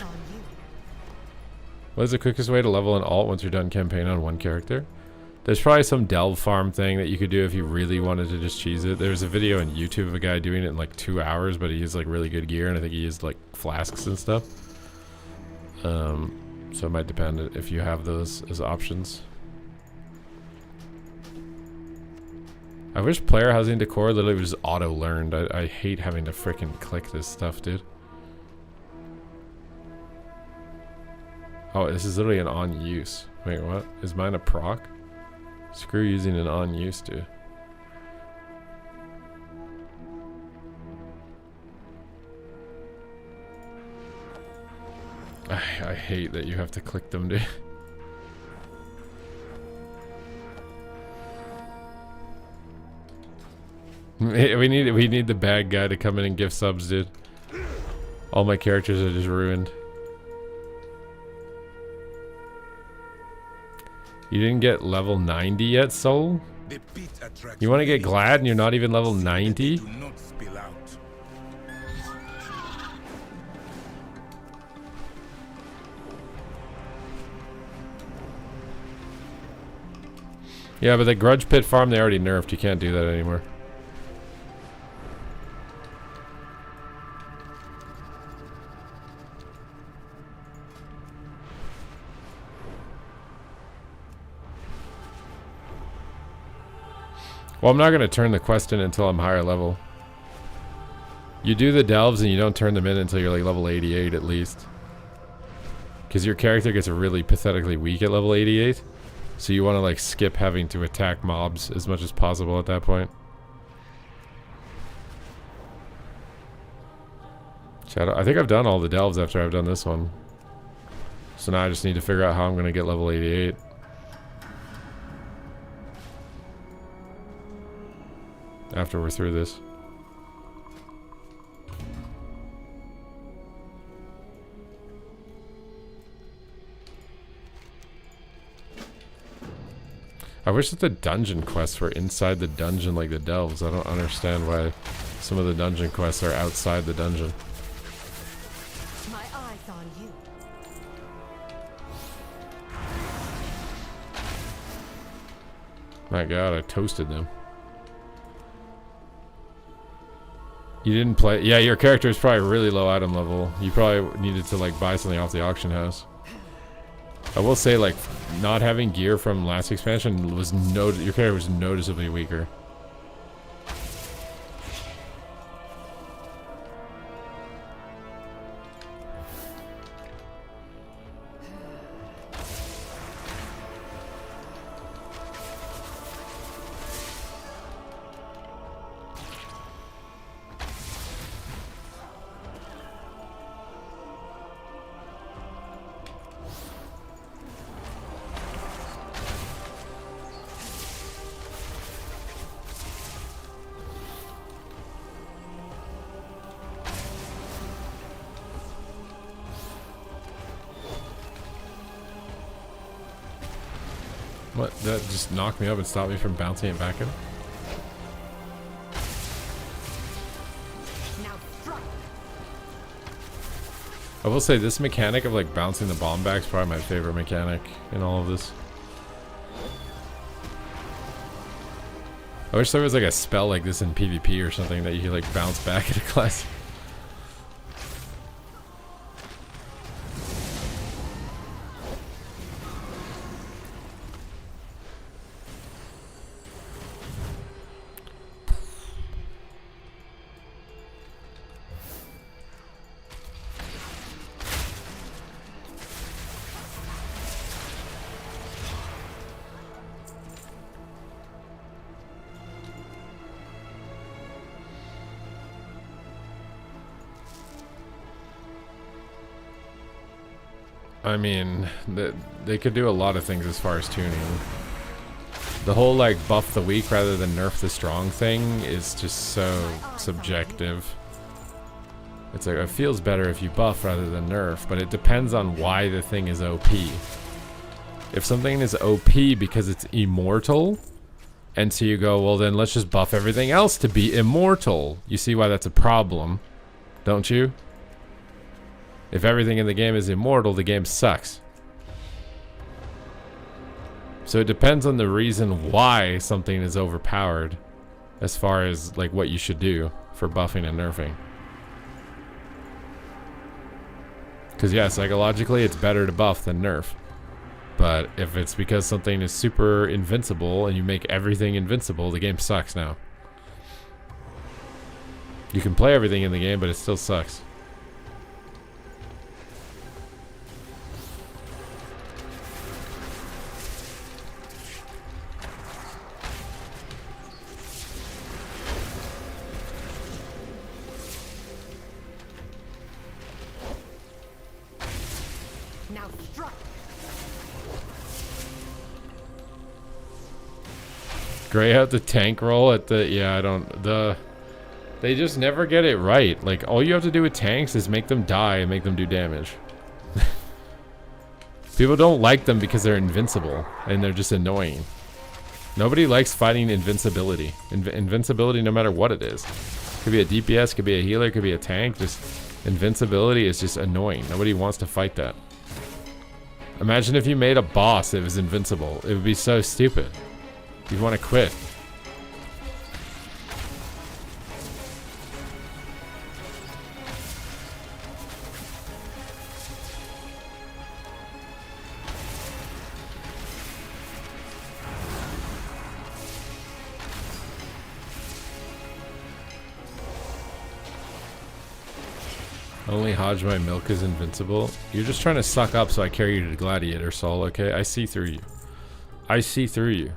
What is the quickest way to level an alt once you're done campaign on one character? There's probably some delve farm thing that you could do if you really wanted to just cheese it. There's a video on YouTube of a guy doing it in like 2 hours, but he used like really good gear, and I think he used like flasks and stuff. So it might depend if you have those as options. I wish player housing decor literally was auto-learned. I hate having to freaking click this stuff, dude. Oh, this is literally an on use. Wait, what? Is mine a proc? Screw using an on use, dude. I hate that you have to click them, dude. We need the bad guy to come in and give subs, dude. All my characters are just ruined. You didn't get level 90 yet, Soul? You want to get Glad and you're not even level 90? Yeah, but the Grudge Pit farm they already nerfed. You can't do that anymore. Well, I'm not going to turn the quest in until I'm higher level. You do the delves and you don't turn them in until you're like level 88 at least. Because your character gets really pathetically weak at level 88. So you want to like skip having to attack mobs as much as possible at that point. Shadow, I think I've done all the delves after I've done this one. So now I just need to figure out how I'm going to get level 88. after we're through this. I wish that the dungeon quests were inside the dungeon like the delves. I don't understand why some of the dungeon quests are outside the dungeon. My eyes on you. My god, I toasted them. You didn't play... Yeah, your character is probably really low item level. You probably needed to like buy something off the auction house. I will say, like, not having gear from last expansion was your character was noticeably weaker. What? That just knocked me up and stopped me from bouncing it back in? Now strike. I will say this mechanic of like bouncing the bomb back is probably my favorite mechanic in all of this. I wish there was like a spell like this in PvP or something that you could like bounce back at a class. I mean, they could do a lot of things as far as tuning. The whole like buff the weak rather than nerf the strong thing is just so subjective. It's like it feels better if you buff rather than nerf, but it depends on why the thing is OP. If something is OP because it's immortal, and so you go, well then let's just buff everything else to be immortal. You see why that's a problem, don't you? If everything in the game is immortal, the game sucks. So it depends on the reason why something is overpowered as far as like what you should do for buffing and nerfing. Because yeah, psychologically it's better to buff than nerf. But if it's because something is super invincible and you make everything invincible, the game sucks now. You can play everything in the game, but it still sucks. Now strike. Gray out the tank roll at the... Yeah, I don't... They just never get it right. Like, all you have to do with tanks is make them die and make them do damage. People don't like them because they're invincible and they're just annoying. Nobody likes fighting invincibility. Invincibility no matter what it is. Could be a DPS, could be a healer, could be a tank. Just invincibility is just annoying. Nobody wants to fight that. Imagine if you made a boss that was invincible. It would be so stupid. You'd want to quit. Only Hodge my milk is invincible. You're just trying to suck up so I carry you to Gladiator, Sol, okay? I see through you. I see through you.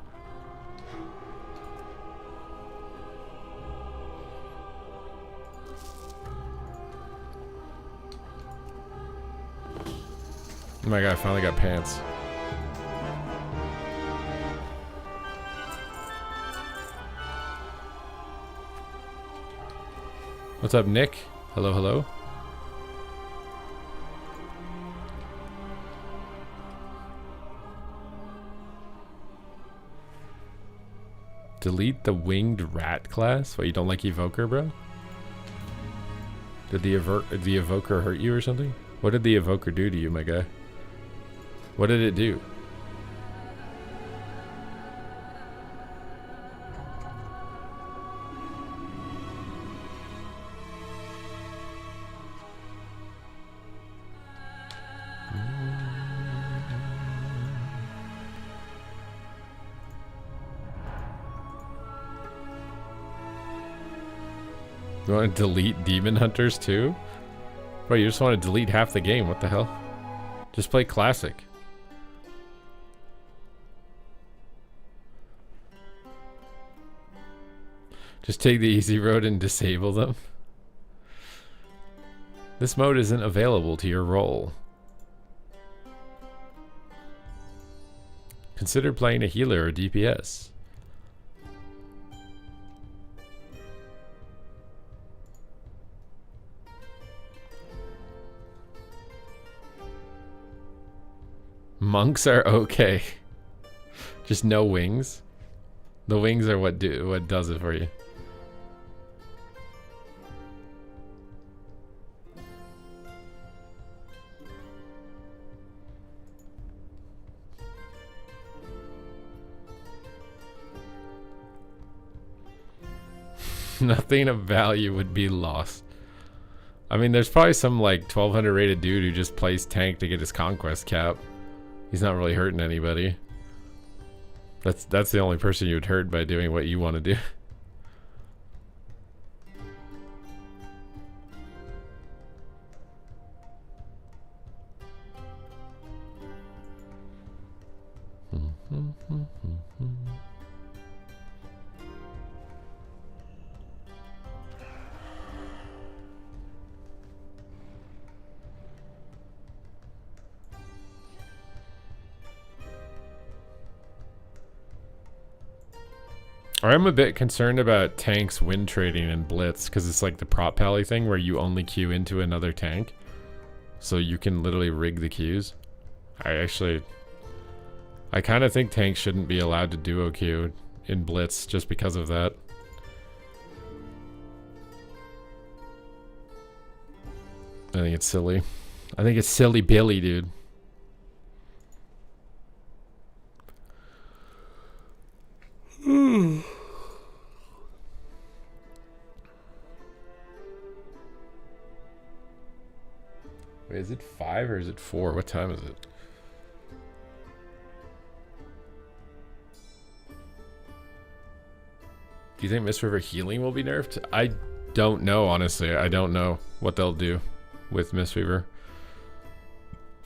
Oh my god, I finally got pants. What's up, Nick? Hello, hello. Delete the winged rat class? What, you don't like Evoker, bro? Did the Evoker hurt you or something? What did the Evoker do to you, my guy? What did it do? You want to delete Demon Hunters too? Bro, you just want to delete half the game. What the hell? Just play Classic. Just take the easy road and disable them. This mode isn't available to your role. Consider playing a healer or DPS. Monks are okay. Just no wings. The wings are what does it for you. Nothing of value would be lost. I mean, there's probably some like 1200 rated dude who just plays tank to get his conquest cap. He's not really hurting anybody. That's the only person you'd hurt by doing what you want to do. I'm a bit concerned about tanks win trading and blitz because it's like the prop pally thing where you only queue into another tank, so you can literally rig the queues. I kind of think tanks shouldn't be allowed to duo queue in blitz just because of that. I think it's silly. I think it's silly Billy, dude. Wait, is it 5 or is it 4? What time is it? Do you think Mist River healing will be nerfed? I don't know, honestly. I don't know what they'll do with Mistweaver.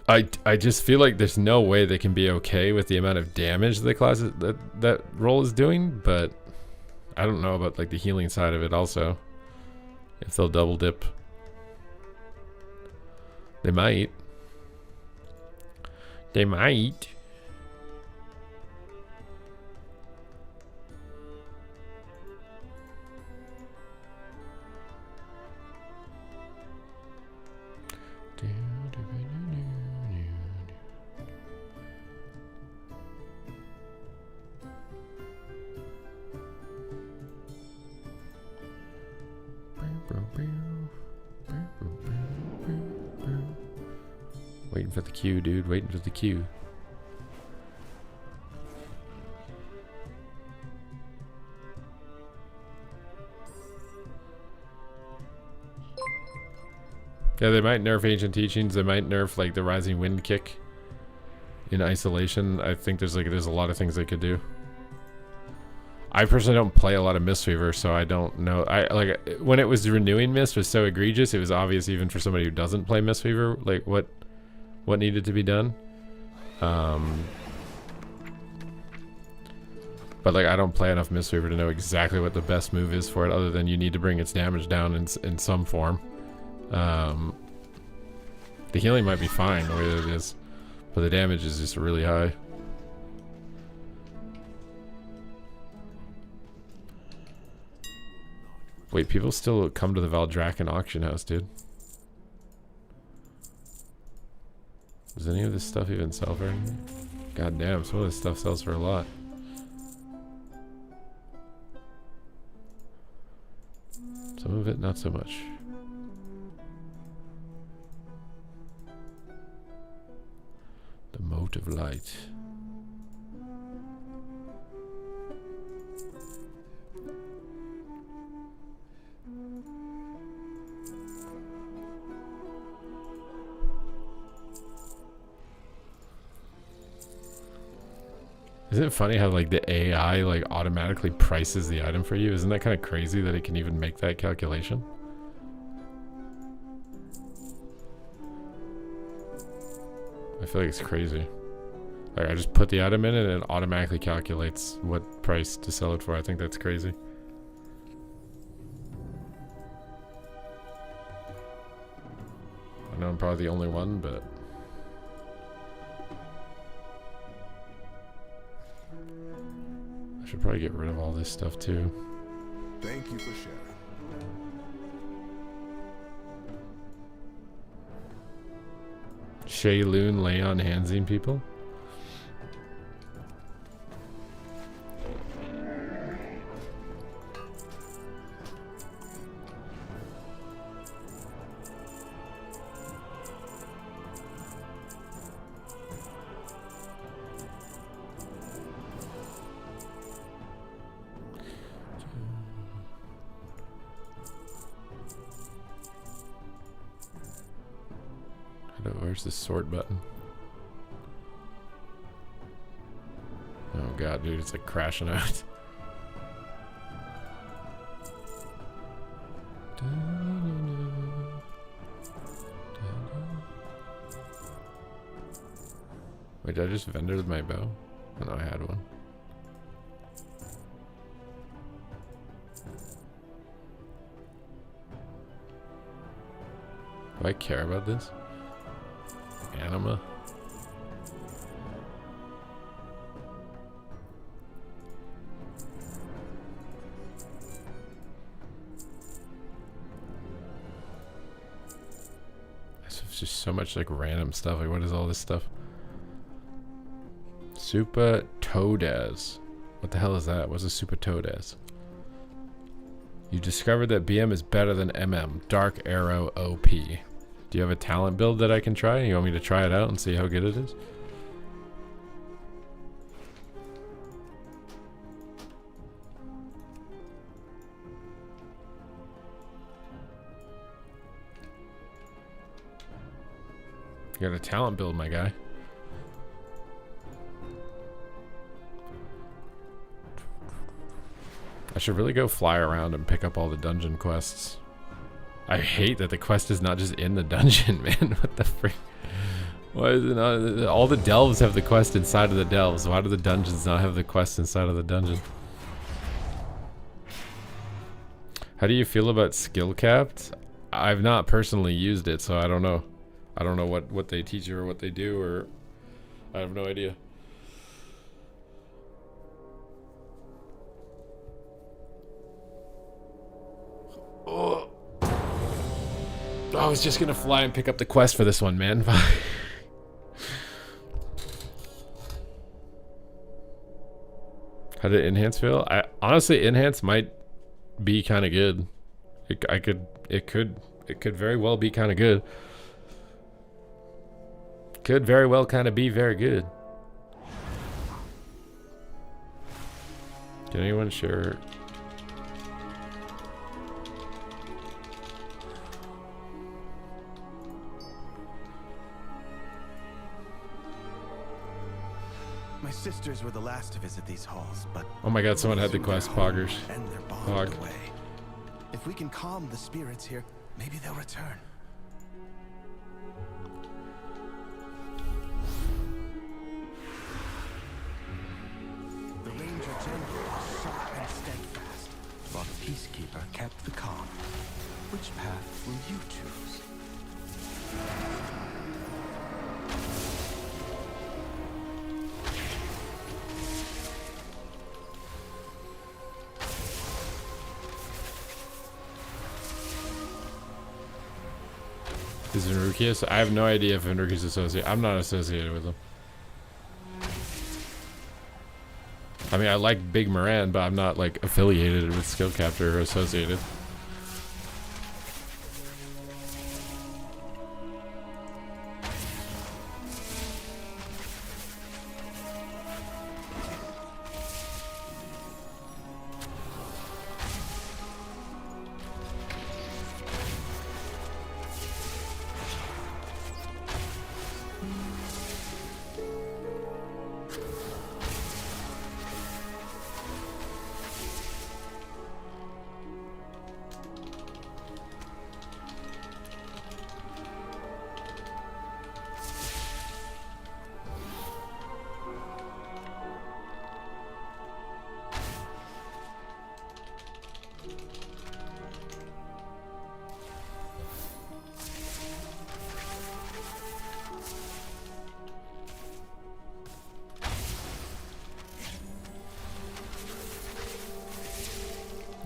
I just feel like there's no way they can be okay with the amount of damage the class that role is doing, but I don't know about like the healing side of it also. If they'll double dip. They might. They might. Waiting for the queue, dude. Waiting for the queue. Yeah, they might nerf Ancient Teachings. They might nerf like the Rising Wind kick in isolation. I think there's a lot of things they could do. I personally don't play a lot of Mistweaver, so I don't know. I like when it was renewing Mist was so egregious. It was obvious even for somebody who doesn't play Mistweaver, like what needed to be done. But like I don't play enough Mistweaver to know exactly what the best move is for it, other than you need to bring its damage down in some form. The healing might be fine the way that it is, but the damage is just really high. Wait, people still come to the Valdrakken auction house, dude. Does any of this stuff even sell for anything? God damn, some of this stuff sells for a lot. Some of it, not so much. The mote of light. Isn't it funny how like the AI like automatically prices the item for you? Isn't that kind of crazy that it can even make that calculation? I feel like it's crazy. Like I just put the item in and it automatically calculates what price to sell it for. I think that's crazy. I know I'm probably the only one, but I should probably get rid of all this stuff too. Thank you for sharing. Shaylun lay on handsing people. Where's the sort button? Oh god, dude, it's like crashing out. Wait, did I just vendor my bow? Oh, no, I had one. Do I care about this? Anima. It's just so much like random stuff. Like, what is all this stuff? Super Todes. What the hell is that? What's a Super Todes? You discovered that BM is better than MM. Dark Arrow OP. Do you have a talent build that I can try? You want me to try it out and see how good it is? You got a talent build, my guy. I should really go fly around and pick up all the dungeon quests. I hate that the quest is not just in the dungeon, man. What the frick? Why is it not? All the delves have the quest inside of the delves. Why do the dungeons not have the quest inside of the dungeon? How do you feel about skill capped? I've not personally used it, so I don't know. I don't know what they teach you or what they do, or I have no idea. Oh. I was just gonna fly and pick up the quest for this one, man. How did enhance feel? Honestly, enhance might be kind of good. It could very well be kind of good. Could very well kind of be very good. Can anyone share? My sisters were the last to visit these halls, but Oh my god, someone had the quest, Poggers. and their bond Pog. away. If we can calm the spirits here, maybe they'll return. The Ranger General was sharp and steadfast, while the Peacekeeper kept the calm. Which path will you choose? Is Venrukius? I have no idea if Venrukius is associated. I'm not associated with him. I mean, I like Big Moran, but I'm not like affiliated with Skill Capture or associated.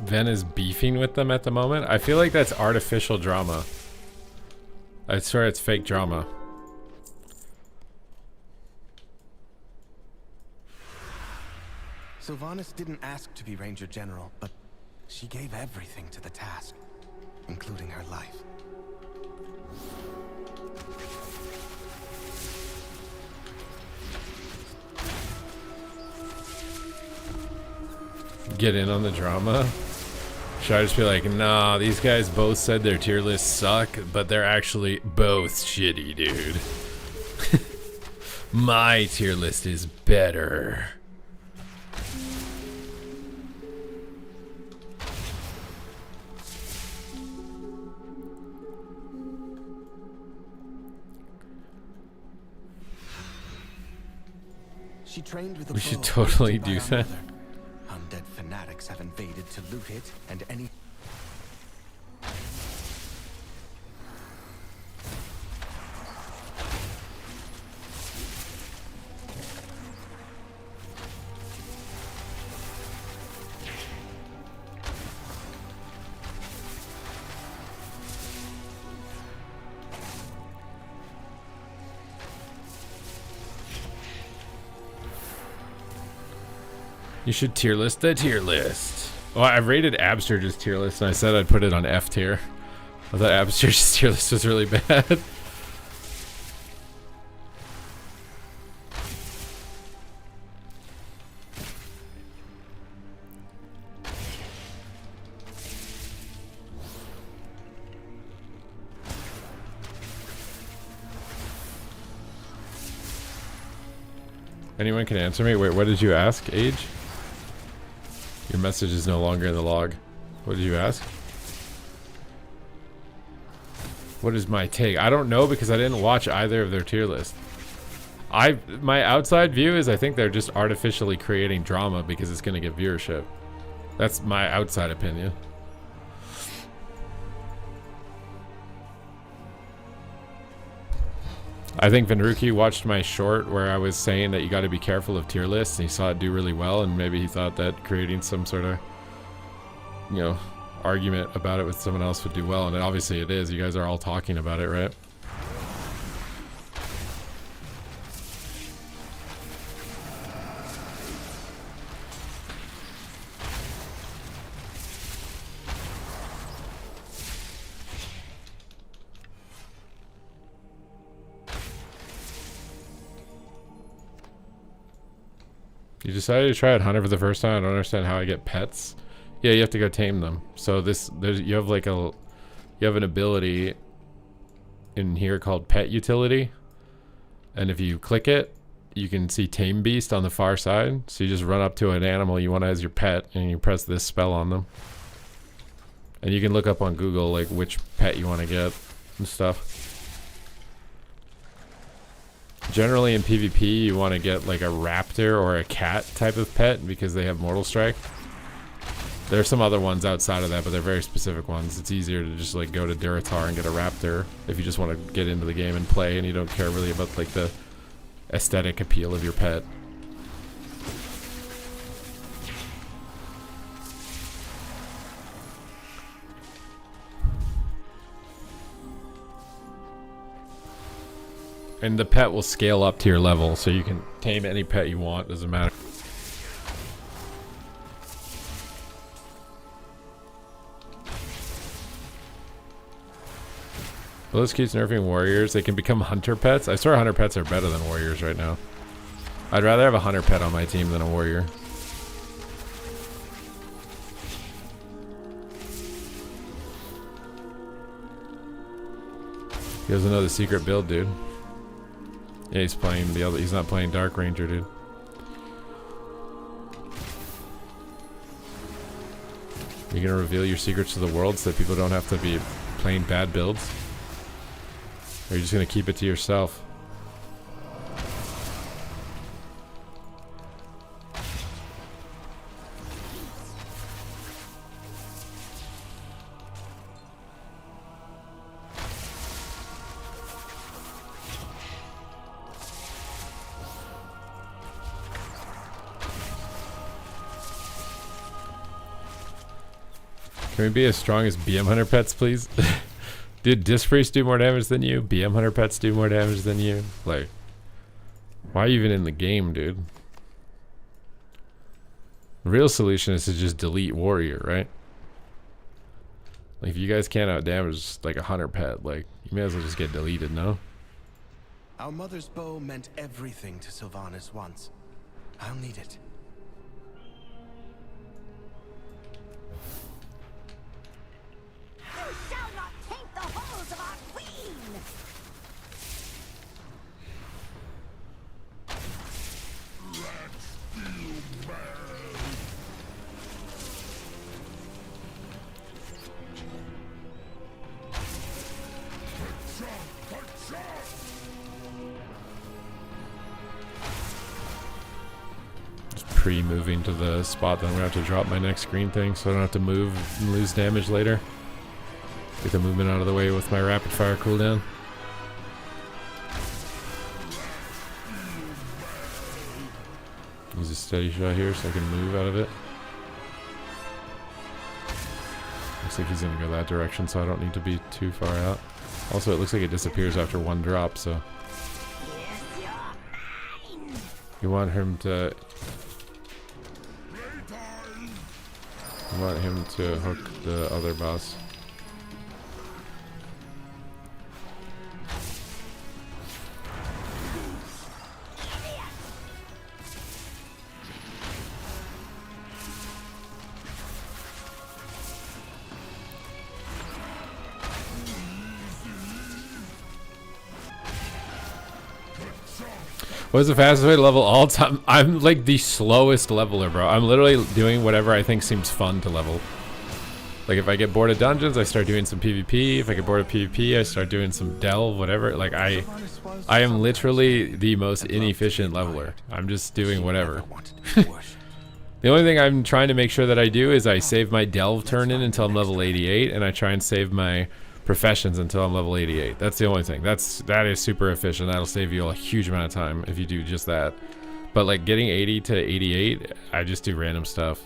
Ven is beefing with them at the moment. I feel like that's artificial drama. I swear it's fake drama. Sylvanas didn't ask to be Ranger General, but she gave everything to the task, including her life. Get in on the drama? Should I just be like, nah, these guys both said their tier lists suck, but they're actually both shitty, dude. My tier list is better. She trained with a We should bow totally used by do our that. mother. Undead fanatics have invaded to loot it, and any... You should tier list the tier list. Well, I rated Absterge's tier list and I said I'd put it on F tier. I thought Absterge's tier list was really bad. Anyone can answer me? Wait, what did you ask, Age? Your message is no longer in the log. What did you ask? What is my take? I don't know because I didn't watch either of their tier lists. My outside view is I think they're just artificially creating drama because it's going to get viewership. That's my outside opinion. I think Venruki watched my short where I was saying that you got to be careful of tier lists, and he saw it do really well, and maybe he thought that creating some sort of, you know, argument about it with someone else would do well, and obviously it is. You guys are all talking about it, right? You decided to try out Hunter for the first time. I don't understand how I get pets. Yeah, you have to go tame them. So you have like you have an ability in here called Pet Utility, and if you click it, you can see Tame Beast on the far side. So you just run up to an animal you want as your pet, and you press this spell on them. And you can look up on Google like which pet you want to get and stuff. Generally in PvP, you want to get like a raptor or a cat type of pet because they have Mortal Strike. There are some other ones outside of that, but they're very specific ones. It's easier to just like go to Duratar and get a raptor if you just want to get into the game and play and you don't care really about like the aesthetic appeal of your pet. And the pet will scale up to your level, so you can tame any pet you want, doesn't matter. Blitz keeps nerfing warriors. They can become hunter pets. I swear hunter pets are better than warriors right now. I'd rather have a hunter pet on my team than a warrior. He doesn't know the secret build, dude. Yeah, he's playing the other. He's not playing Dark Ranger, dude. You're gonna reveal your secrets to the world so that people don't have to be playing bad builds? Or are you just gonna keep it to yourself? Can we be as strong as BM Hunter pets, please? Did Disc Priest do more damage than you? BM Hunter pets do more damage than you? Like, why are you even in the game, dude? The real solution is to just delete Warrior, right? Like, if you guys can't out damage like a Hunter pet, like, you may as well just get deleted, no? Our mother's bow meant everything to Sylvanas once. I'll need it. You shall not taint the halls of our queen! Pre-moving to the spot that I'm gonna have to drop my next green thing so I don't have to move and lose damage later. Get the movement out of the way with my rapid fire cooldown. Use a steady shot here so I can move out of it. Looks like he's gonna go that direction, so I don't need to be too far out. Also, it looks like it disappears after one drop, so you want him to hook the other boss. What's the fastest way to level all time? I'm like the slowest leveler, bro. I'm literally doing whatever I think seems fun to level. Like if I get bored of dungeons, I start doing some PvP. If I get bored of PvP, I start doing some delve, whatever. Like I am literally the most inefficient leveler. I'm just doing whatever. The only thing I'm trying to make sure that I do is I save my delve turn in until I'm level 88, and I try and save my professions until I'm level 88. That's the only thing. That is super efficient. That'll save you a huge amount of time if you do just that. But like getting 80 to 88, I just do random stuff.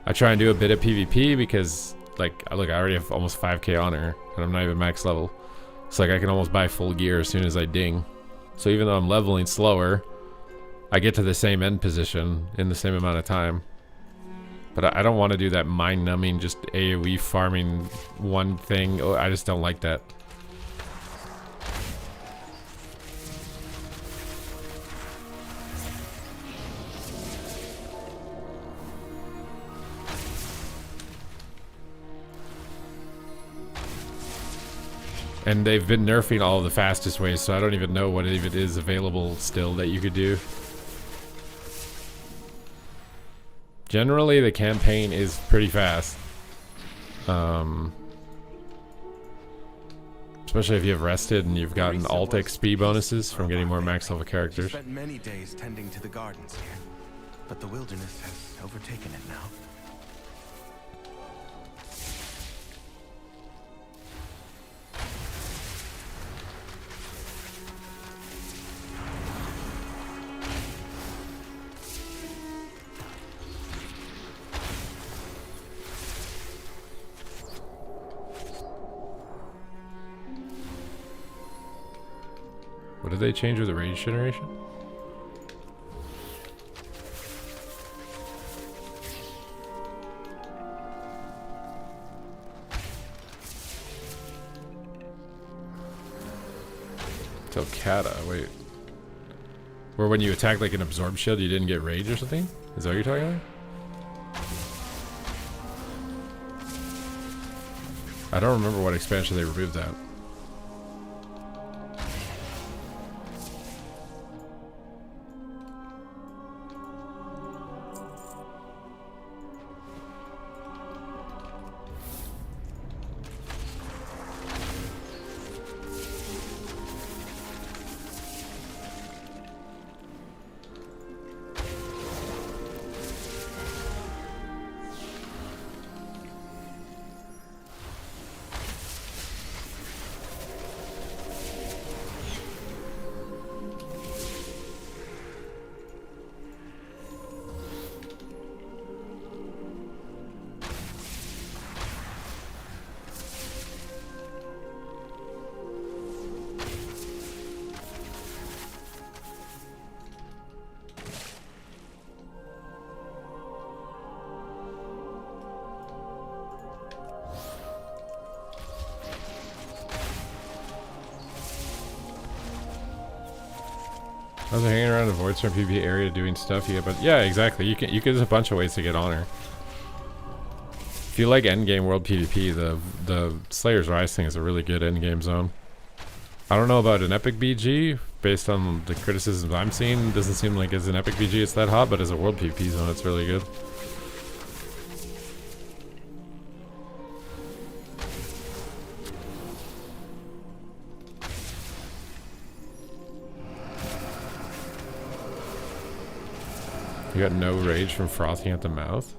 I try and do a bit of PvP because like look, I already have almost 5k honor and I'm not even max level. So like I can almost buy full gear as soon as I ding. So even though I'm leveling slower, I get to the same end position in the same amount of time. But I don't want to do that mind-numbing, just AoE farming one thing. Oh, I just don't like that. And they've been nerfing all of the fastest ways, so I don't even know what even is available still that you could do. Generally, the campaign is pretty fast. Especially if you have rested and you've gotten alt XP bonuses from getting more max level characters. Spent many days tending to the gardens here, but the wilderness has overtaken it now. What did they change with the rage generation? Telcata, wait. Where when you attack like an absorb shield, you didn't get rage or something? Is that what you're talking about? I don't remember what expansion they removed that. I was hanging around the Voidstorm PvP area doing stuff here, but yeah, exactly. You can there's a bunch of ways to get honor. If you like endgame world PvP, the Slayer's Rise thing is a really good endgame zone. I don't know about an epic BG, based on the criticisms I'm seeing. It doesn't seem like as an epic BG it's that hot, but as a world PvP zone it's really good. You got no rage from frothing at the mouth?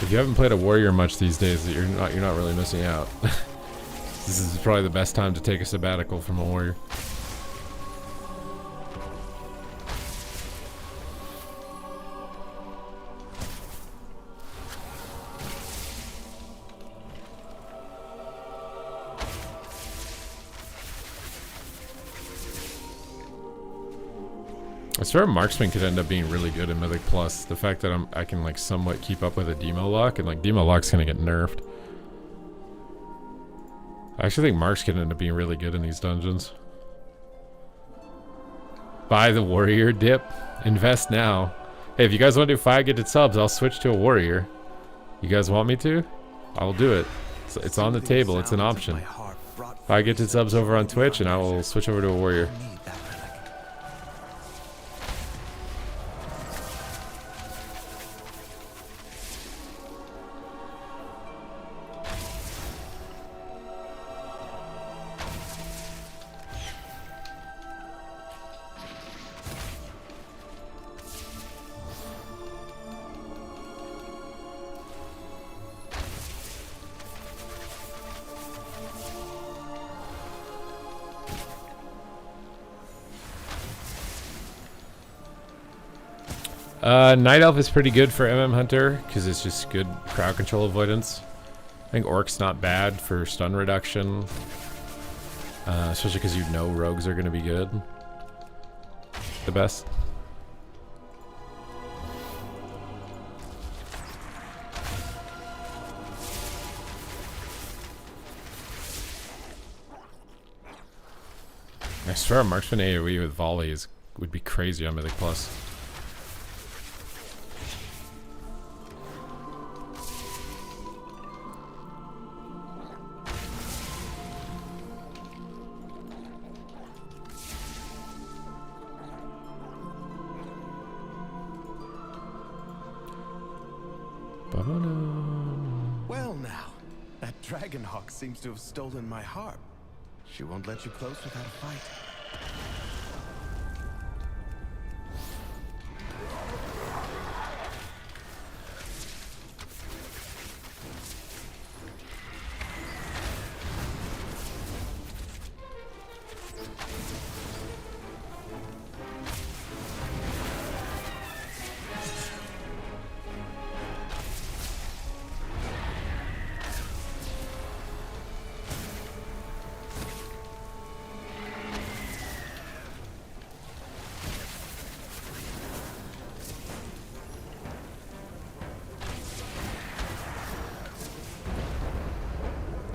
If you haven't played a warrior much these days, you're not really missing out. This is probably the best time to take a sabbatical from a warrior. I swear Marksman could end up being really good in Mythic Plus. The fact that I can like somewhat keep up with a Demo Lock, and like Demo Lock's gonna get nerfed. I actually think Marks could end up being really good in these dungeons. Buy the warrior dip. Invest now. Hey, if you guys want to do 5 gifted subs, I'll switch to a warrior. You guys want me to? I'll do it. It's on the table. It's an option. 5 gifted subs over on Twitch, and I will switch over to a warrior. Night Elf is pretty good for MM Hunter because it's just good crowd control avoidance. I think Orc's not bad for stun reduction, especially because you know rogues are going to be good. The best. I swear a Marksman AoE with volley would be crazy on Mythic Plus. Well now, that Dragonhawk seems to have stolen my harp. She won't let you close without a fight.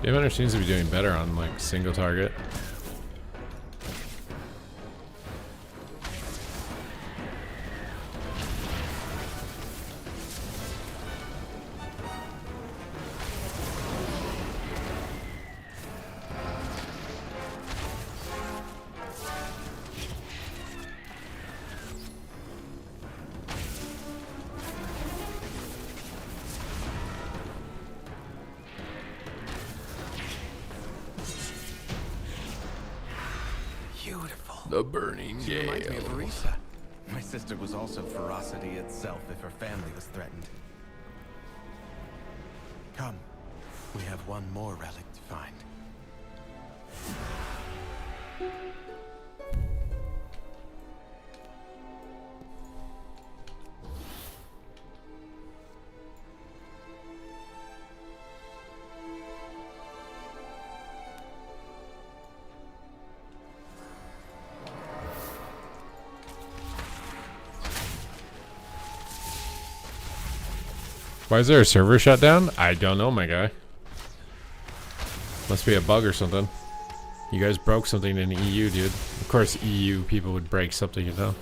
Game Hunter seems to be doing better on like single target. The burning She reminds me of gale. Arisa. My sister was also ferocity itself if her family was threatened. Come, we have one more relic to find. Why is there a server shutdown? I don't know, my guy. Must be a bug or something. You guys broke something in the EU, dude. Of course EU people would break something, you know.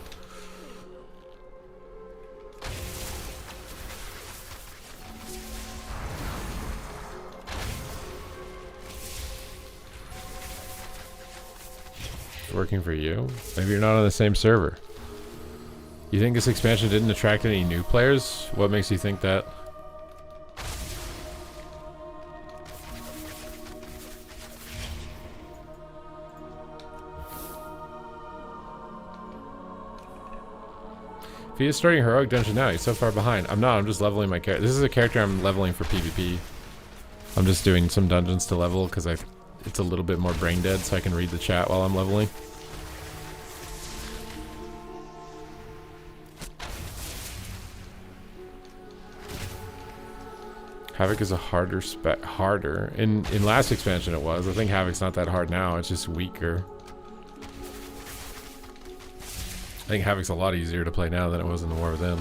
It's working for you? Maybe you're not on the same server. You think this expansion didn't attract any new players? What makes you think that? If he is starting heroic dungeon now, he's so far behind. I'm not, I'm just leveling my character. This is a character I'm leveling for PvP. I'm just doing some dungeons to level because it's a little bit more brain dead so I can read the chat while I'm leveling. Havoc is a harder. In last expansion it was. I think Havoc's not that hard now, it's just weaker. I think Havoc's a lot easier to play now than it was in the War Within.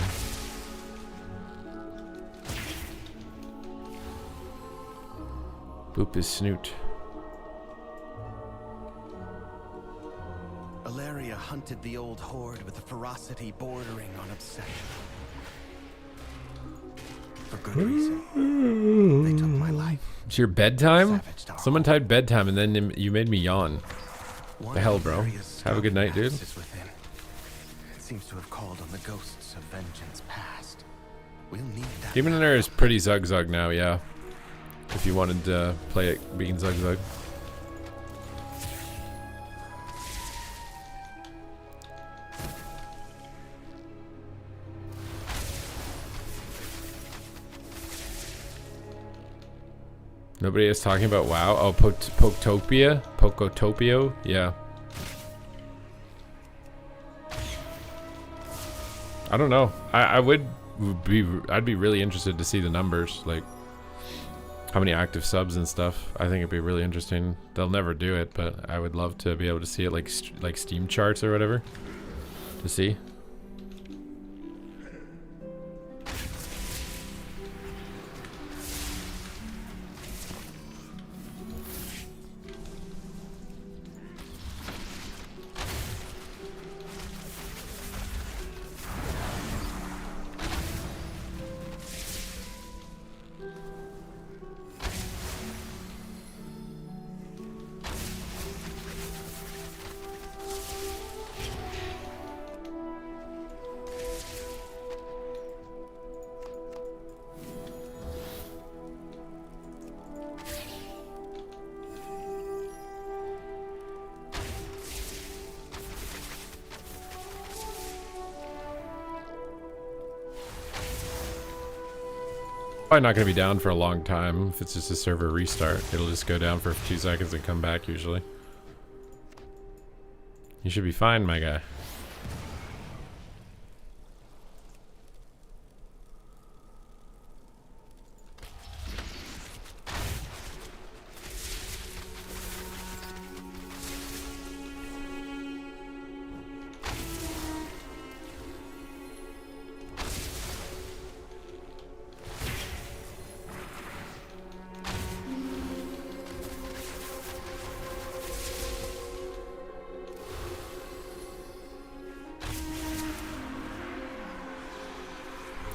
Boop his snoot. Alaria hunted the old horde with a ferocity bordering on obsession. For good reason. They took my life. It's your bedtime? Someone typed bedtime and then you made me yawn. The hell, bro? Have a good night, dude. Seems to have called on the ghosts of vengeance past. We'll need that. Demon Hunter is pretty zug now, yeah. If you wanted to play it being zug. Nobody is talking about WoW. Oh, Pokotopia? Yeah. I don't know. I'd be really interested to see the numbers, like how many active subs and stuff. I think it'd be really interesting. They'll never do it, but I would love to be able to see it like Steam charts or whatever to see. Probably not going to be down for a long time. If it's just a server restart, it'll just go down for 2 seconds and come back usually. You should be fine, my guy.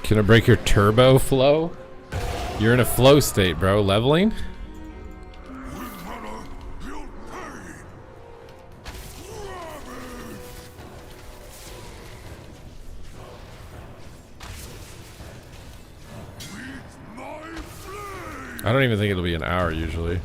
Can I break your turbo flow? You're in a flow state, bro. Leveling? I don't even think it'll be an hour usually.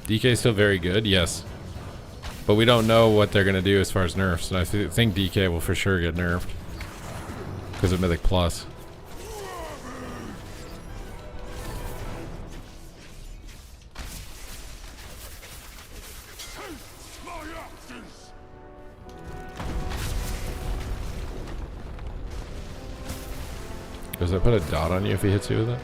DK is still very good, yes. But we don't know what they're going to do as far as nerfs. And I think DK will for sure get nerfed. Because of Mythic Plus. Does that put a dot on you if he hits you with it?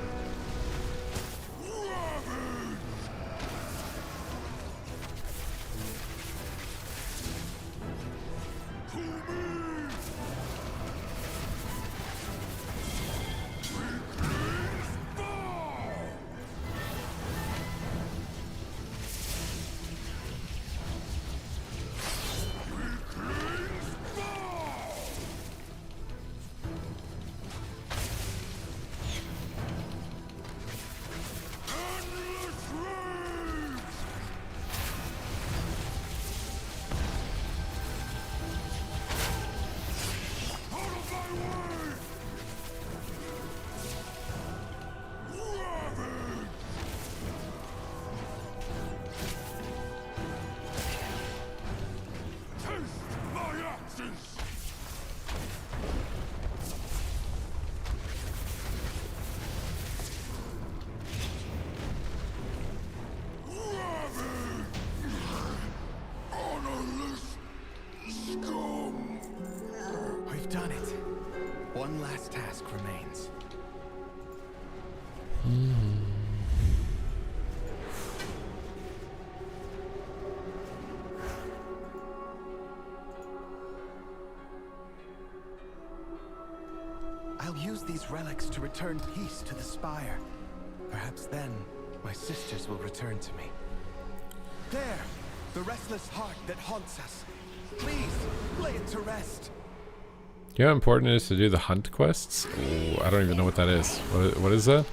Done it. One last task remains. I'll use these relics to return peace to the Spire. Perhaps then my sisters will return to me. There, the restless heart that haunts us. Please, lay it to rest. You know how important it is to do the hunt quests? Ooh, I don't even know what that is. What is that?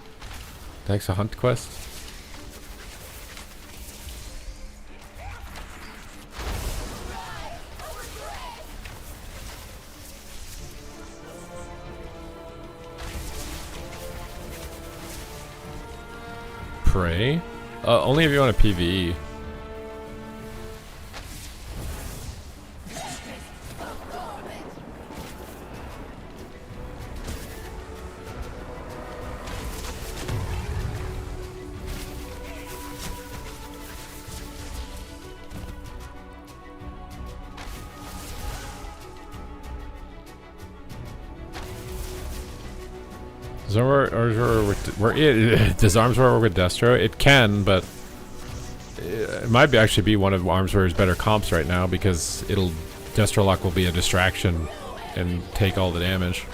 The heck's a hunt quest? Prey? Only if you want a PvE. Does Arms War work with Destro? It can, but it might actually be one of Arms War's better comps right now because Destro Lock will be a distraction and take all the damage.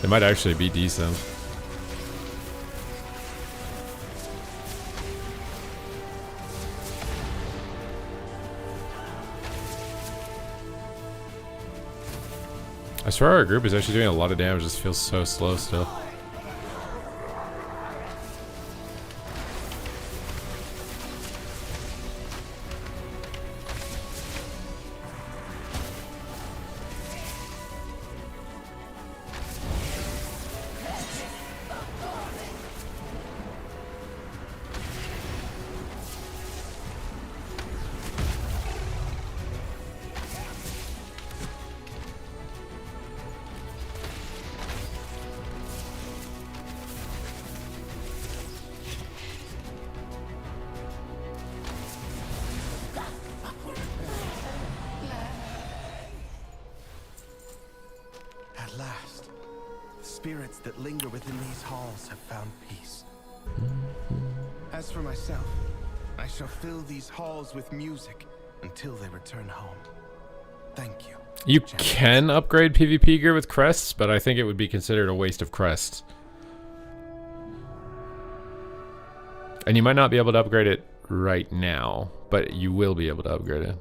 It might actually be decent. I swear our group is actually doing a lot of damage. This feels so slow still. spirits that linger within these halls have found peace. As for myself, I shall fill these halls with music until they return home. Thank you. You can upgrade PvP gear with crests, but I think it would be considered a waste of crests. And you might not be able to upgrade it right now, but you will be able to upgrade it.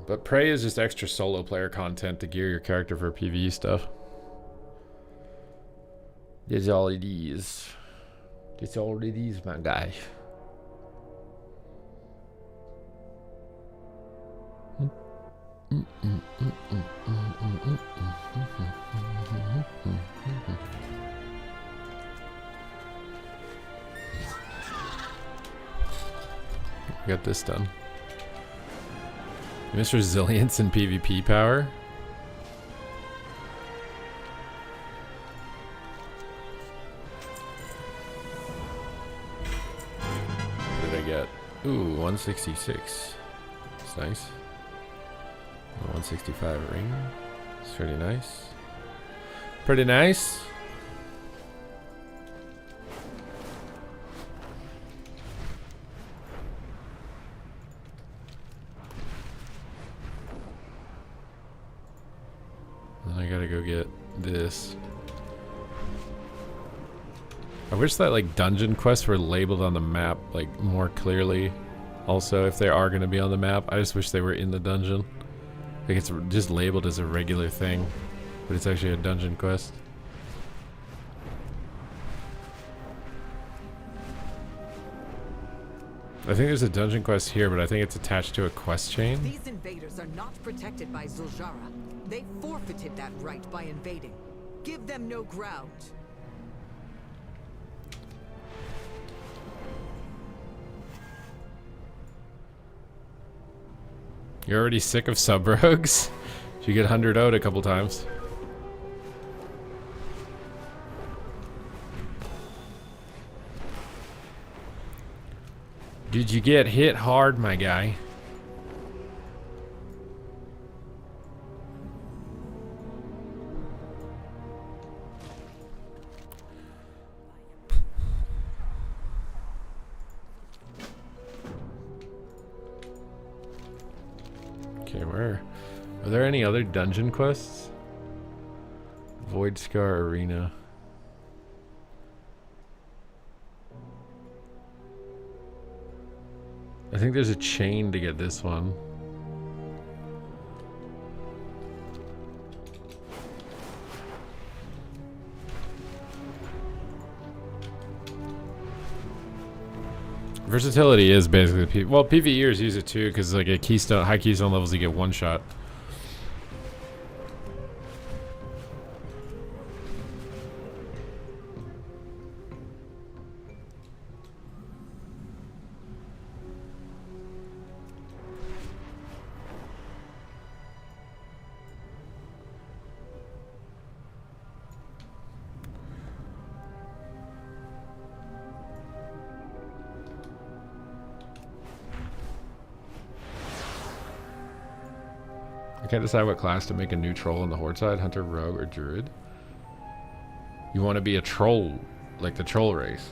But Prey is just extra solo player content to gear your character for PvE stuff. That's all it is. That's all it is, my guy. Got this done. You miss resilience and PvP power. What did I get? Ooh, 166. That's nice. 165 ring. It's pretty nice. Pretty nice. Then I gotta go get this. I wish that like dungeon quests were labeled on the map like more clearly. Also, if they are gonna be on the map, I just wish they were in the dungeon. Like it's just labeled as a regular thing, but it's actually a dungeon quest. I think there's a dungeon quest here, but I think it's attached to a quest chain. These invaders are not protected by Zuljara. They forfeited that right by invading. Give them no ground. You're already sick of sub-rogues? Did you get 100 0'd a couple times? Did you get hit hard, my guy? Okay, where? Are there any other dungeon quests? Void Scar Arena. I think there's a chain to get this one. Versatility is basically well, PvEers use it too because like a keystone, high keystone levels, you get one shot. I can't decide what class to make a new troll on the horde side, hunter, rogue, or druid. You want to be a troll, like the troll race.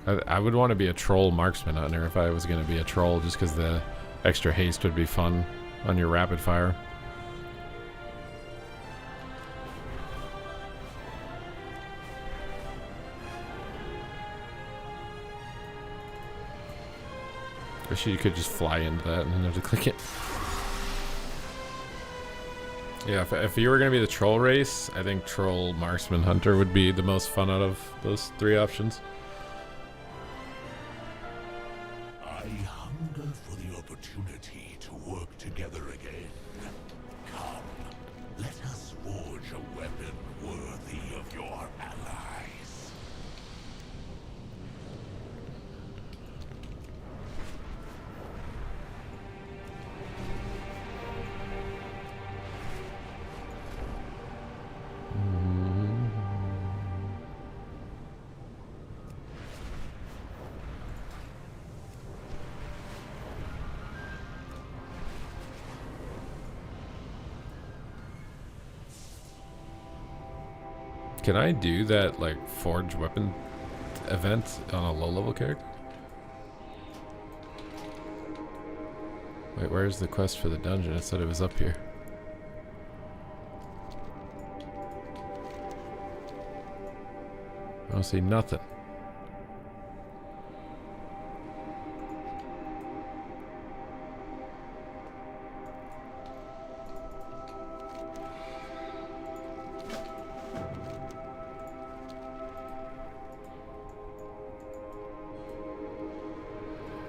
I would want to be a troll marksman hunter if I was going to be a troll, just because the extra haste would be fun on your rapid fire. Wish you could just fly into that and then have to click it. Yeah, if you were going to be the troll race, I think troll, marksman, hunter would be the most fun out of those three options. I hunger for the opportunity to work together again. Come, let us forge a weapon worthy of your allies. Can I do that like forge weapon event on a low level character? Wait, where's the quest for the dungeon? It said it was up here. I don't see nothing.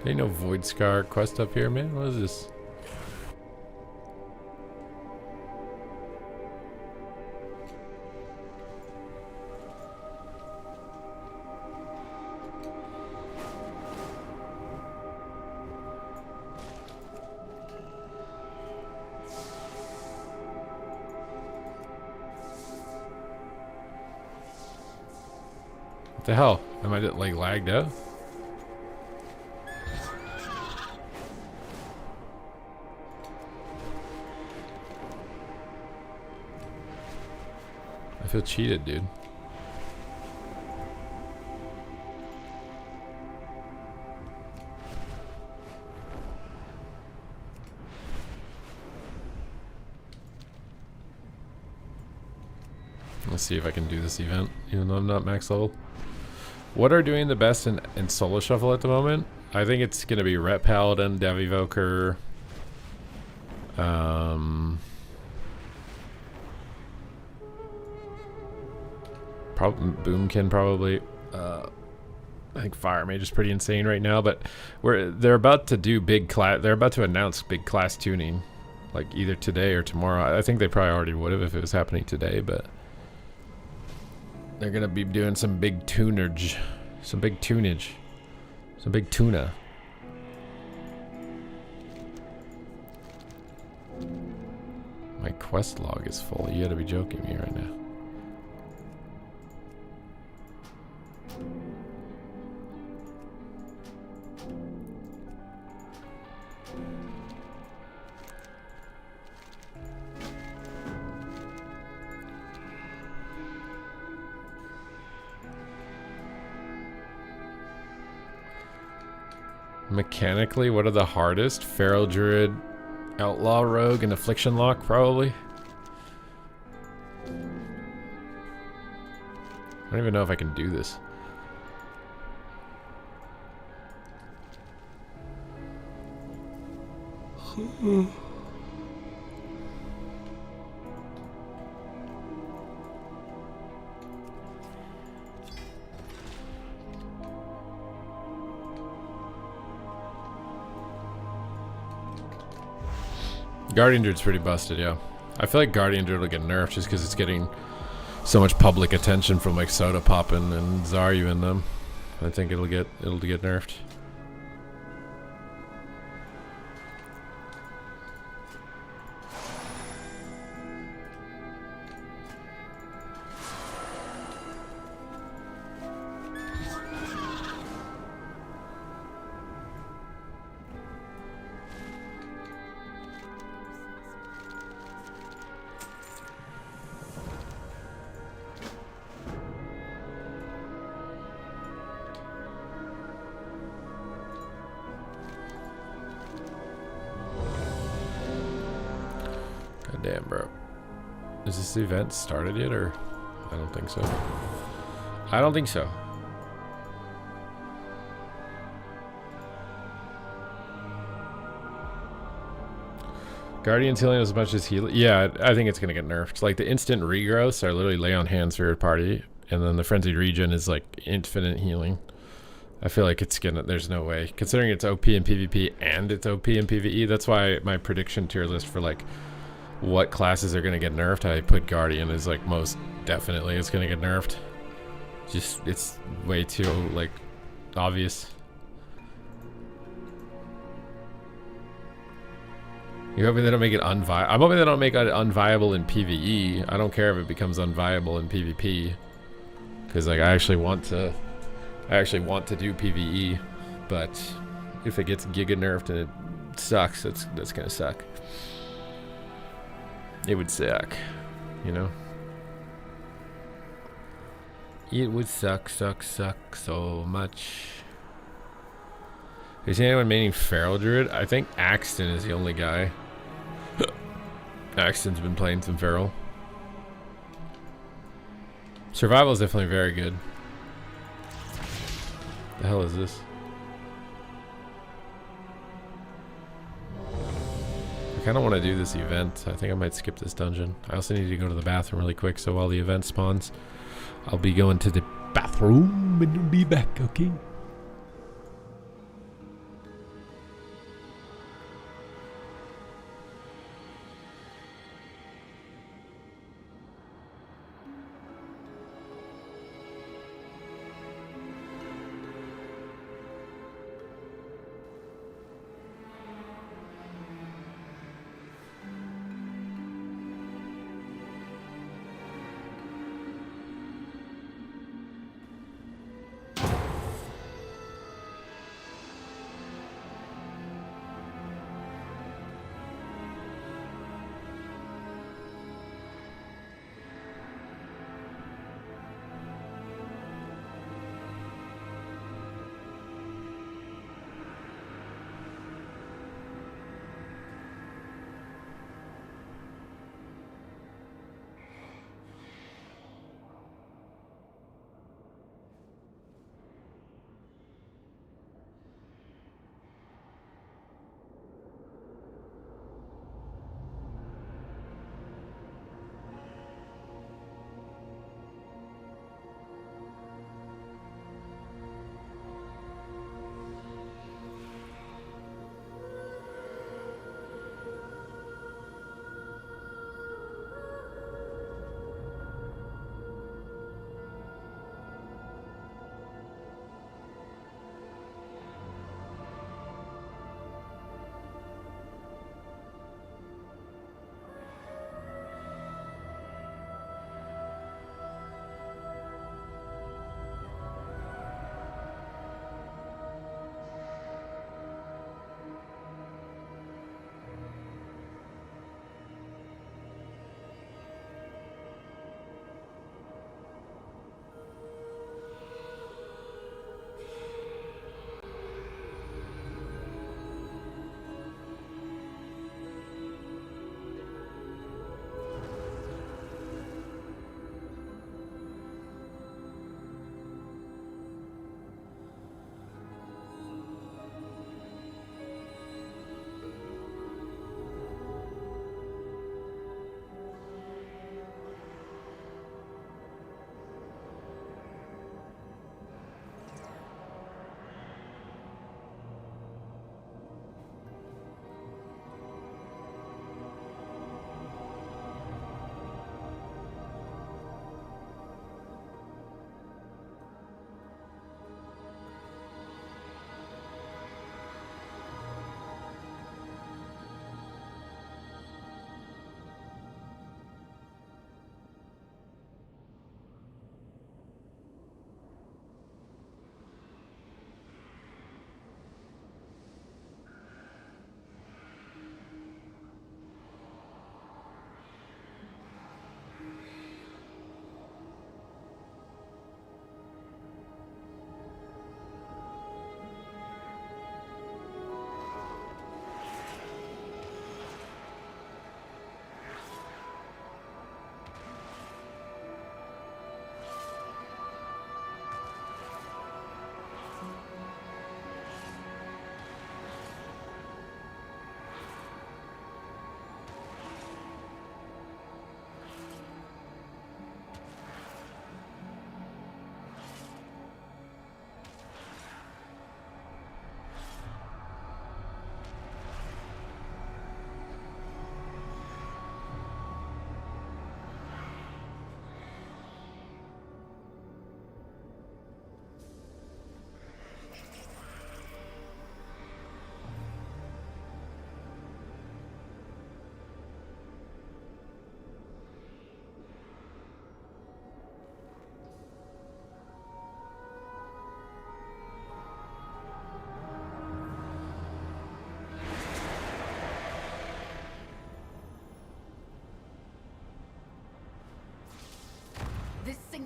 Ain't no Void Scar quest up here, man. What is this? What the hell? Am I like lagged out? I feel cheated, dude. Let's see if I can do this event, even though I'm not max level. What are doing the best in solo shuffle at the moment? I think it's gonna be Ret Paladin, Devivoker, Boomkin probably. I think Fire Mage is pretty insane right now, but they're about to do they're about to announce big class tuning, like either today or tomorrow. I think they probably already would have if it was happening today, but they're gonna be doing some big tunage, some big tuna. My quest log is full. You gotta be joking me right now. Mechanically, what are the hardest? Feral Druid, Outlaw Rogue, and Affliction Lock, probably. I don't even know if I can do this. Guardian Druid's pretty busted, yeah. I feel like Guardian Druid will get nerfed just because it's getting so much public attention from like Soda Poppin' and Zaryu in them. I think it'll get nerfed. Damn, bro. Is this event started yet, or? I don't think so. I don't think so. Guardian's healing as much as healing. Yeah, I think it's gonna get nerfed. Like the instant regrowths are literally lay on hands for your party, and then the frenzied regen is like infinite healing. I feel like it's gonna. There's no way, considering it's OP in PvP and it's OP in PvE. That's why my prediction tier list for like what classes are gonna get nerfed, I put Guardian as like most definitely it's gonna get nerfed. Just it's way too like obvious. You hoping they don't make it unviable? I'm hoping they don't make it unviable in PvE. I don't care if it becomes unviable in PvP, because like I actually want to do PvE, but if it gets giga nerfed and it sucks, that's gonna suck. It would suck, you know. It would suck so much. Is anyone maining Feral Druid? I think Axton is the only guy. Axton's been playing some Feral. Survival is definitely very good. The hell is this? I kind of want to do this event. I think I might skip this dungeon. I also need to go to the bathroom really quick, so while the event spawns, I'll be going to the bathroom and be back, okay?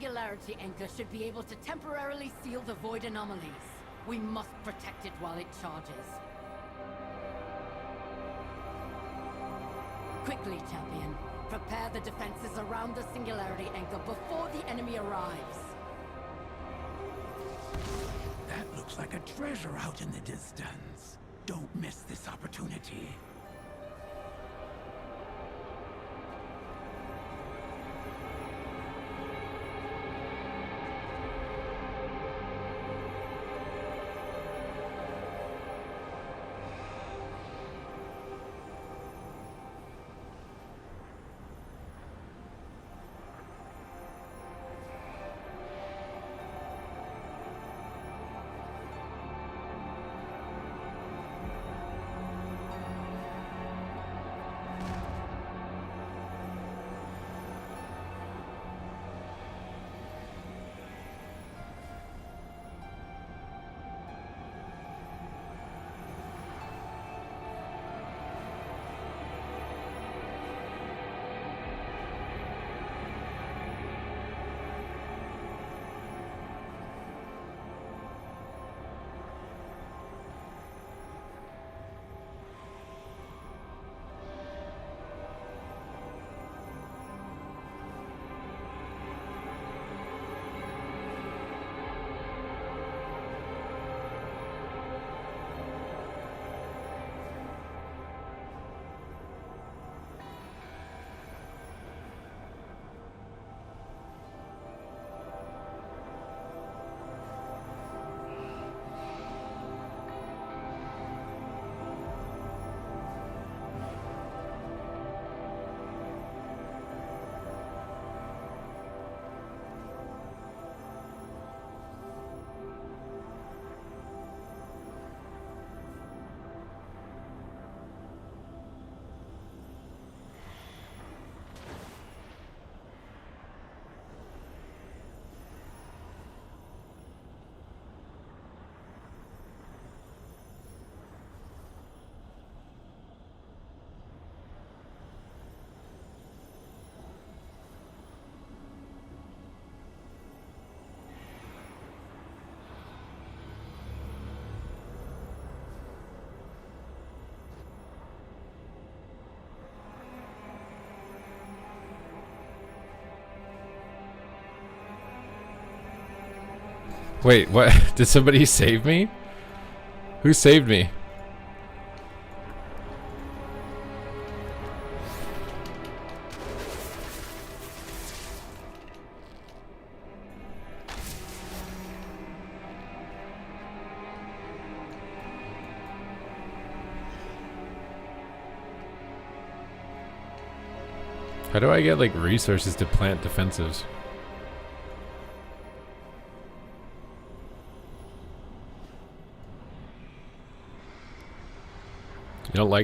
singularity anchor should be able to temporarily seal the void anomalies. We must protect it while it charges. Quickly, champion. Prepare the defenses around the singularity anchor before the enemy arrives. That looks like a treasure out in the distance. Don't miss this opportunity. Wait, what? Did somebody save me? Who saved me? How do I get like resources to plant defensives?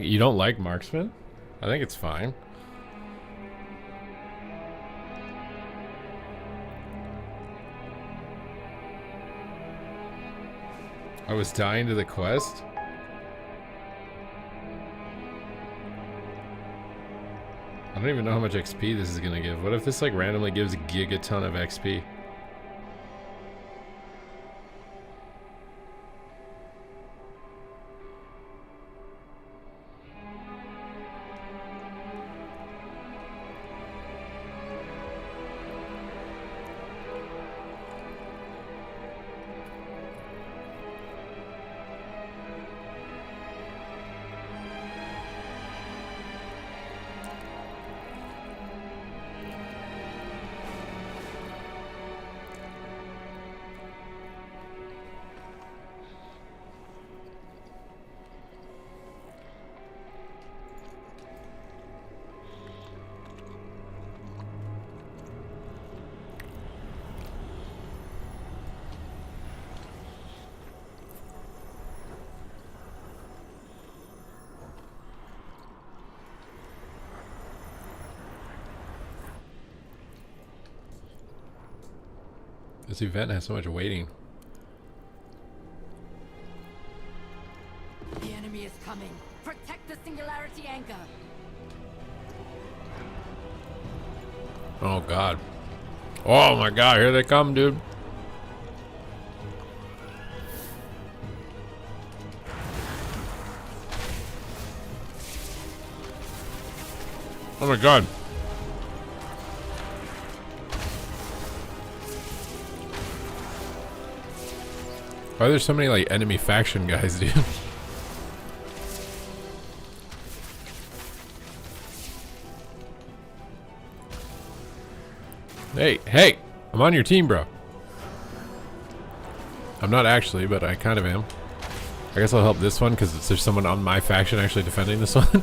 You don't like Marksman? I think it's fine. I was dying to the quest. I don't even know how much XP this is gonna give. What if this like randomly gives a gigaton of XP? This event has so much waiting. The enemy is coming. Protect the singularity anchor. Oh god. Oh my god, here they come, dude. Oh my god. Why are there so many like enemy faction guys, dude? Hey, I'm on your team, bro. I'm not actually, but I kind of am. I guess I'll help this one because there's someone on my faction actually defending this one.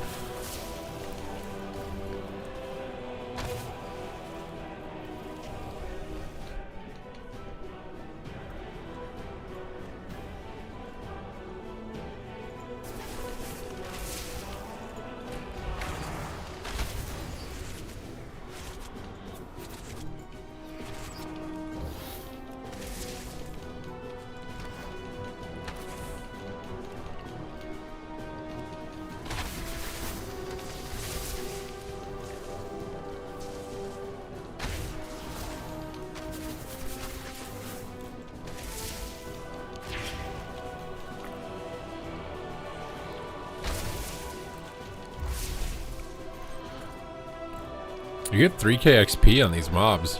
You get 3k XP on these mobs.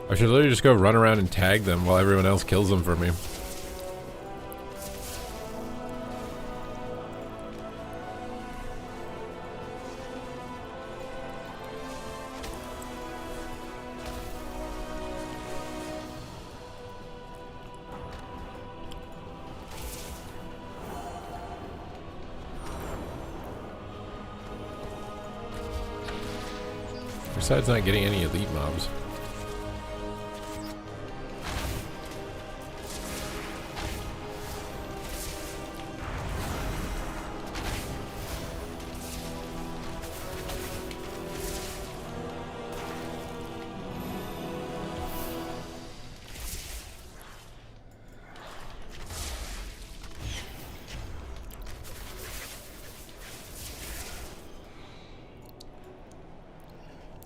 I should literally just go run around and tag them while everyone else kills them for me. Besides not getting any elite mobs.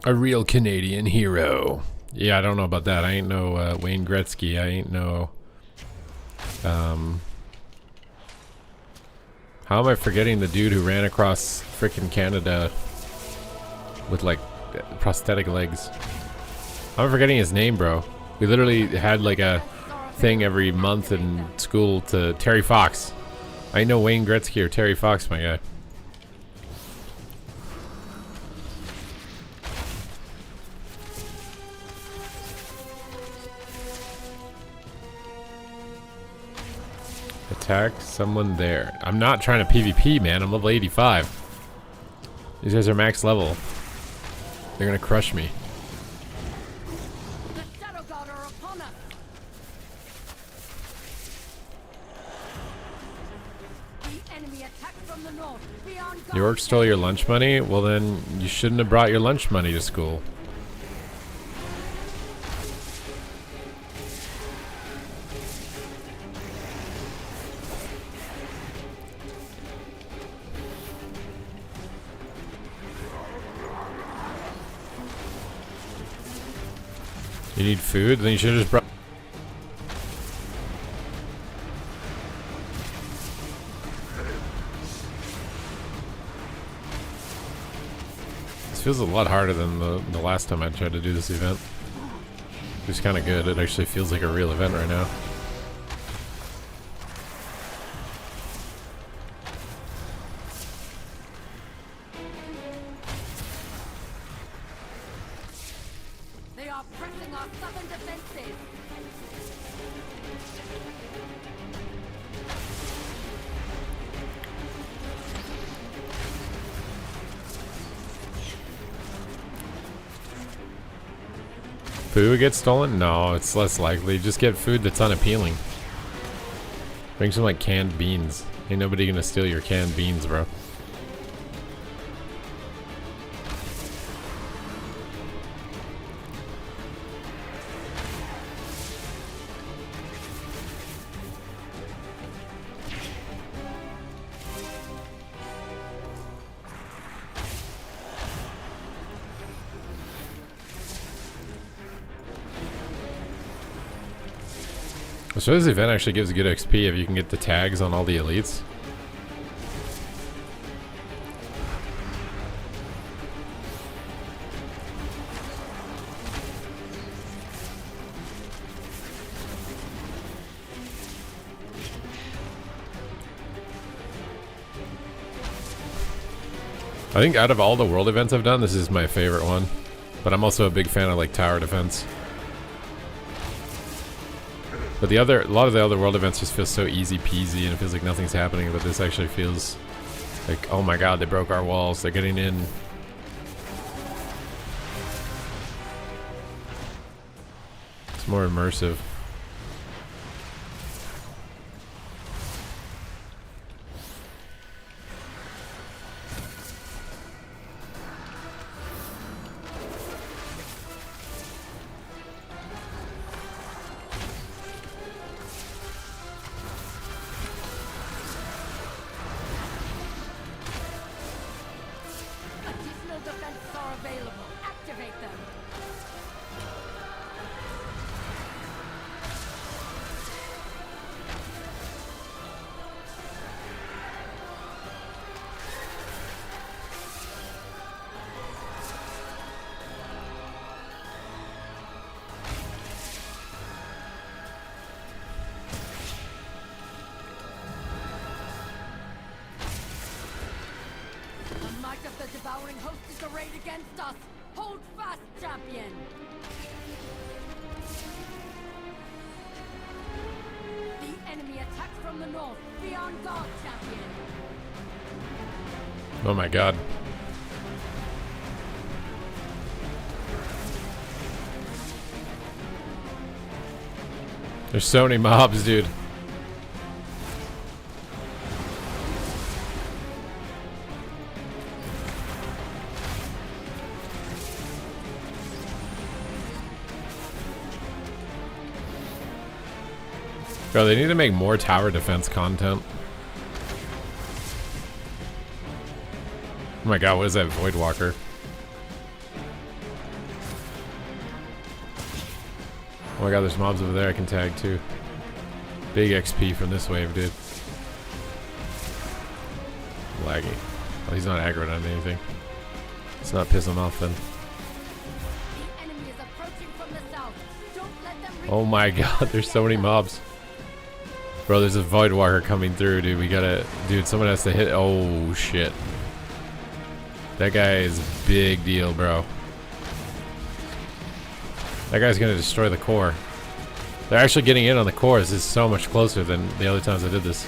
A real Canadian hero. Yeah, I don't know about that. I ain't no Wayne Gretzky. I ain't no... How am I forgetting the dude who ran across frickin' Canada with like prosthetic legs? I'm forgetting his name, bro. We literally had like a thing every month in school to Terry Fox. I ain't no Wayne Gretzky or Terry Fox, my guy. Attack someone there. I'm not trying to PvP, man. I'm level 85. These guys are max level. They're gonna crush me. The Shadow God are upon us. The enemy attack from the north. Beyond Your orc stole your lunch money? Well then, you shouldn't have brought your lunch money to school. You need food? Then you should have just brought... This feels a lot harder than the last time I tried to do this event. It's kind of good. It actually feels like a real event right now. They are pressing our southern defenses. Food gets stolen? No, it's less likely. Just get food that's unappealing. Bring some like canned beans. Ain't nobody gonna steal your canned beans, bro. So this event actually gives good XP if you can get the tags on all the elites. I think out of all the world events I've done, this is my favorite one. But I'm also a big fan of like tower defense. But a lot of the other world events just feel so easy peasy and it feels like nothing's happening, but this actually feels like, oh my god, they broke our walls, they're getting in. It's more immersive. Against us! Hold fast, champion! The enemy attacks from the north. Be on guard, champion! Oh my god. There's so many mobs, dude. Bro, they need to make more tower defense content. Oh my god, what is that Void Walker? Oh my god, there's mobs over there I can tag too. Big XP from this wave, dude. Laggy. Oh, he's not aggroed on anything. Let's not piss him off then. The enemy is approaching from the south. Don't let them Oh my god, there's so many mobs. Bro, there's a Void Walker coming through, dude. We gotta... Dude, someone has to hit... Oh, shit. That guy is a big deal, bro. That guy's gonna destroy the core. They're actually getting in on the core. This is so much closer than the other times I did this.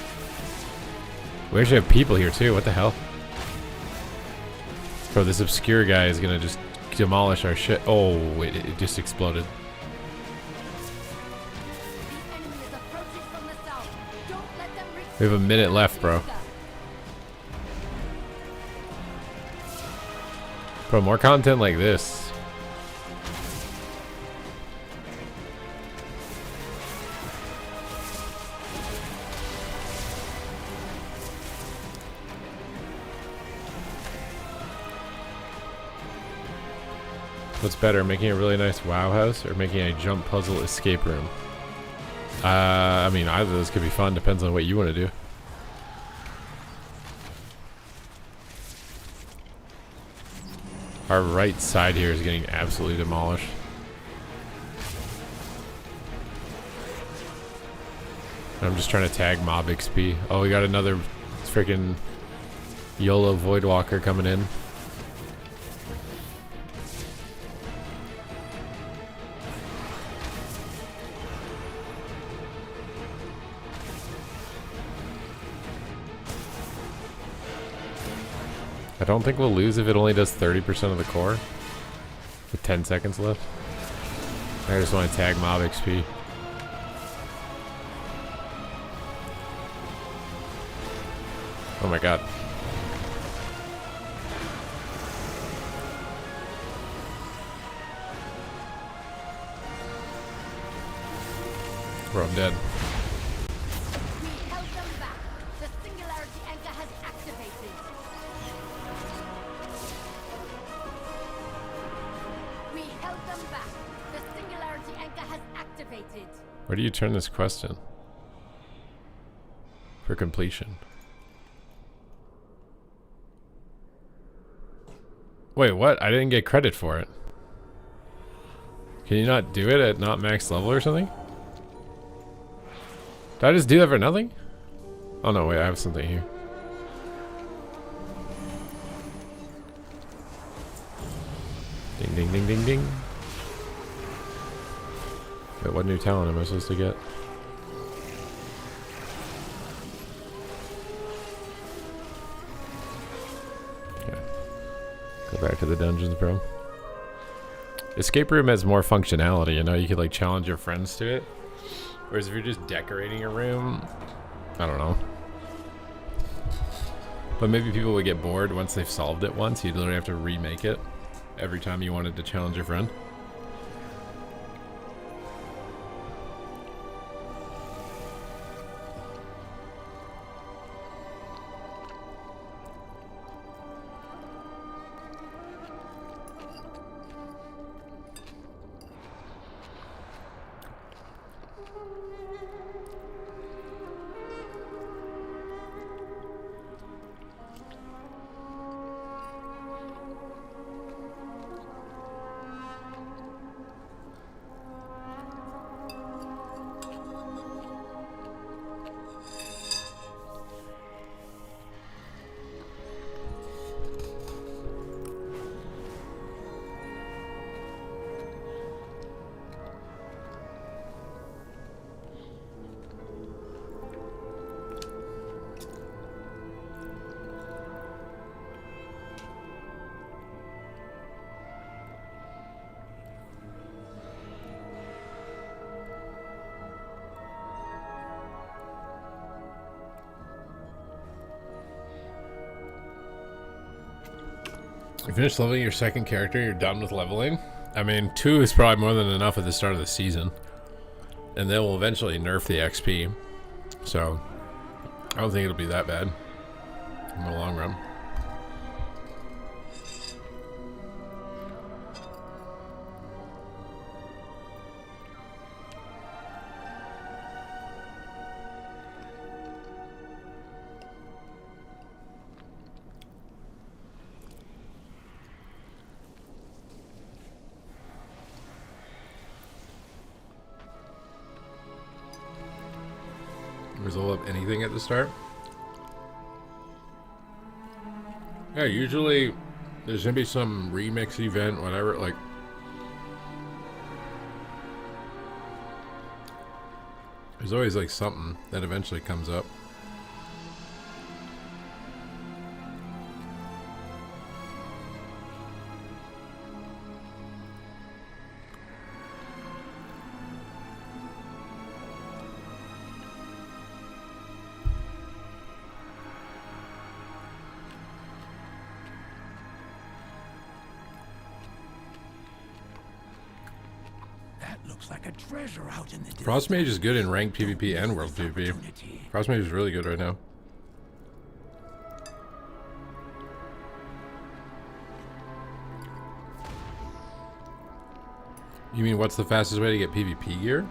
We actually have people here, too. What the hell? Bro, this obscure guy is gonna just demolish our shit. Oh, it just exploded. We have a minute left, bro. Bro, more content like this. What's better, making a really nice WoW house or making a jump puzzle escape room? I mean, either of those could be fun. Depends on what you want to do. Our right side here is getting absolutely demolished. I'm just trying to tag mob XP. Oh, we got another freaking YOLO Void Walker coming in. I don't think we'll lose if it only does 30% of the core. With 10 seconds left. I just want to tag mob XP. Oh my god. Bro, I'm dead. We held them back. The singularity anchor has activated. Where do you turn this quest in? For completion. Wait, what? I didn't get credit for it. Can you not do it at not max level or something? Did I just do that for nothing? Oh no, wait, I have something here. Ding, ding, ding, ding, ding. Wait, what new talent am I supposed to get? Okay. Go back to the dungeons, bro. Escape room has more functionality, you know? You could, like, challenge your friends to it. Whereas if you're just decorating a room, I don't know. But maybe people would get bored once they've solved it once. You'd literally have to remake it every time you wanted to challenge your friend. You finish leveling your second character, you're done with leveling. I mean, 2 is probably more than enough at the start of the season. And they will eventually nerf the XP. So, I don't think it'll be that bad in the long run. Result of anything at the start? Yeah, usually there's gonna be some remix event, whatever, like there's always like something that eventually comes up. Like a treasure out in the Frostmage is good in ranked PvP and world PvP. Frostmage is really good right now. You mean what's the fastest way to get PvP gear?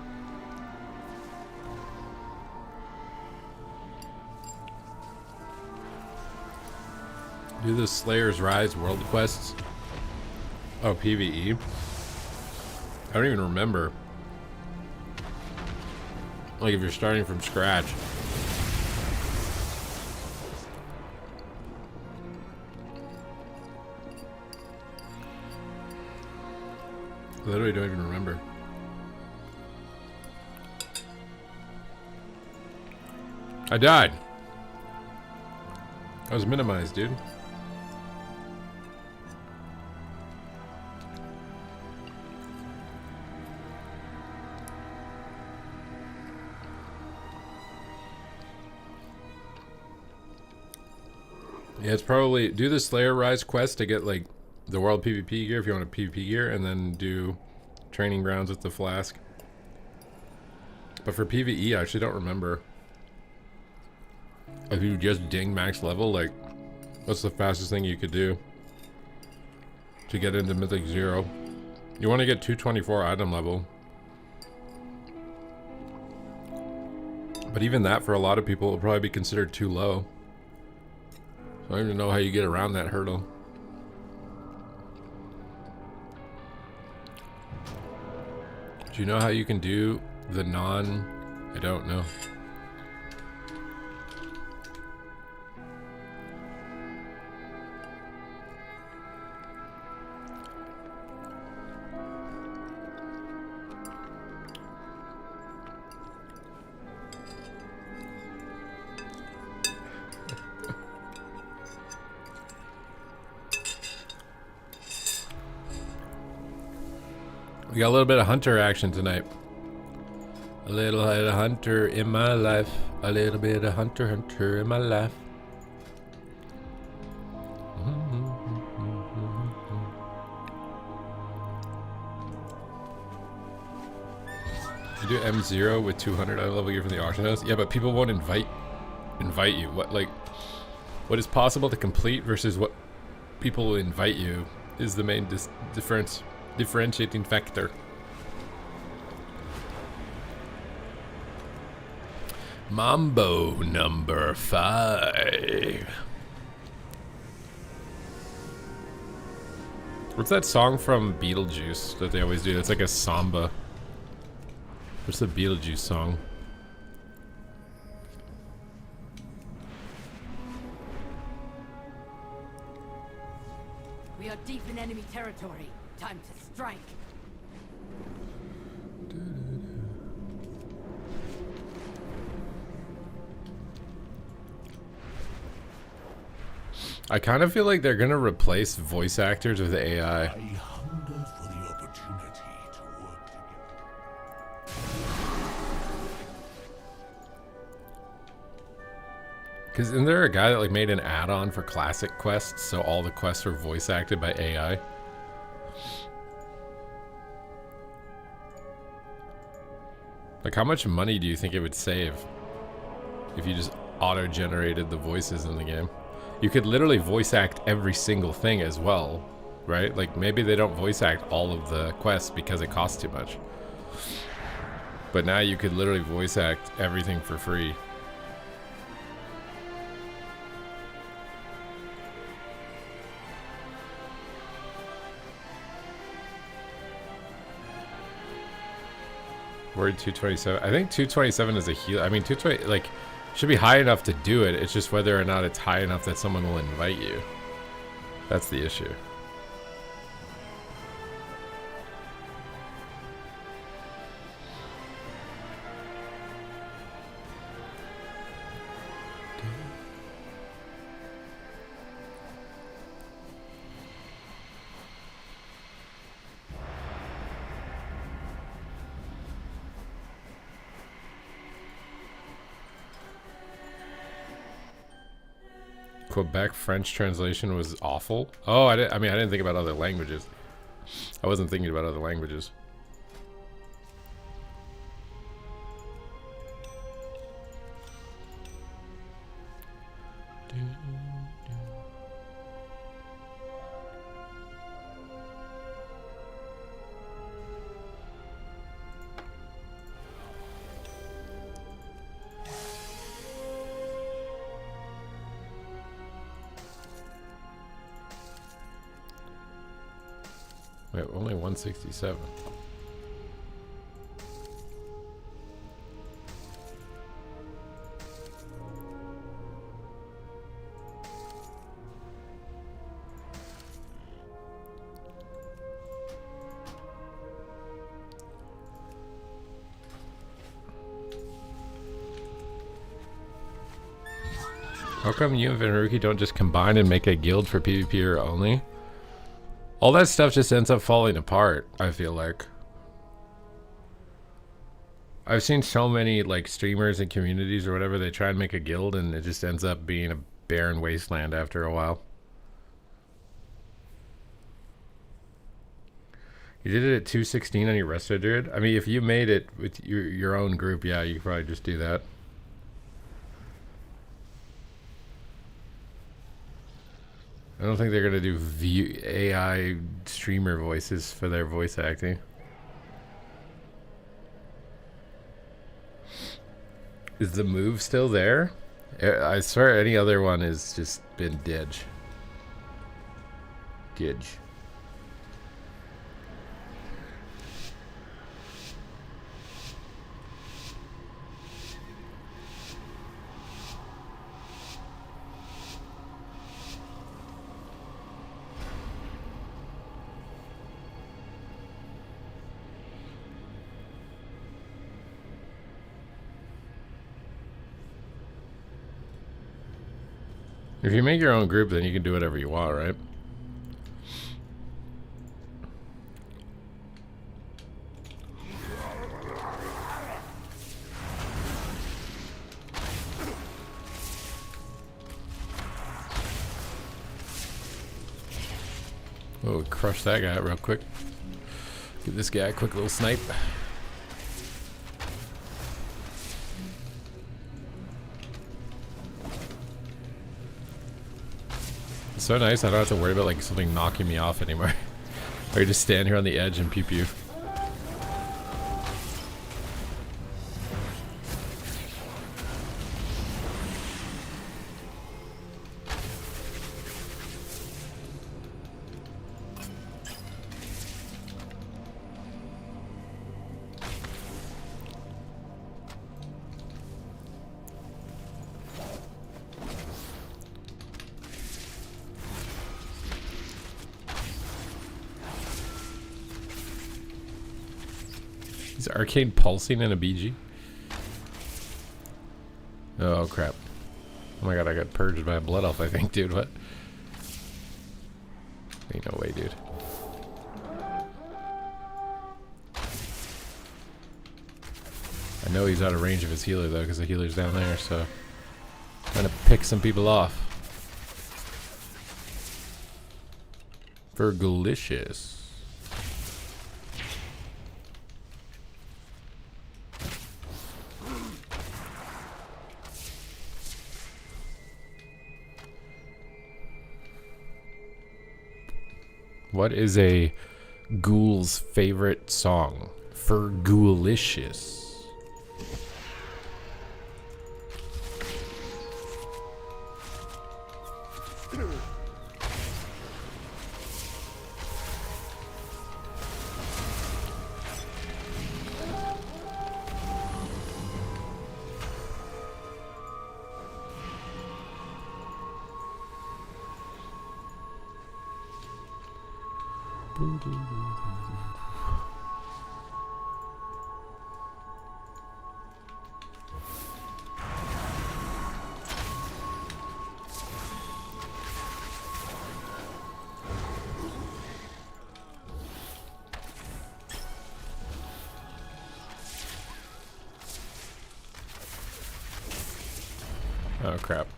Do the Slayer's Rise world quests. Oh, PvE. I don't even remember. Like if you're starting from scratch. I literally don't even remember. I died. I was minimized, dude. Yeah, it's probably do the Slayer Rise quest to get like the world PvP gear if you want a PvP gear, and then do training grounds with the flask. But for PvE, I actually don't remember. If you just ding max level, like what's the fastest thing you could do to get into Mythic 0? You want to get 224 item level. But even that, for a lot of people, will probably be considered too low. So I don't even know how you get around that hurdle. Do you know how you can do the non... I don't know. We got a little bit of hunter action tonight. A little bit of hunter in my life. A little bit of hunter in my life. You do M0 with 200 at a level gear from the auction house? Yeah, but people won't invite you. What is possible to complete versus what people will invite you is the main differentiating factor. Mambo number 5. What's that song from Beetlejuice that they always do? It's like a samba. What's the Beetlejuice song? We are deep in enemy territory. Time to strike. I kind of feel like they're gonna replace voice actors with AI. I hunger for the opportunity to work together. Cause isn't there a guy that like made an add-on for classic quests, so all the quests are voice acted by AI? Like, how much money do you think it would save if you just auto-generated the voices in the game? You could literally voice act every single thing as well, right? Like, maybe they don't voice act all of the quests because it costs too much. But now you could literally voice act everything for free. Word 227. I think 227 is a heal. I mean, 220 like should be high enough to do it. It's just whether or not it's high enough that someone will invite you. That's the issue. Quebec French translation was awful. Oh, I didn't think about other languages. I wasn't thinking about other languages. Wait, only 167. How come you and Venruki don't just combine and make a guild for PvP only? All that stuff just ends up falling apart, I feel like. I've seen so many like streamers and communities or whatever, they try and make a guild and it just ends up being a barren wasteland after a while. You did it at 216 on your Resto Druid? I mean, if you made it with your own group, yeah, you could probably just do that. I don't think they're gonna do AI streamer voices for their voice acting. Is the move still there? I swear any other one has just been Gidge. If you make your own group, then you can do whatever you want, right? Oh, crush that guy real quick. Give this guy a quick little snipe. It's so nice, I don't have to worry about like something knocking me off anymore. Or you just stand here on the edge and pew pew. Is arcade pulsing in a BG? Oh crap. Oh my god, I got purged by a blood elf, I think, dude. What? Ain't no way, dude. I know he's out of range of his healer though, because the healer's down there, so I'm trying to pick some people off. Fergalicious. What is a ghoul's favorite song? Fergalicious. Oh crap.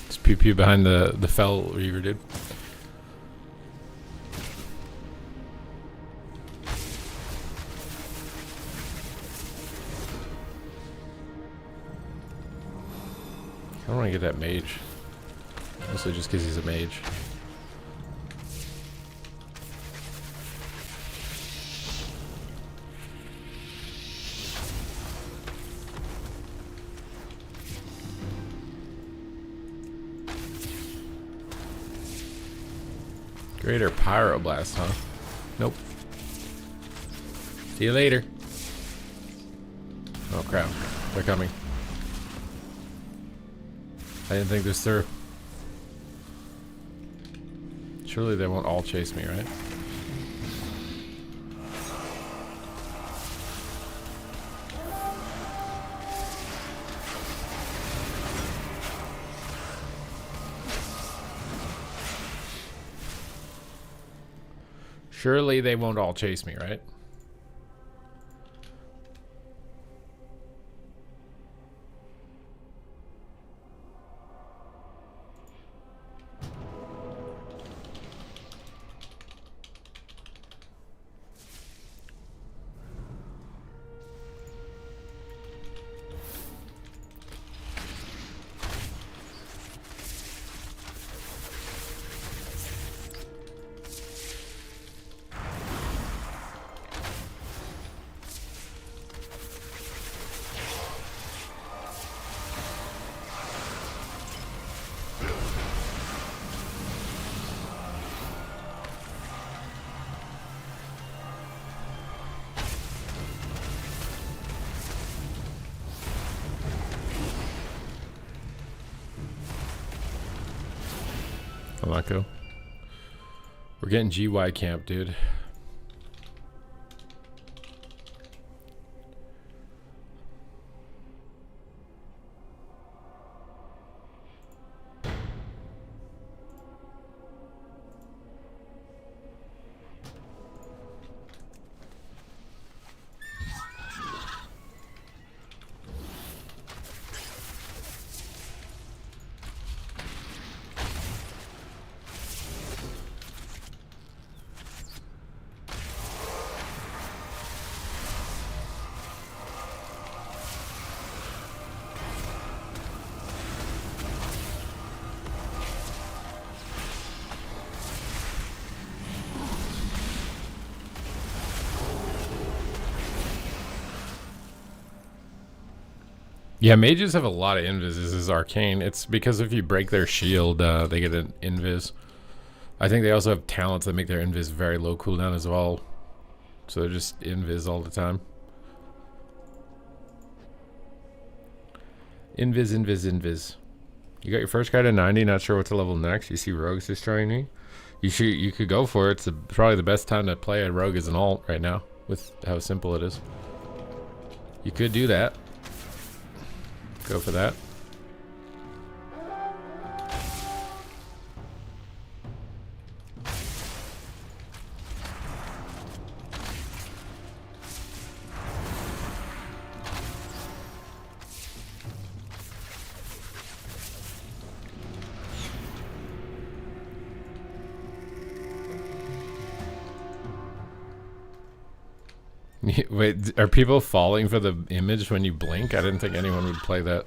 Just pew pew behind the fell reaver, dude. I don't want to get that mage. Mostly just because he's a mage. Greater pyroblast, huh? Nope. See you later. Oh crap. They're coming. I didn't think this through. Surely they won't all chase me, right? Surely they won't all chase me, right? I'll not go. We're getting GY camp, dude. Yeah, mages have a lot of invises as arcane. It's because if you break their shield, they get an invis. I think they also have talents that make their invis very low cooldown as well. So they're just invis all the time. Invis, invis, invis. You got your first guy to 90, not sure what to level next. You see rogues destroying me. You could go for it. It's probably the best time to play a rogue as an alt right now with how simple it is. You could do that. Go for that. Wait, are people falling for the image when you blink? I didn't think anyone would play that.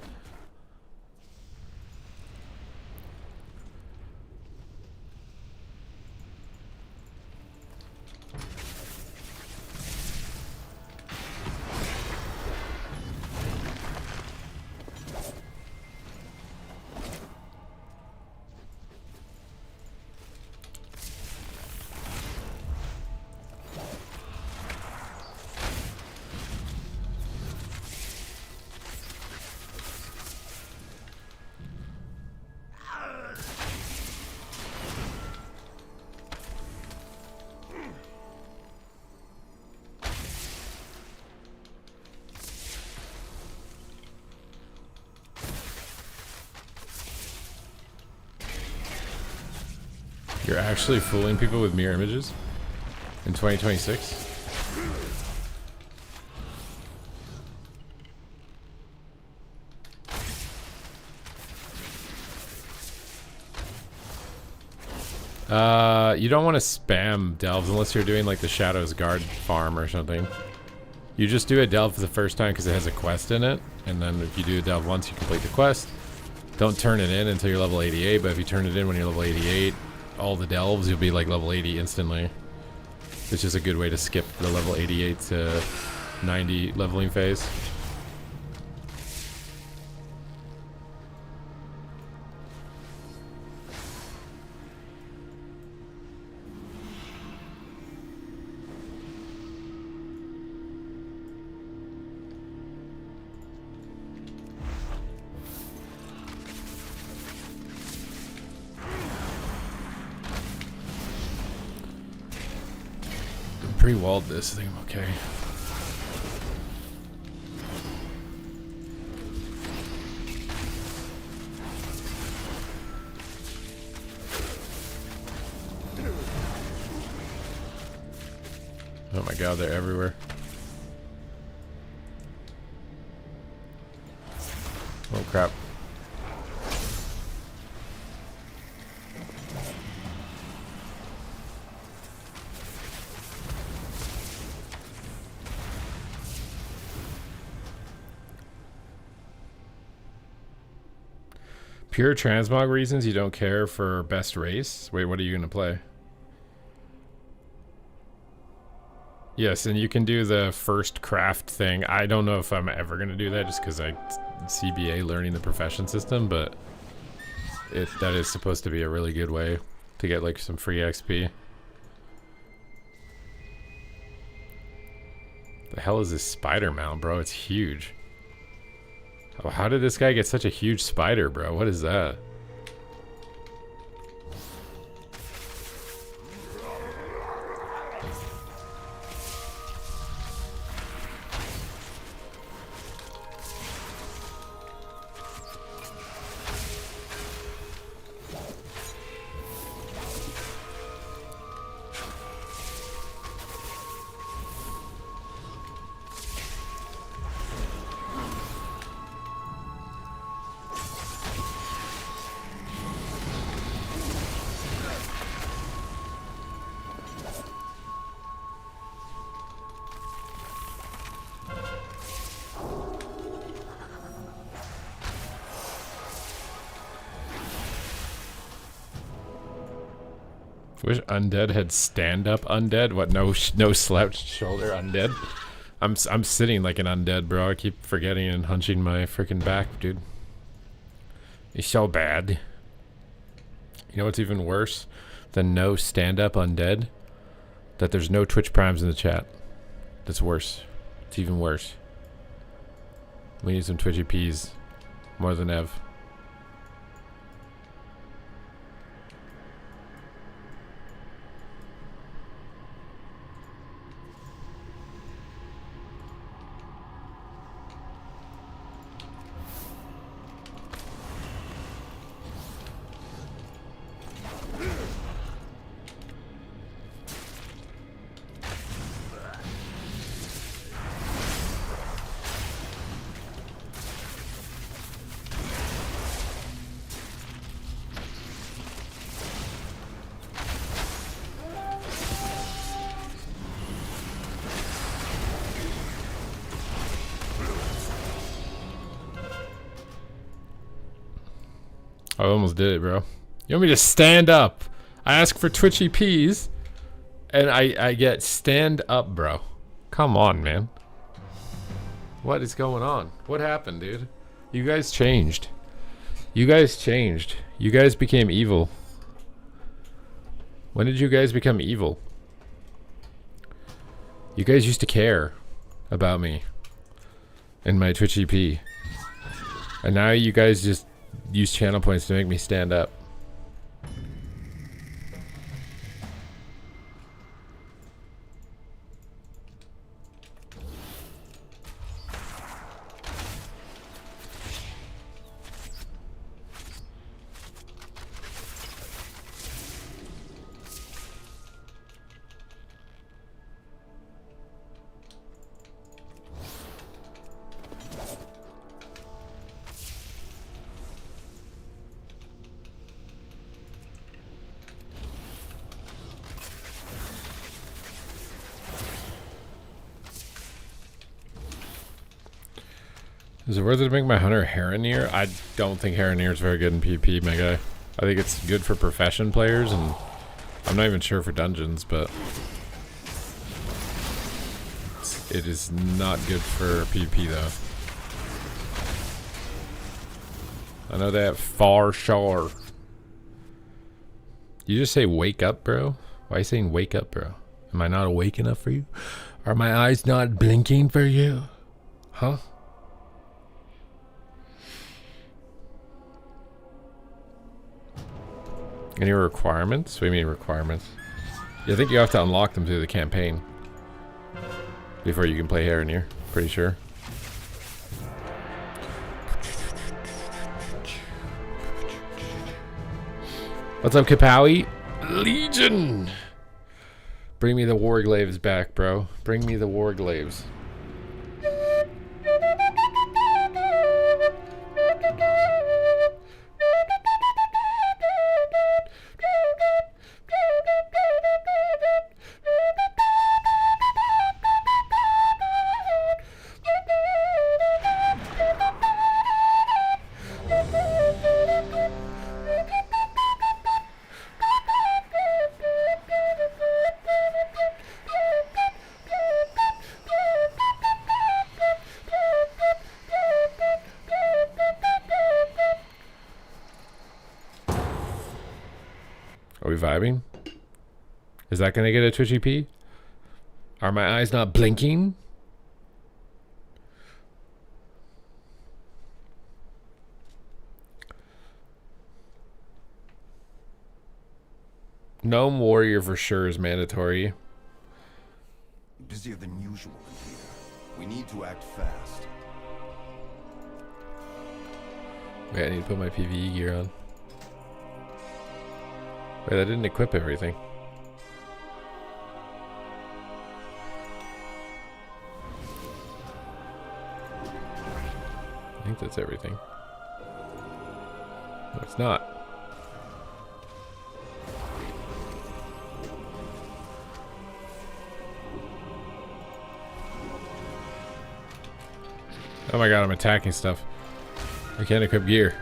You're actually fooling people with mirror images in 2026? You don't want to spam delves unless you're doing like the Shadows Guard farm or something. You just do a delve for the first time because it has a quest in it, and then if you do a delve once, you complete the quest. Don't turn it in until you're level 88, but if you turn it in when you're level 88, all the delves, you'll be like level 80 instantly. It's just a good way to skip the level 88 to 90 leveling phase. Pre-walled this thing, okay. Oh my god, they're everywhere. Oh crap. Pure transmog reasons, you don't care for best race? Wait, what are you gonna play? Yes, and you can do the first craft thing. I don't know if I'm ever gonna do that just because I CBA learning the profession system, but that is supposed to be a really good way to get like some free XP. The hell is this spider mount, bro? It's huge. Oh, how did this guy get such a huge spider, bro? What is that? Wish undead had stand-up undead. What? No slouched shoulder undead. I'm sitting like an undead, bro. I keep forgetting and hunching my freaking back, dude. It's so bad. You know what's even worse than no stand-up undead? That there's no Twitch primes in the chat. That's worse. It's even worse. We need some Twitchy P's more than ever. I almost did it, bro. You want me to stand up? I ask for Twitchy P's, and I get stand up, bro. Come on, man. What is going on? What happened, dude? You guys changed. You guys changed. You guys became evil. When did you guys become evil? You guys used to care about me and my Twitchy P. And now you guys just use channel points to make me stand up. Is it worth it to make my hunter Harroneer? I don't think Harroneer is very good in PvP, my guy. I think it's good for profession players, and I'm not even sure for dungeons, but it is not good for PvP though. I know that for sure. You just say wake up, bro? Why are you saying wake up, bro? Am I not awake enough for you? Are my eyes not blinking for you? Huh? Any requirements? What do you mean requirements? Yeah, I think you have to unlock them through the campaign before you can play Harroneer. Pretty sure. What's up, Kapowie? Legion! Bring me the Warglaves back, bro. Bring me the Warglaves. Are we vibing? Is that gonna get a Twitchy P? Are my eyes not blinking? Gnome Warrior for sure is mandatory. Busier than usual in here. We need to act fast. Wait, I need to put my PvE gear on. Wait, I didn't equip everything. I think that's everything. No, it's not. Oh my god, I'm attacking stuff. I can't equip gear.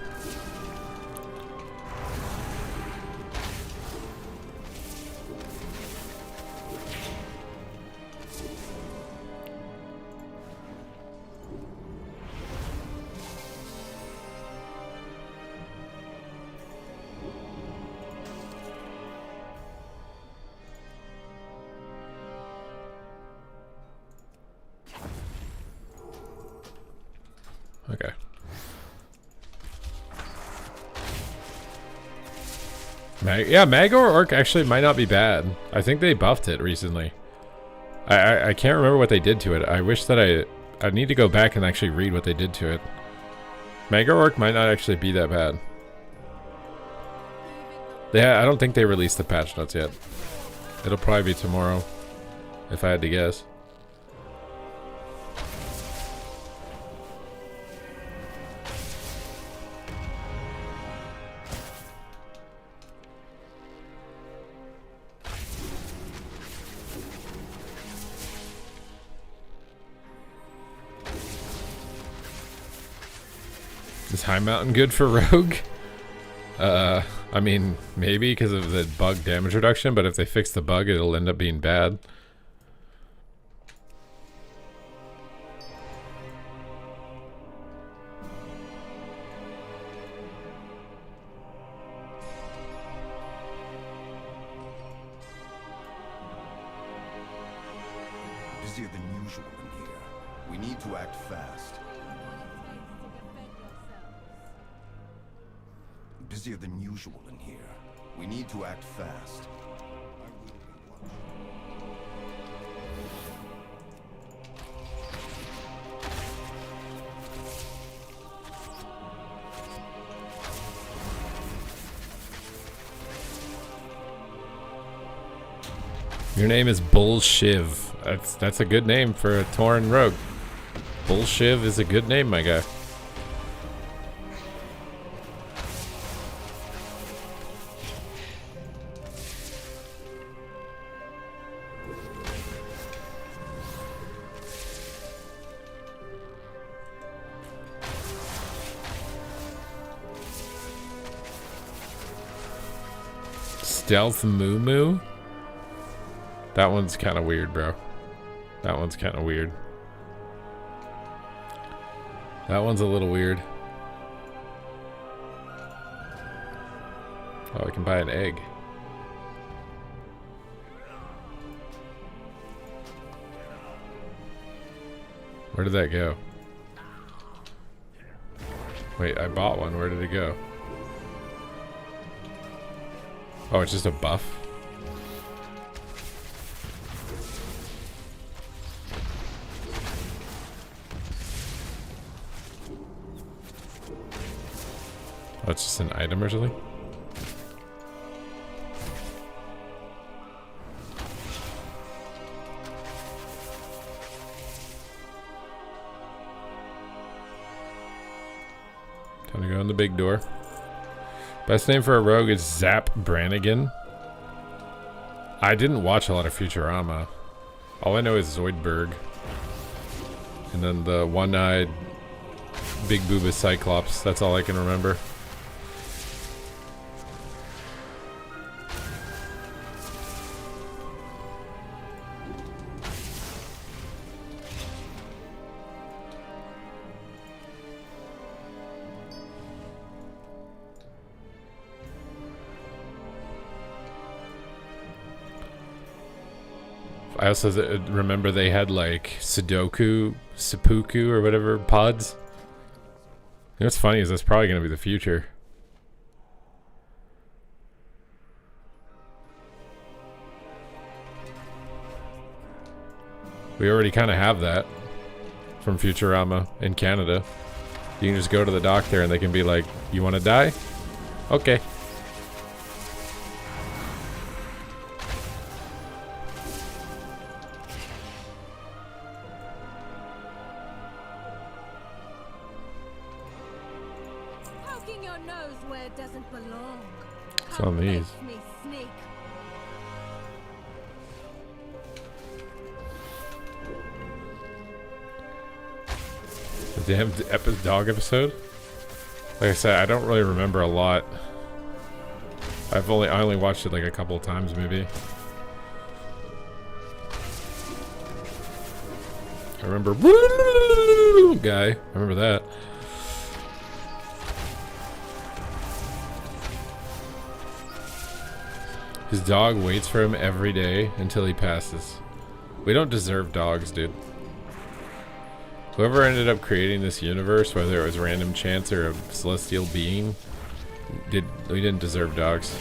Okay. Yeah, Mag or Orc actually might not be bad. I think they buffed it recently. I can't remember what they did to it. I wish that I need to go back and actually read what they did to it. Mag or Orc might not actually be that bad. I don't think they released the patch notes yet. It'll probably be tomorrow, if I had to guess. Is High Mountain good for Rogue? I mean, maybe because of the bug damage reduction, but if they fix the bug, it'll end up being bad. Busier than usual in here. We need to act fast. Busier than usual in here. We need to act fast. Your name is Bull Shiv. That's a good name for a Tauren rogue. Bull Shiv is a good name, my guy. Stealth Moo Moo? That one's kind of weird, bro. That one's kind of weird. That one's a little weird. Oh, I can buy an egg. Where did that go? Wait, I bought one. Where did it go? Oh, it's just a buff? Oh, it's just an item or something? Time to go in the big door. Best name for a rogue is Zap Brannigan. I didn't watch a lot of Futurama. All I know is Zoidberg. And then the one-eyed Big Booba Cyclops. That's all I can remember. I also remember they had like Sudoku, Seppuku, or whatever pods. You know what's funny is that's probably going to be the future. We already kind of have that from Futurama in Canada. You can just go to the doctor and they can be like, "You want to die? Okay." It's on these. The damn dog episode? Like I said, I don't really remember a lot. I only watched it like a couple of times maybe. I remember guy. I remember that. His dog waits for him every day until he passes. We don't deserve dogs, dude. Whoever ended up creating this universe, whether it was random chance or a celestial being, we didn't deserve dogs.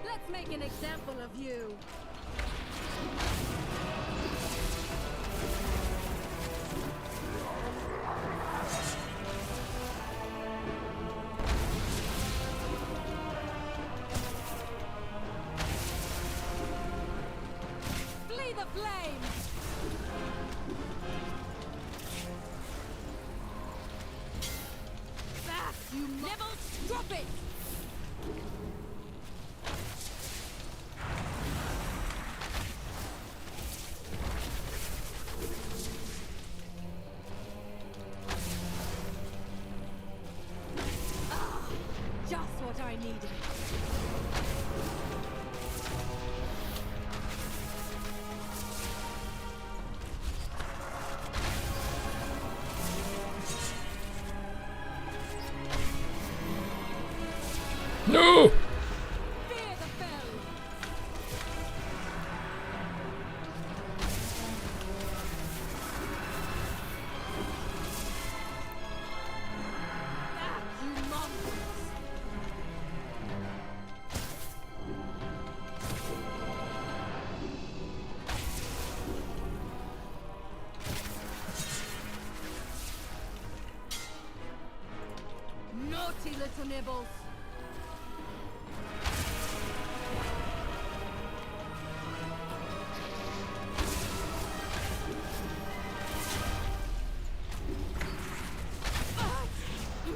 Let's make an example of you. Flee the flames! Back, you Nibbles! Drop it! Just what I needed. No! Fear the foe. Back, you monsters. Naughty little nibbles.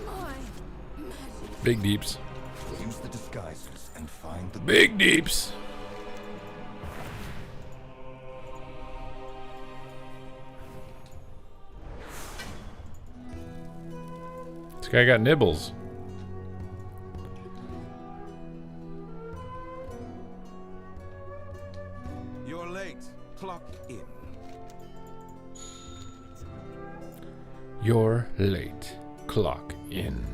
My magic. Big deeps. Use the disguises and find the Big deeps. This guy got nibbles. You're late. Clock in. You're late. Clock in.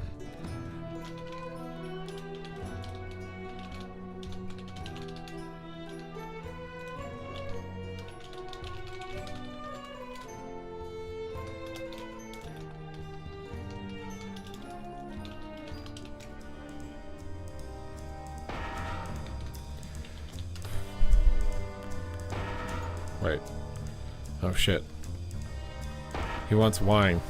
Wait. Oh shit. He wants wine.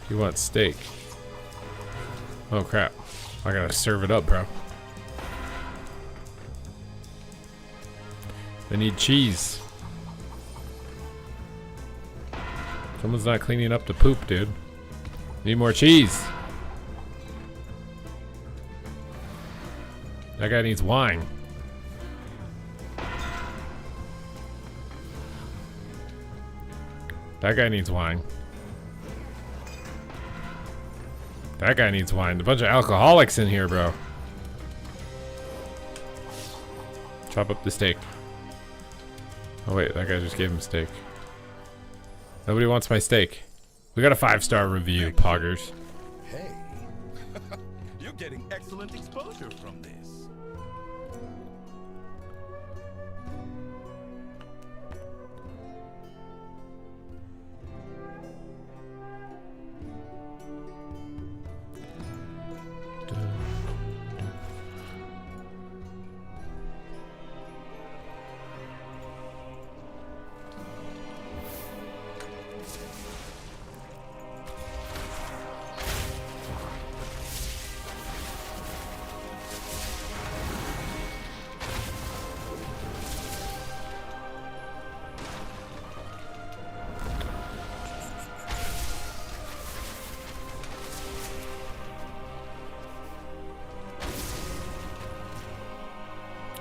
He wants steak. Oh crap. I gotta serve it up, bro. I need cheese. Someone's not cleaning up the poop, dude. Need more cheese. That guy needs wine. That guy needs wine. That guy needs wine. A bunch of alcoholics in here, bro. Chop up the steak. Oh wait, that guy just gave him steak. Nobody wants my steak. We got a 5-star review, poggers. Hey, you're getting excellent exposure from this.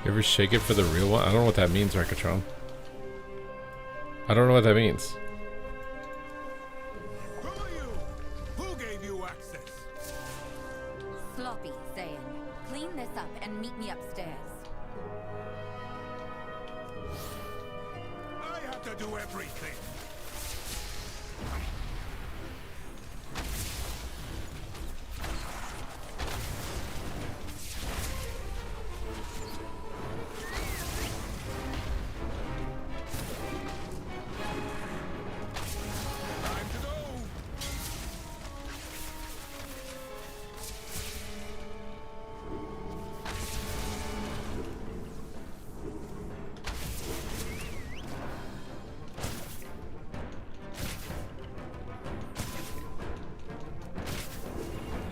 You ever shake it for the real one? I don't know what that means, Rekatron. I don't know what that means. Who are you? Who gave you access? Sloppy, saying, clean this up and meet me upstairs. I have to do everything. Time to go.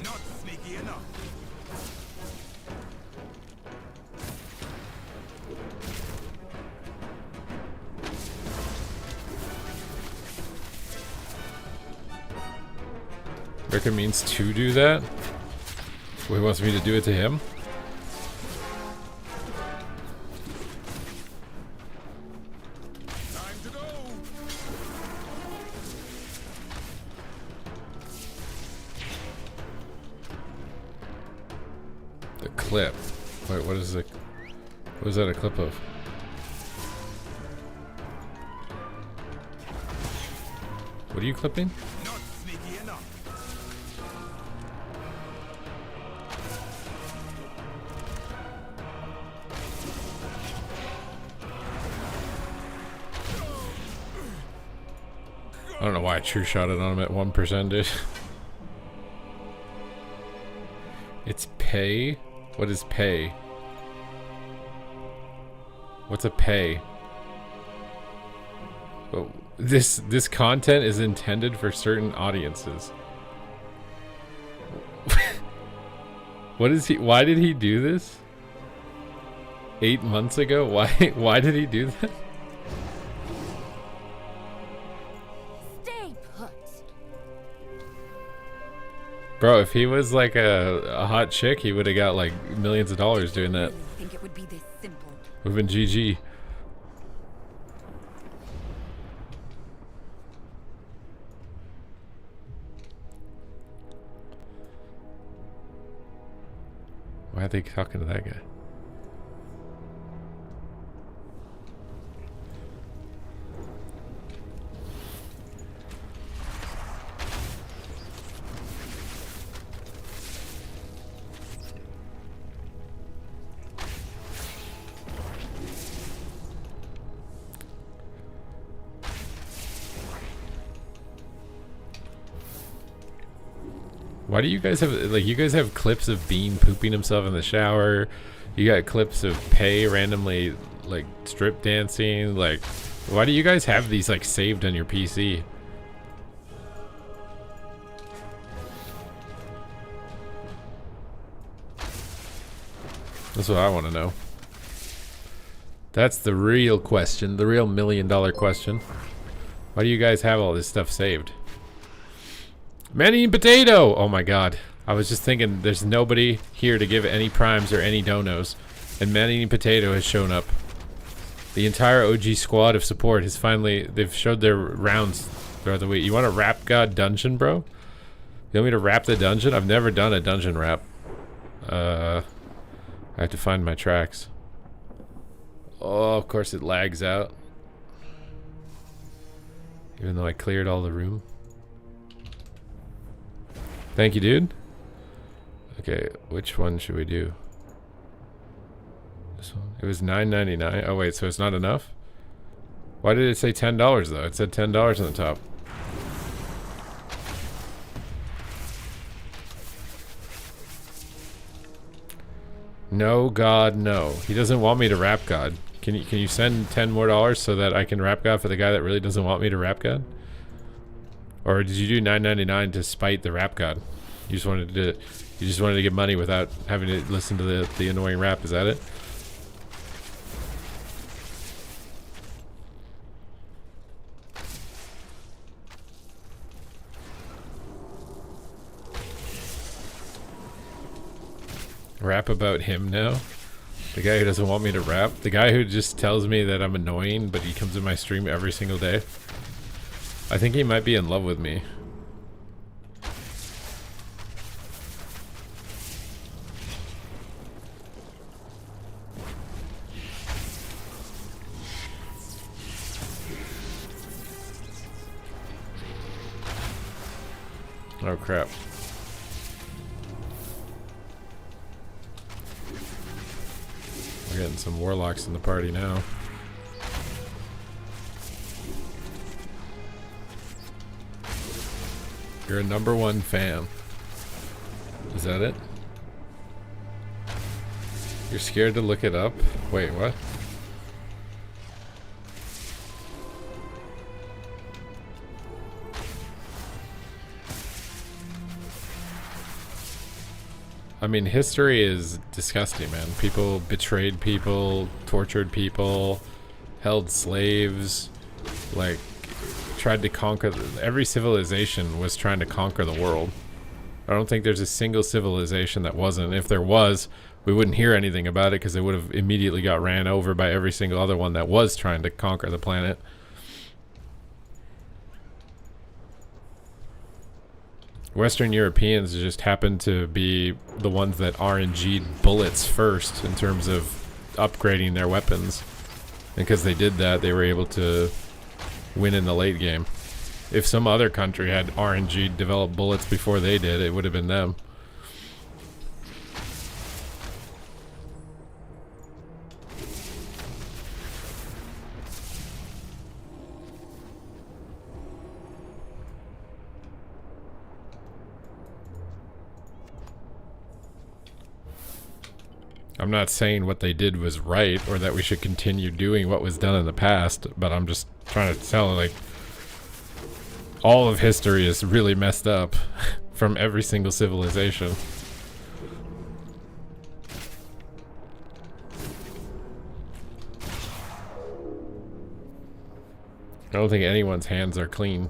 Not sneaky enough. Ricker means to do that? Well, he wants me to do it to him? Time to go. The clip. Wait, what is it? What is that a clip of? What are you clipping? Not sneaky enough. I don't know why I true shot it on him at 1%, dude. It's pay? What is pay? What's a pay? Oh, this content is intended for certain audiences. What is he? Why did he do this? 8 months ago? Why did he do that? Stay put. Bro, if he was like a hot chick, he would have got like millions of dollars doing that. Really think it would be this simple. We've been GG. Why are they talking to that guy? Why do you guys have, like, you guys have clips of Bean pooping himself in the shower? You got clips of Pei randomly, like, strip dancing? Like, why do you guys have these, like, saved on your PC? That's what I want to know. That's the real question, the real $1 million question. Why do you guys have all this stuff saved? Man-eating potato! Oh my god. I was just thinking there's nobody here to give any primes or any donos. And man-eating potato has shown up. The entire OG squad of support has finally... They've showed their rounds throughout the week. You want a rap god dungeon, bro? You want me to rap the dungeon? I've never done a dungeon rap. I have to find my tracks. Oh, of course it lags out. Even though I cleared all the room. Thank you, dude. Okay, which one should we do? This one? It was $9.99. Oh wait, so it's not enough? Why did it say $10 though? It said $10 on the top. No, God, no. He doesn't want me to rap God. Can you send $10 more so that I can rap God for the guy that really doesn't want me to rap God? Or did you do $9.99 to spite the rap god? You just wanted to get money without having to listen to the annoying rap, is that it? Rap about him now? The guy who doesn't want me to rap? The guy who just tells me that I'm annoying, but he comes in my stream every single day? I think he might be in love with me. Oh crap. We're getting some warlocks in the party now. You're a #1 fan. Is that it? You're scared to look it up? Wait, what? I mean, history is disgusting, man. People betrayed people, tortured people, held slaves, like, tried to conquer. Every civilization was trying to conquer the world. I don't think there's a single civilization that wasn't. If there was, we wouldn't hear anything about it because they would have immediately got ran over by every single other one that was trying to conquer the planet. Western Europeans just happened to be the ones that RNG'd bullets first in terms of upgrading their weapons. And because they did that, they were able to win in the late game. If some other country had RNG'd developed bullets before they did, it would have been them. I'm not saying what they did was right or that we should continue doing what was done in the past, but I'm just trying to tell, like, all of history is really messed up from every single civilization. I don't think anyone's hands are clean.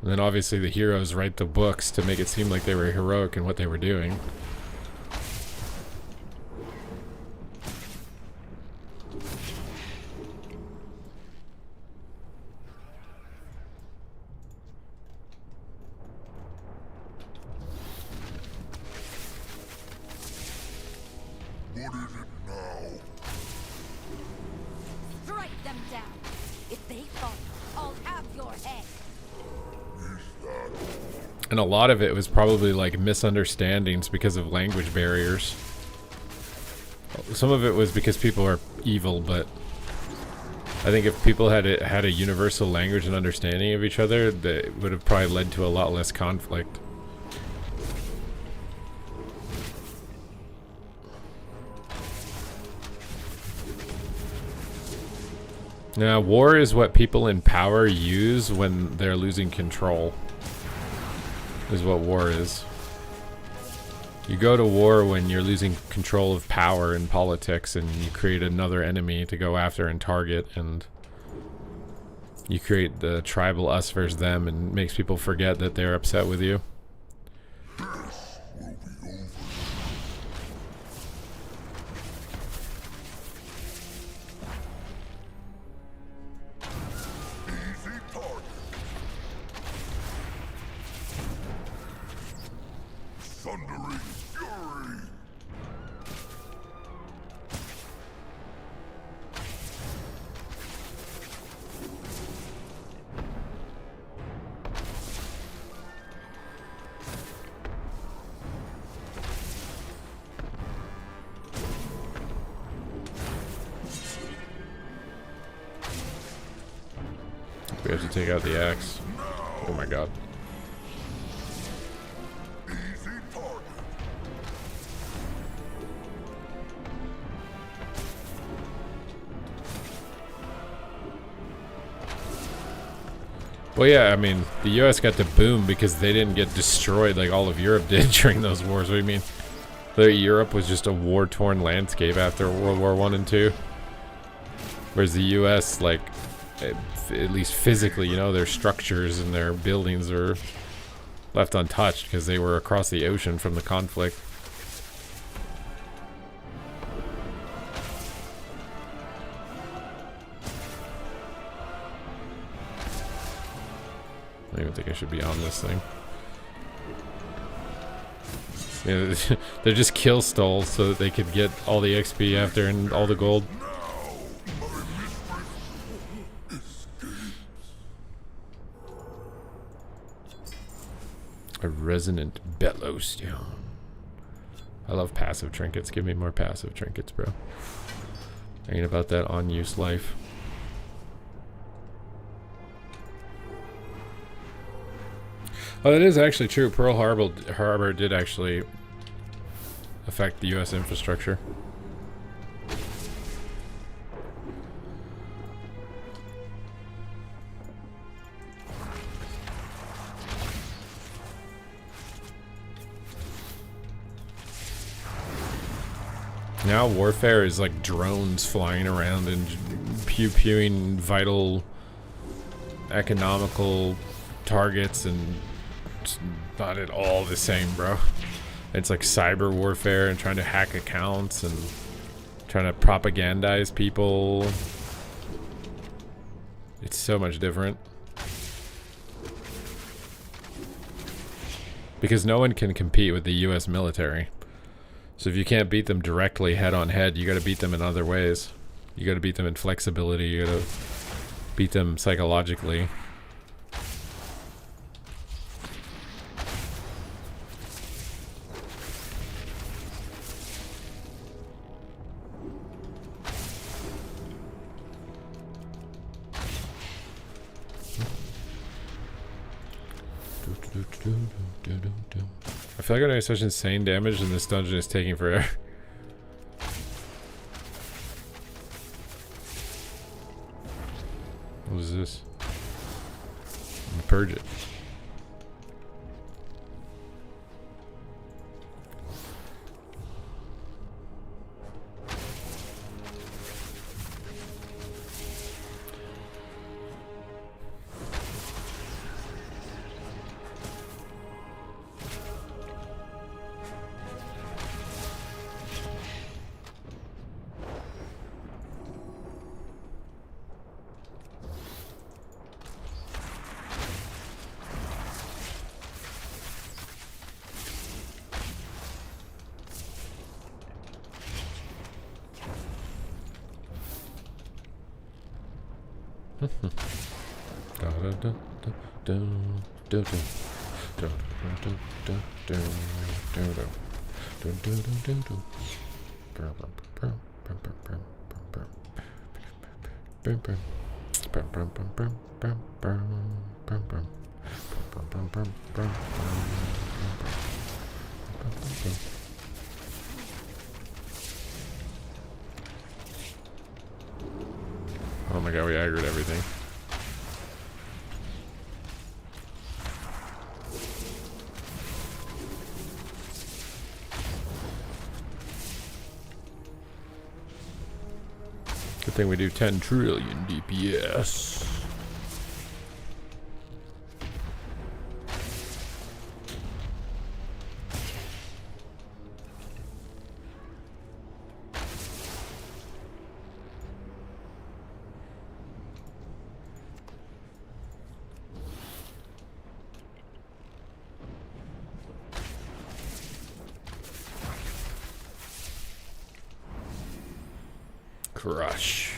And then obviously the heroes write the books to make it seem like they were heroic in what they were doing. What is it now? Strike them down. If they fall, I'll have your head. And a lot of it was probably like misunderstandings because of language barriers. Some of it was because people are evil, but I think if people had a universal language and understanding of each other, that would have probably led to a lot less conflict. Now, war is what people in power use when they're losing control. Is what war is. You go to war when you're losing control of power in politics and you create another enemy to go after and target, and you create the tribal us versus them and makes people forget that they're upset with you. Thundering fury! We have to take out the axe. Oh my god. Well, yeah, I mean, the U.S. got to boom because they didn't get destroyed like all of Europe did during those wars. What do you mean? Europe was just a war-torn landscape after World War I and II. Whereas the U.S., like, at least physically, you know, their structures and their buildings are left untouched because they were across the ocean from the conflict. I don't even think I should be on this thing. Yeah, they're just kill stalls so that they could get all the XP after and all the gold. A resonant bellowstone. I love passive trinkets. Give me more passive trinkets, bro. Ain't about that on-use life. Oh, that is actually true. Pearl Harbor did actually affect the U.S. infrastructure. Now warfare is like drones flying around and pew-pewing vital economical targets, and it's not at all the same, bro. It's like cyber warfare and trying to hack accounts and trying to propagandize people. It's so much different. Because no one can compete with the US military. So if you can't beat them directly head on head, you gotta beat them in other ways. You gotta beat them in flexibility, you gotta beat them psychologically. I feel like I'm doing such insane damage and this dungeon is taking forever. What is this? I'm gonna purge it. Oh my god, we aggroed everything. Good thing we do 10 trillion DPS. Crush.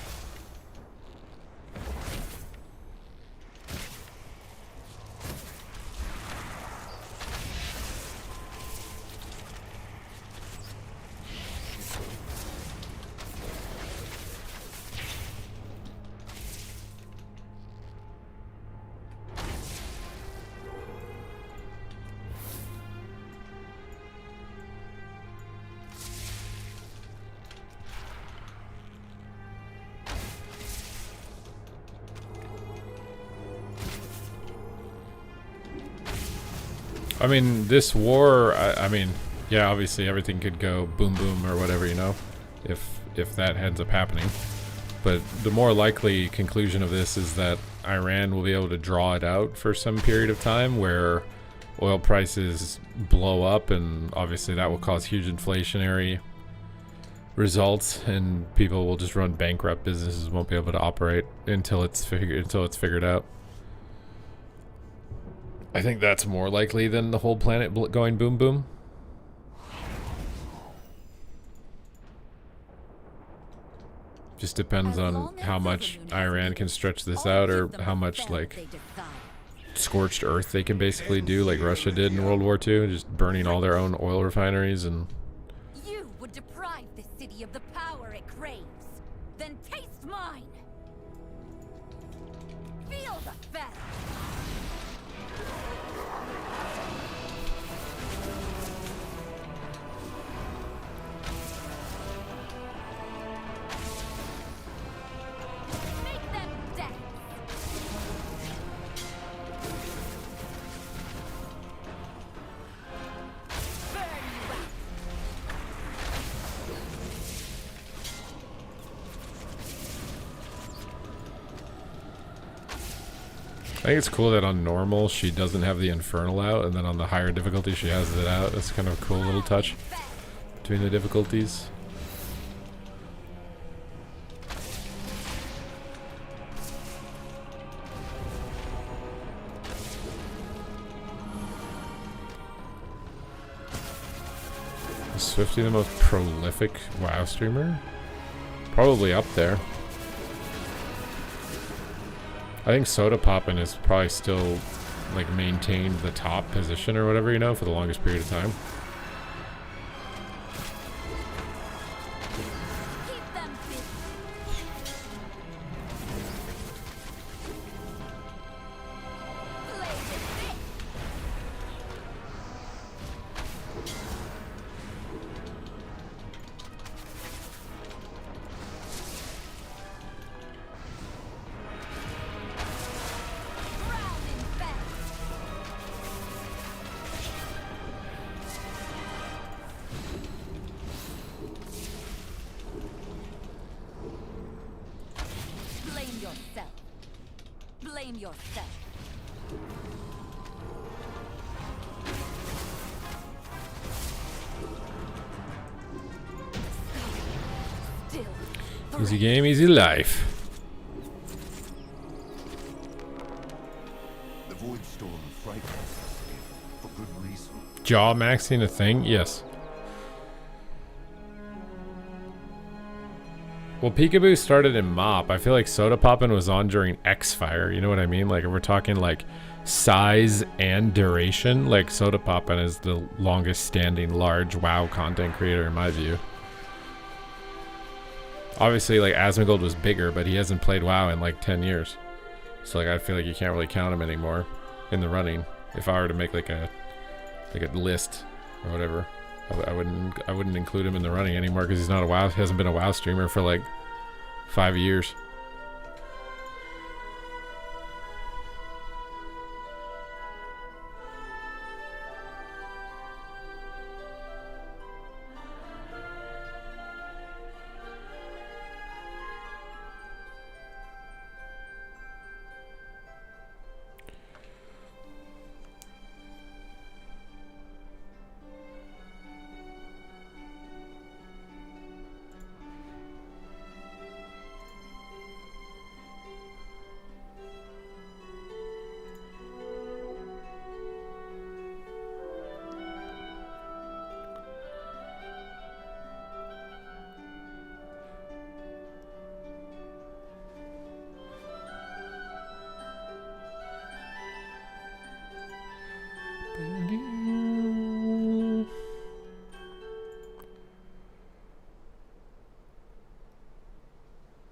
I mean, this war, I mean, yeah, obviously everything could go boom boom or whatever, you know, if that ends up happening. but the more likely conclusion of this is that Iran will be able to draw it out for some period of time where oil prices blow up, and obviously that will cause huge inflationary results, and people will just run bankrupt. Businesses won't be able to operate until it's figured out. I think that's more likely than the whole planet going boom boom. Just depends on how much Iran can stretch this out, or how much like scorched earth they can basically do, like Russia did in World War II, just burning all their own oil refineries. And You would deprive the city of the power it craves. Then taste mine. Feel the fat. Make them dance. Burn you out. I think it's cool that on normal she doesn't have the infernal out, and then on the higher difficulty she has it out. That's kind of a cool little touch between the difficulties. Is Swifty the most prolific WoW streamer? Probably up there. I think Soda Poppin' is probably still like maintained the top position or whatever, you know, for the longest period of time. Keep them busy. Play the stick. Drown in fat. Blame yourself. Blame yourself. Still. Easy game, easy life. The Void Storm frightens us for good reason. Jaw maxing a thing? Yes. Well, Peekaboo started in MOP. I feel like Soda Poppin' was on during X-Fire. You know what I mean? Like, if we're talking like size and duration, like Soda Poppin' is the longest standing large WoW content creator in my view. Obviously, like, Asmongold was bigger, but he hasn't played WoW in like 10 years. So like, I feel like you can't really count him anymore in the running. If I were to make like a list or whatever, I wouldn't include him in the running anymore because he's not a WoW. He hasn't been a WoW streamer for like 5 years.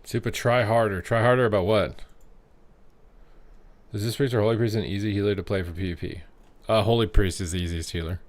Super try harder. Try harder about what? Is this priest or holy priest an easy healer to play for PvP? Holy priest is the easiest healer.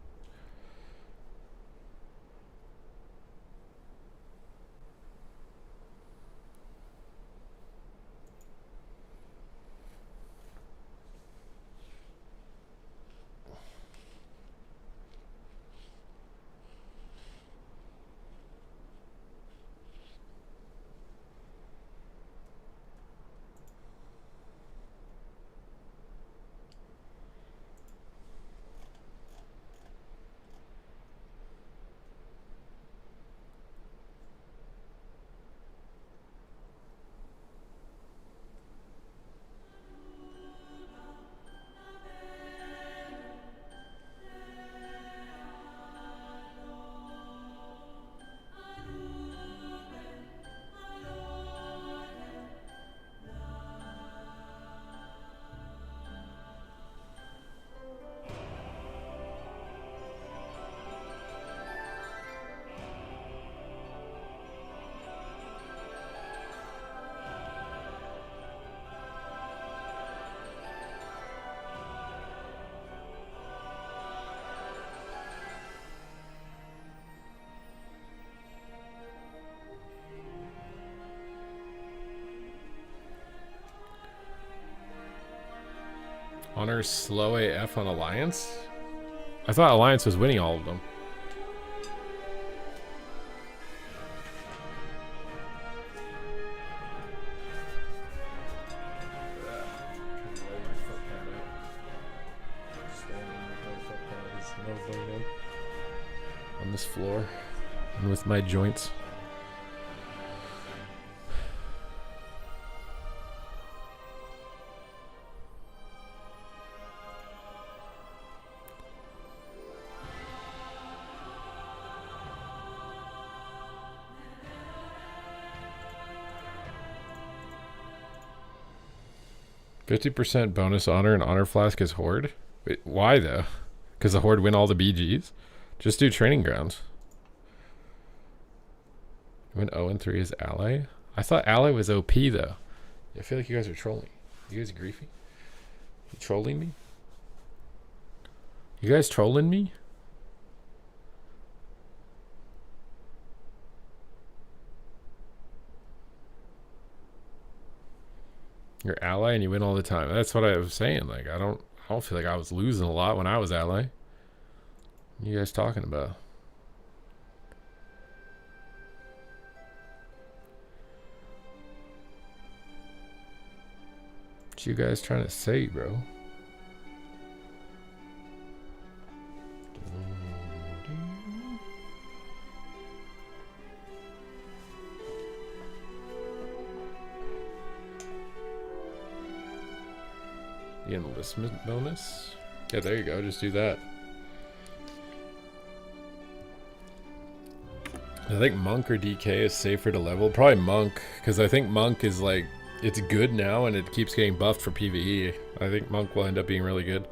Honor slow AF on Alliance? I thought Alliance was winning all of them. On this floor and with my joints. %50 bonus honor and honor flask is Horde. Wait, why though? Because the Horde win all the BGs? Just do training grounds. Win 0-3 is ally? I thought ally was OP though. I feel like you guys are trolling. You guys griefy? You trolling me? You guys trolling me? You're ally and you win all the time. That's what I was saying. Like I don't feel like I was losing a lot when I was ally. What are you guys talking about? What you guys trying to say, bro? The enlistment bonus? Yeah, there you go. Just do that. I think Monk or DK is safer to level. Probably Monk, because I think Monk is like, it's good now and it keeps getting buffed for PvE. I think Monk will end up being really good.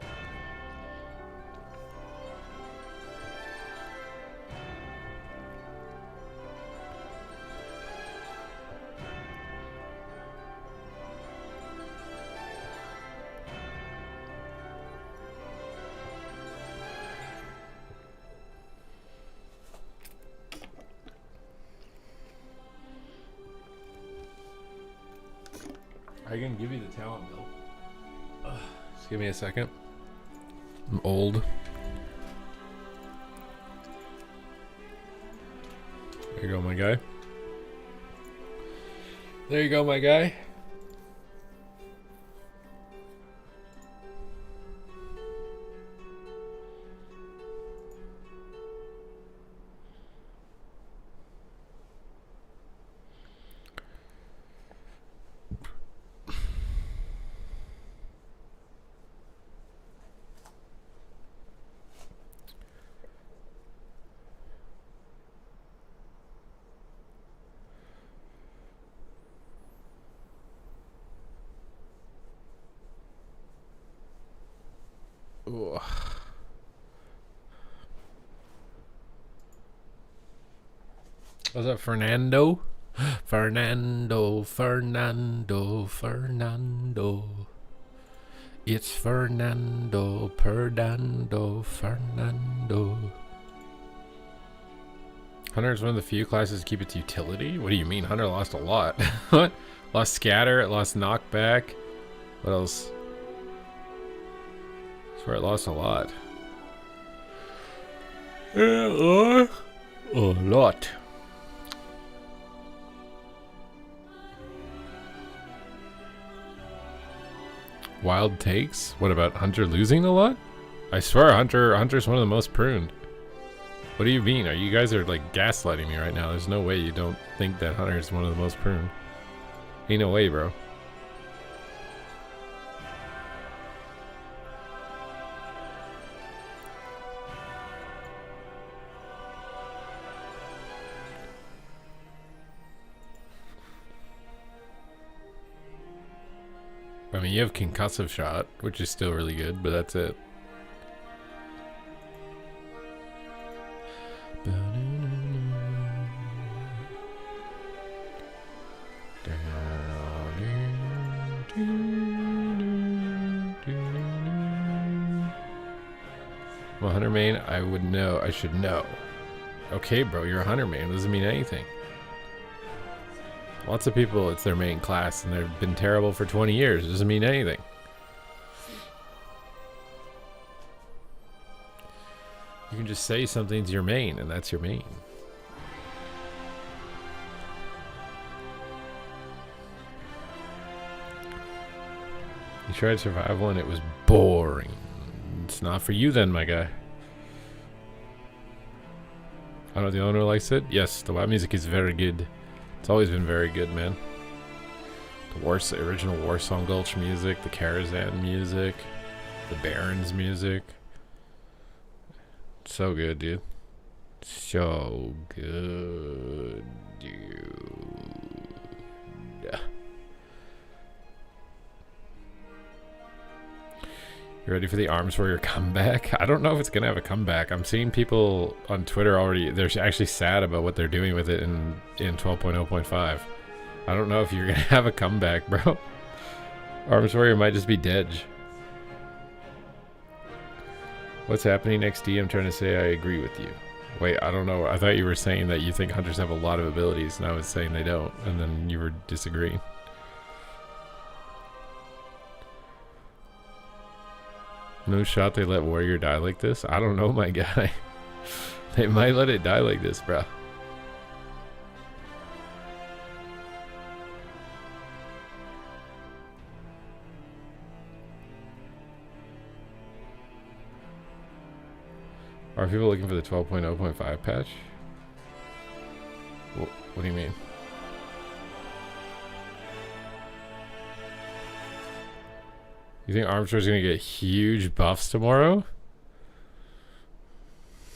I can give you the talent bill. Just give me a second. I'm old. There you go, my guy. There you go, my guy. Ooh. What's up, Fernando? Fernando. It's Fernando, Fernando. Hunter is one of the few classes to keep its utility? What do you mean? Hunter lost a lot. What? Lost scatter, it lost knockback. What else? I swear it lost a lot. A lot. Wild takes? What about Hunter losing a lot? I swear Hunter's one of the most pruned. What do you mean? You guys are like gaslighting me right now. There's no way you don't think that Hunter's one of the most pruned. Ain't no way, bro. I mean, you have concussive shot, which is still really good, but that's it. Well, Hunter main, I would know. I should know. Okay, bro, you're a Hunter main. Doesn't mean anything. Lots of people, it's their main class, and they've been terrible for 20 years. It doesn't mean anything. You can just say something's your main, and that's your main. You tried survival and it was boring. It's not for you then, my guy. I don't know if the owner likes it. Yes, the WoW music is very good. It's always been very good, man. The original Warsong Gulch music, the Karazhan music, the Barons music. So good, dude. So good, dude. You ready for the Arms Warrior comeback? I don't know if it's gonna have a comeback. I'm seeing people on Twitter already. They're actually sad about what they're doing with it in 12.0.5. I don't know if you're gonna have a comeback, bro. Arms Warrior might just be dead. What's happening XD? I'm trying to say I agree with you. Wait, I don't know. I thought you were saying that you think hunters have a lot of abilities, and I was saying they don't, and then you were disagreeing. No shot they let Warrior die like this? I don't know, my guy. They might let it die like this, bro. Are people looking for the 12.0.5 patch? What do you mean? You think Armstrong's gonna get huge buffs tomorrow?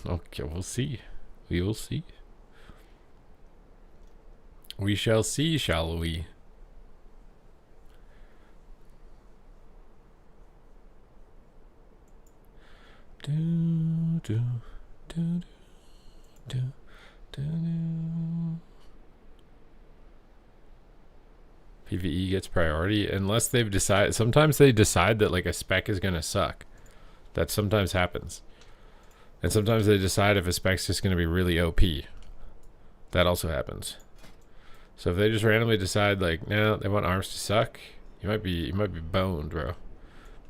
Okay, we'll see. We will see. We shall see, shall we? Do, do, do, do, do, do. PvE gets priority unless they've decided. Sometimes they decide that like a spec is gonna suck. That sometimes happens. And sometimes they decide if a spec's just gonna be really OP. That also happens. So if they just randomly decide like, no, they want arms to suck, you might be boned, bro.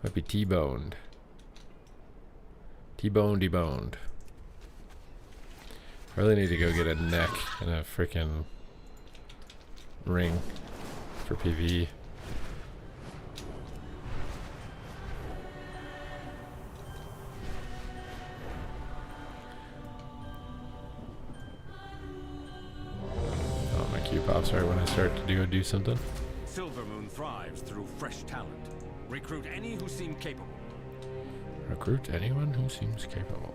Might be T-boned. T-boned, deboned. I really need to go get a neck and a freaking ring for PvE. Oh, my Q pops right when I start to do something. Silvermoon thrives through fresh talent. Recruit any who seem capable. Recruit anyone who seems capable.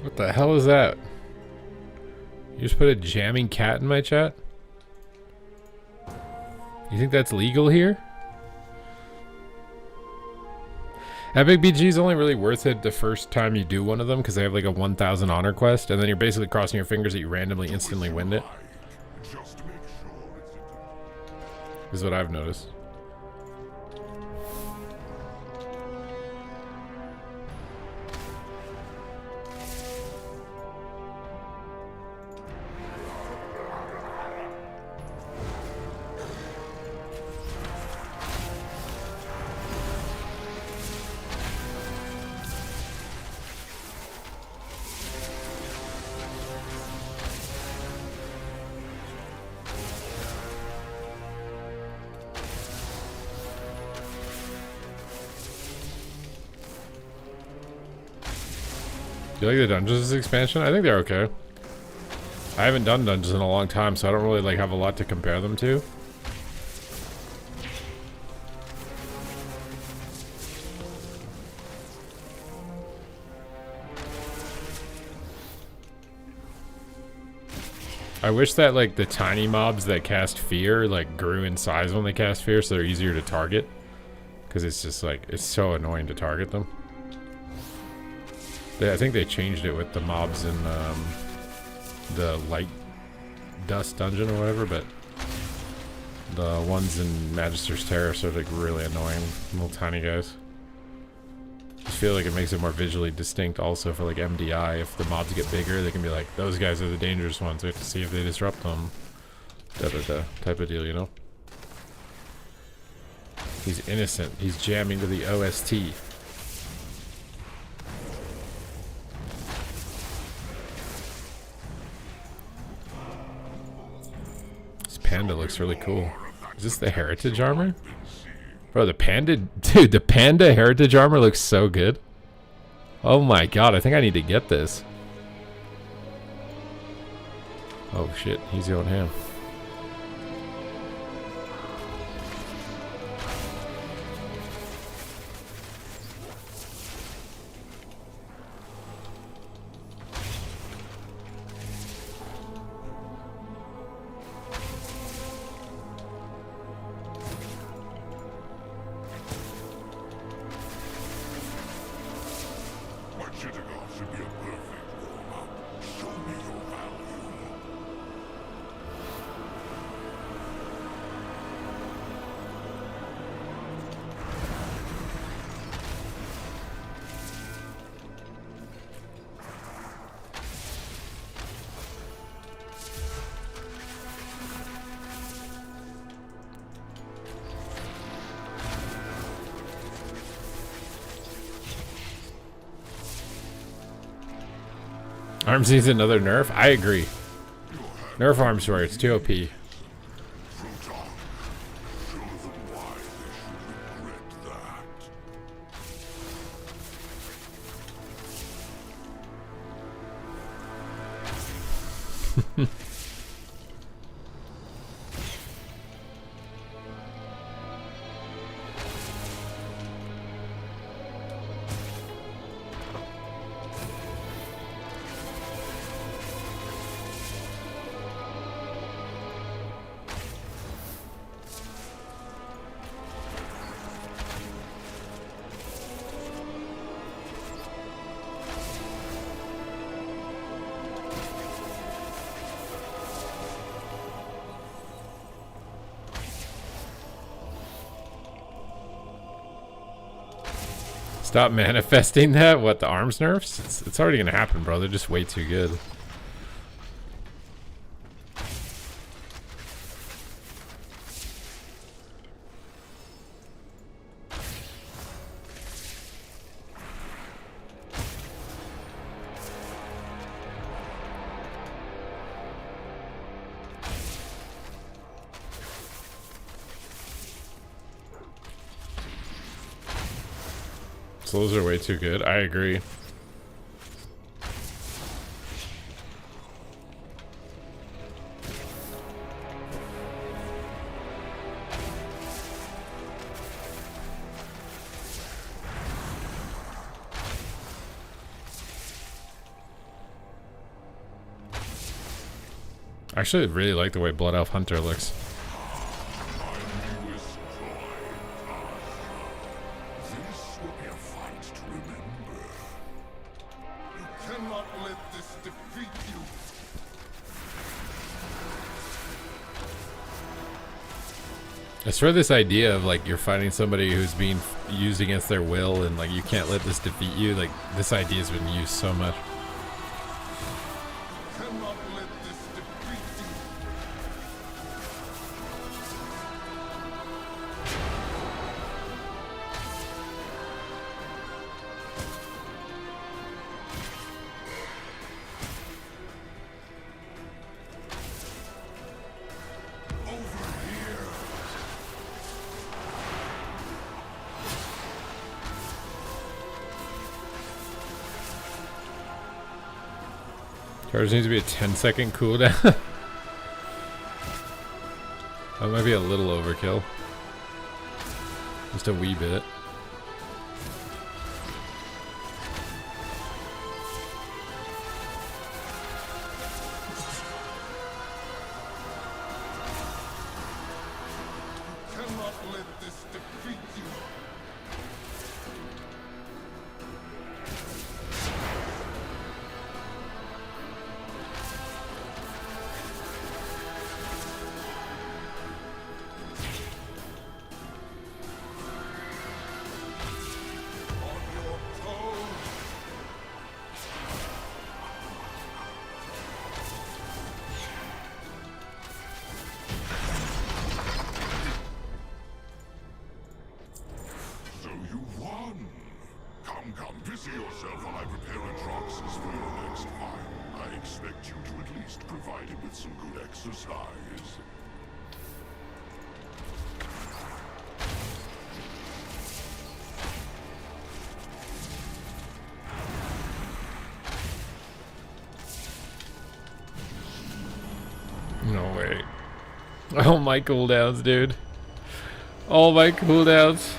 What the hell is that? You just put a jamming cat in my chat? You think that's legal here? Epic BG is only really worth it the first time you do one of them because they have like a 1000 honor quest, and then you're basically crossing your fingers that you randomly instantly win it. Is what I've noticed. Do you like the Dungeons expansion? I think they're okay. I haven't done dungeons in a long time, so I don't really like have a lot to compare them to. I wish that like the tiny mobs that cast fear like grew in size when they cast fear, so they're easier to target. Because it's just like, it's so annoying to target them. I think they changed it with the mobs in the light dust dungeon or whatever, but the ones in Magister's Terrace are like really annoying little tiny guys. I feel like it makes it more visually distinct also for like MDI. If the mobs get bigger, they can be like, those guys are the dangerous ones, we have to see if they disrupt them. Da-da-da type of deal, you know? He's innocent. He's jamming to the OST. This panda looks really cool. Is this the heritage armor? Bro, the panda... Dude, the panda heritage armor looks so good. Oh my god, I think I need to get this. Oh shit, easy on him. Arms needs another nerf? I agree. Nerf arms where it's too OP. Stop manifesting that? What, the arms nerfs? It's already gonna happen, bro. They're just way too good. So those are way too good. I agree. I actually really like the way Blood Elf Hunter looks. I swear this idea of like you're fighting somebody who's being used against their will and like you can't let this defeat you, like this idea has been used so much. Charge needs to be a 10-second cooldown. That might be a little overkill. Just a wee bit. Cannot let this defeat you. So you won. Come, busy yourself while I prepare Atroxus for your next fight. I expect you to at least provide him with some good exercise. No way. Oh my cooldowns, dude. All my cooldowns.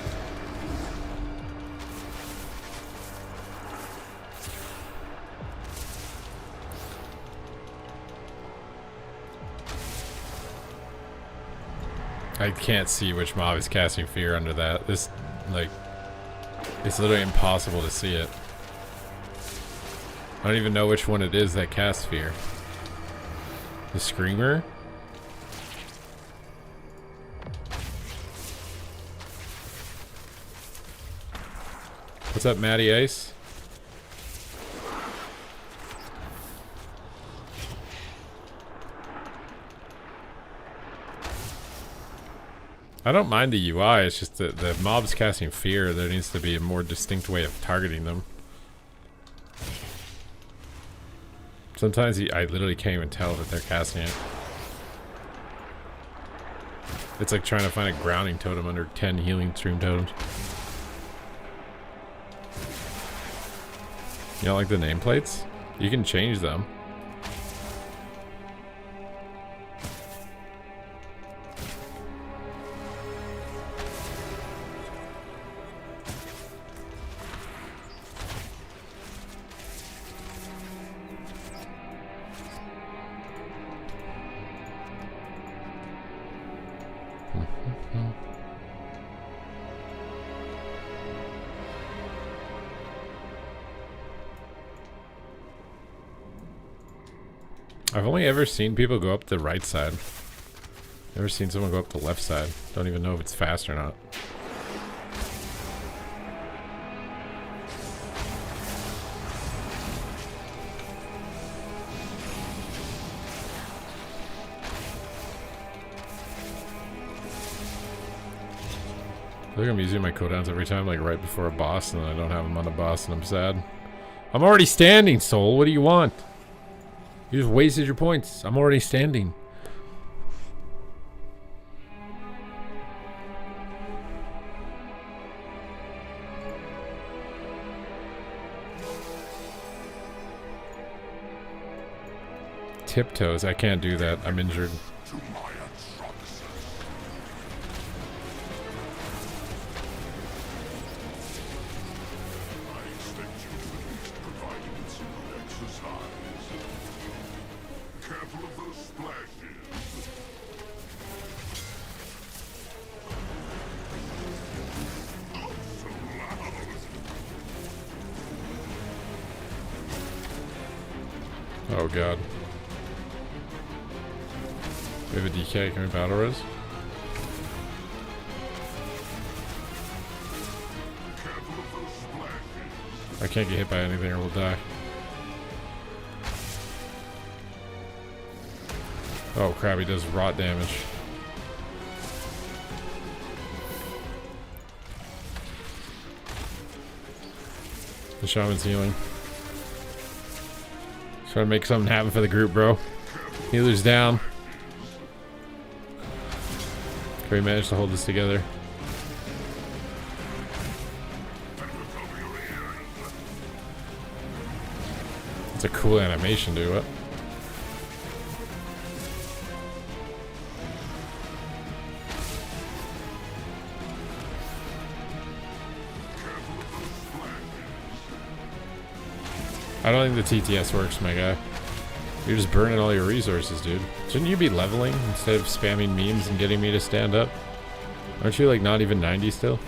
I can't see which mob is casting fear under that. This, like, it's literally impossible to see it. I don't even know which one it is that casts fear. The Screamer? What's up, Matty Ice? I don't mind the UI, it's just that the mobs casting fear, there needs to be a more distinct way of targeting them. Sometimes I literally can't even tell that they're casting it. It's like trying to find a grounding totem under 10 healing stream totems. You don't like the nameplates? You can change them. I've only ever seen people go up the right side. Never seen someone go up the left side. Don't even know if it's fast or not. I feel like I'm using my cooldowns every time, like right before a boss, and then I don't have them on a boss, and I'm sad. I'm already standing, Soul. What do you want? You just wasted your points. I'm already standing. Tiptoes. I can't do that. I'm injured. Oh god. We have a DK, can we battle res? I can't get hit by anything or we'll die. Oh crap, he does rot damage. The shaman's healing. Trying to make something happen for the group, bro. Healer's down. Can we manage to hold this together? It's a cool animation, dude. What? I don't think the TTS works, my guy. You're just burning all your resources, dude. Shouldn't you be leveling instead of spamming memes and getting me to stand up? Aren't you like not even 90 still?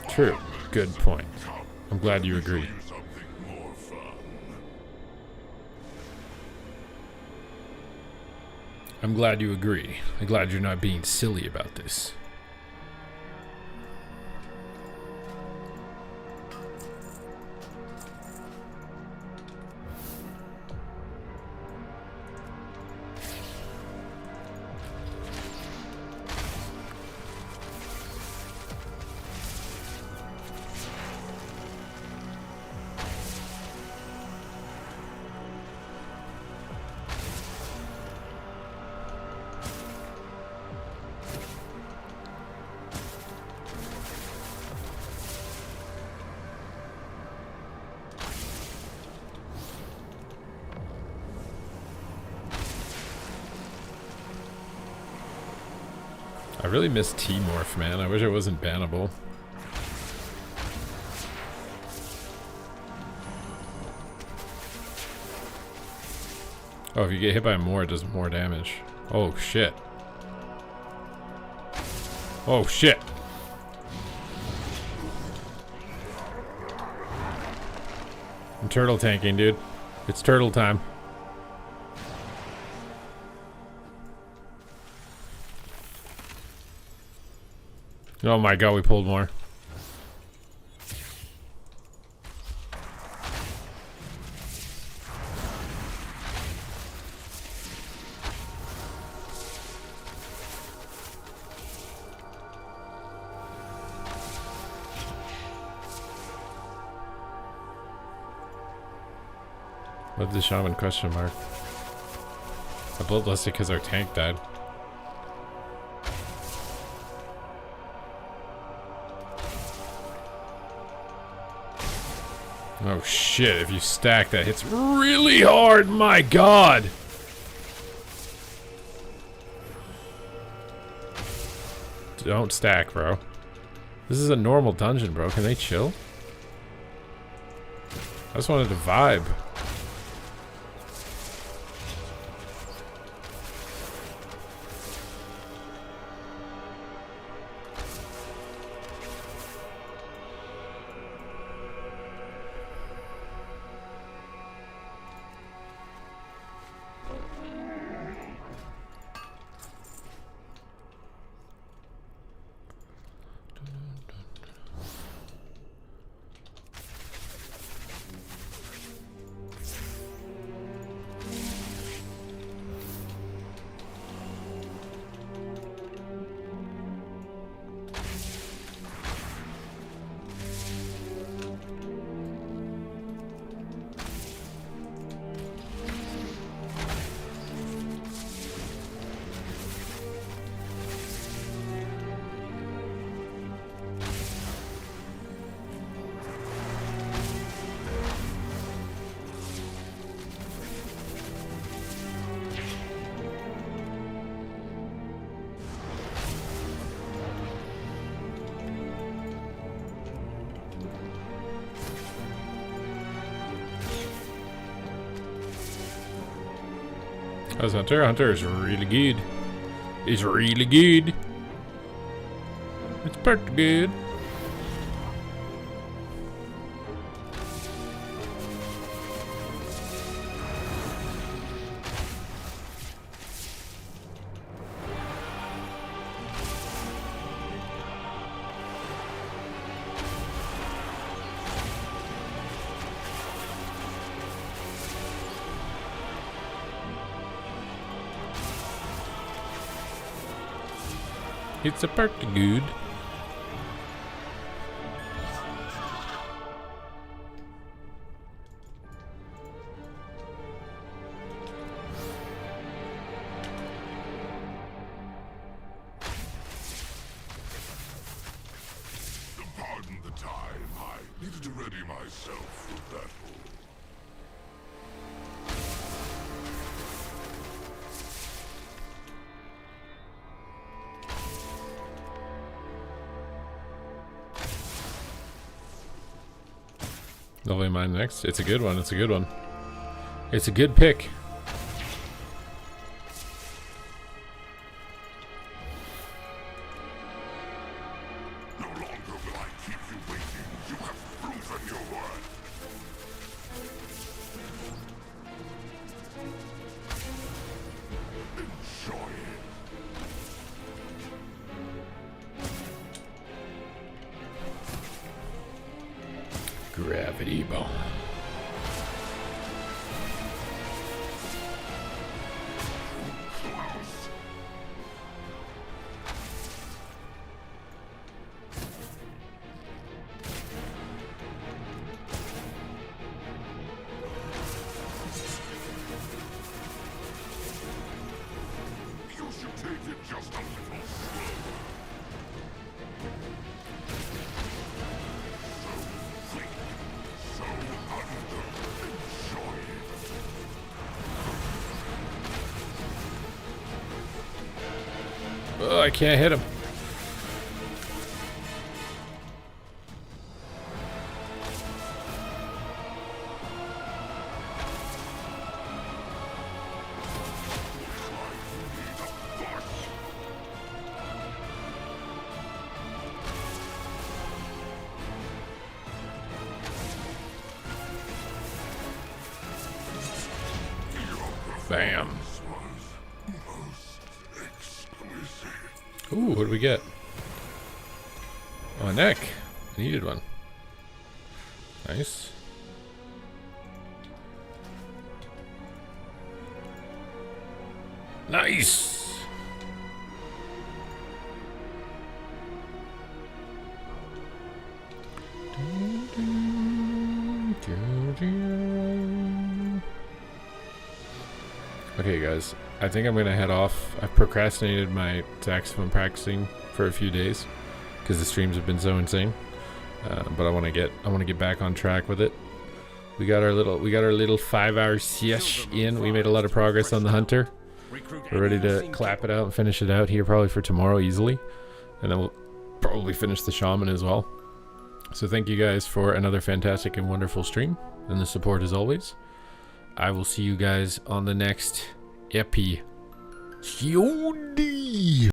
True. Good point. I'm glad you agree. I'm glad you agree. I'm glad you're not being silly about this. I really miss T-Morph, man. I wish it wasn't bannable. Oh, if you get hit by more, it does more damage. Oh, shit. Oh, shit. I'm turtle tanking, dude. It's turtle time. Oh my god, we pulled more. What did the shaman question mark? I bloodlusted because our tank died. Oh shit, if you stack that hits really hard, my god! Don't stack, bro. This is a normal dungeon, bro. Can they chill? I just wanted to vibe. How's Hunter? Hunter is really good. He's really good. It's pretty good. It's a pretty good. Pardon the time. I needed to ready myself for battle. Lovely mine next. It's a good one. It's a good one. It's a good pick. No longer will I keep you waiting. You have proven your worth. Enjoy it. Gravity bomb. You should take it just a little slow. So free, so under. Enjoy it. Oh, I can't hit him. Bam. Ooh, what do we get? Oh, a neck. I needed one. Nice. Nice. Okay, guys, I think I'm gonna head off. I've procrastinated my saxophone practicing for a few days because the streams have been so insane. But I want to get back on track with it. We got our little 5-hour siege in. We made a lot of progress on the hunter. We're ready to clap it out and finish it out here probably for tomorrow easily, and then we'll probably finish the shaman as well. So thank you guys for another fantastic and wonderful stream and the support as always. I will see you guys on the next epi.